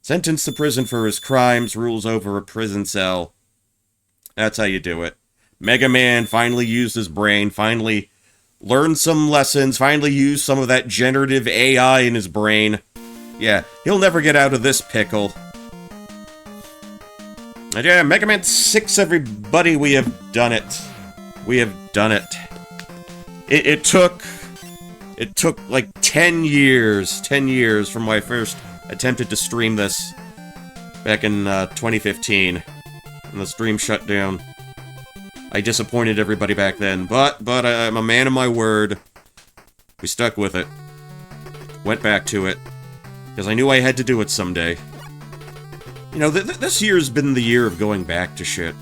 Sentenced to prison for his crimes, rules over a prison cell. That's how you do it. Mega Man finally used his brain, finally learned some lessons, finally used some of that generative AI in his brain. Yeah, he'll never get out of this pickle. And yeah, Mega Man 6, everybody, we have done it. We have done it. It took like 10 years from when I first attempted to stream this back in 2015, and the stream shut down. I disappointed everybody back then, but I'm a man of my word. We stuck with it. Went back to it, because I knew I had to do it someday. You know, this year's been the year of going back to shit.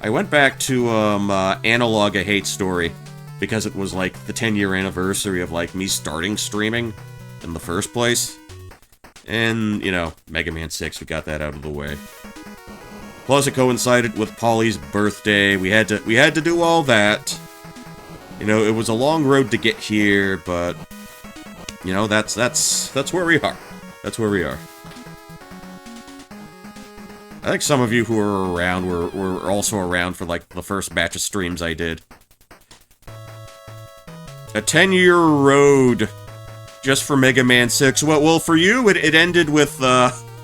I went back to Analog: A Hate Story, because it was like the 10-year anniversary of like me starting streaming in the first place. And, you know, Mega Man 6, we got that out of the way. Plus, it coincided with Polly's birthday. We had to do all that. You know, it was a long road to get here, but you know, that's where we are. That's where we are. I think some of you who were around were also around for like the first batch of streams I did. A 10-year road just for Mega Man 6. Well, for you, it ended with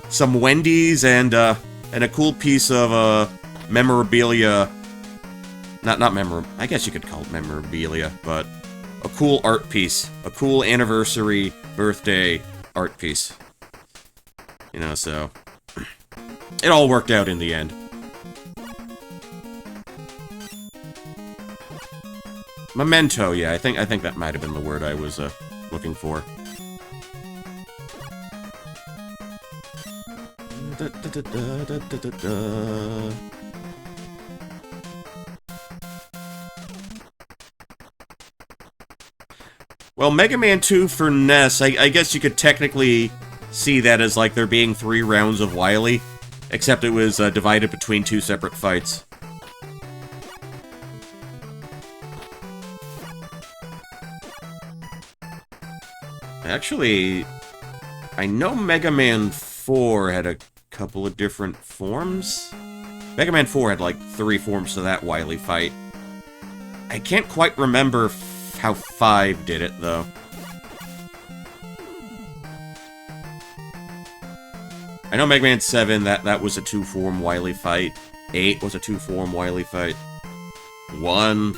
some Wendy's and a cool piece of memorabilia. I guess you could call it memorabilia, but a cool art piece, a cool anniversary birthday art piece. You know, so it all worked out in the end. Memento, yeah, I think that might have been the word I was looking for. Well, Mega Man 2 for NES, I guess you could technically see that as like there being 3 rounds of Wily, except it was divided between 2 separate fights. Actually, I know Mega Man 4 had a couple of different forms. Mega Man 4 had like 3 forms to that Wily fight. I can't quite remember how 5 did it, though. I know Mega Man 7, that was a 2-form Wily fight. 8 was a 2-form Wily fight. 1...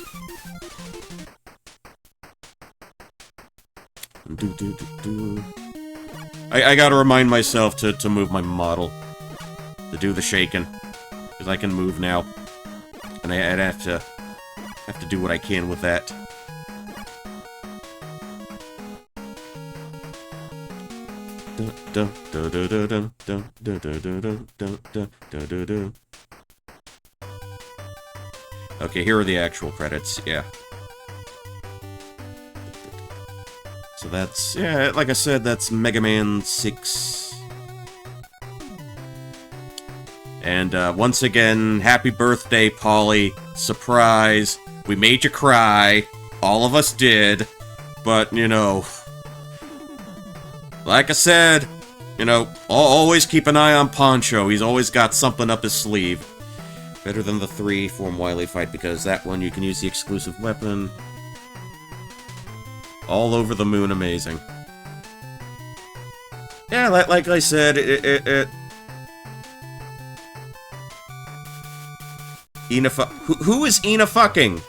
I gotta remind myself to move my model. To do the shaking. Because I can move now. And I'd have to do what I can with that. Okay, here are the actual credits, yeah. So that's, yeah, like I said, that's Mega Man 6. And once again, happy birthday, Polly. Surprise. We made you cry. All of us did. But, you know, like I said, you know, always keep an eye on Poncho. He's always got something up his sleeve. Better than the 3-form Wily fight, because that one you can use the exclusive weapon. All over the moon, amazing. Yeah, like I said, Ina who is Ina fucking?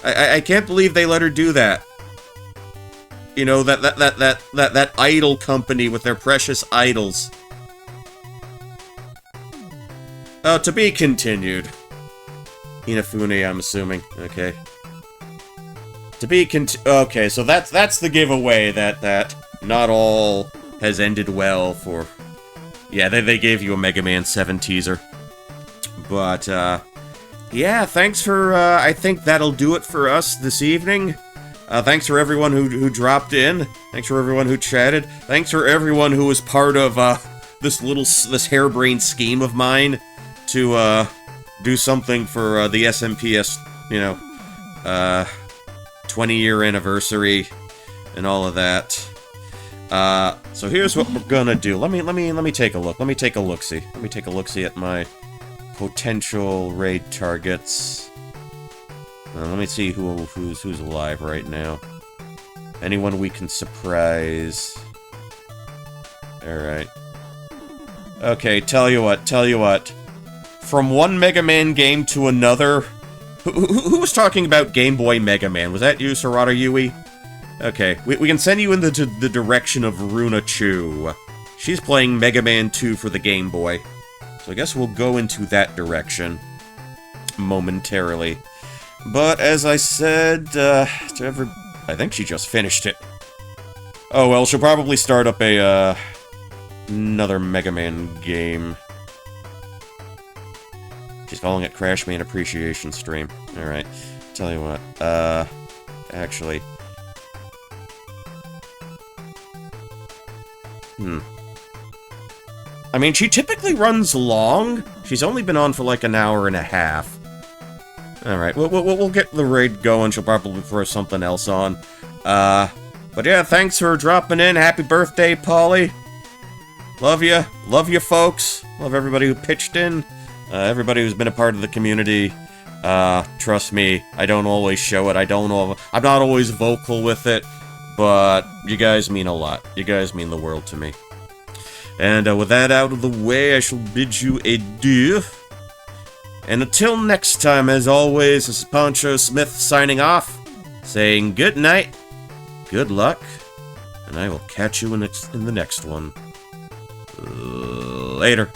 I can't believe they let her do that. You know, that idol company with their precious idols. To be continued. Inafune, I'm assuming. Okay. To be okay, so that's the giveaway that not all has ended well for... Yeah, they gave you a Mega Man 7 teaser. But, yeah, thanks for, I think that'll do it for us this evening. Thanks for everyone who dropped in. Thanks for everyone who chatted. Thanks for everyone who was part of, this harebrained scheme of mine to, do something for, the SMPS, you know, 20-year anniversary and all of that. So here's what we're gonna do. Let me take a look. Let me take a look-see. Let me take a look-see at my potential raid targets. Let me see who's alive right now. Anyone we can surprise. Alright. Okay, tell you what. From one Mega Man game to another... Who was talking about Game Boy Mega Man? Was that you, Sarada Yui? Okay, we can send you into the direction of Runa Chu. She's playing Mega Man 2 for the Game Boy. So I guess we'll go into that direction momentarily. But as I said, I think she just finished it. Oh well, she'll probably start up another Mega Man game. She's calling it Crash Man Appreciation Stream. Alright, tell you what, actually... I mean, she typically runs long. She's only been on for like an hour and a half. Alright, we'll get the raid going. She'll probably throw something else on. But yeah, thanks for dropping in. Happy birthday, Polly. Love you. Love you, folks. Love everybody who pitched in. Everybody who's been a part of the community. Trust me, I don't always show it. I'm not always vocal with it. But you guys mean a lot. You guys mean the world to me. And with that out of the way, I shall bid you adieu. And until next time, as always, this is Poncho Smith signing off, saying good night, good luck, and I will catch you in the next one. Later.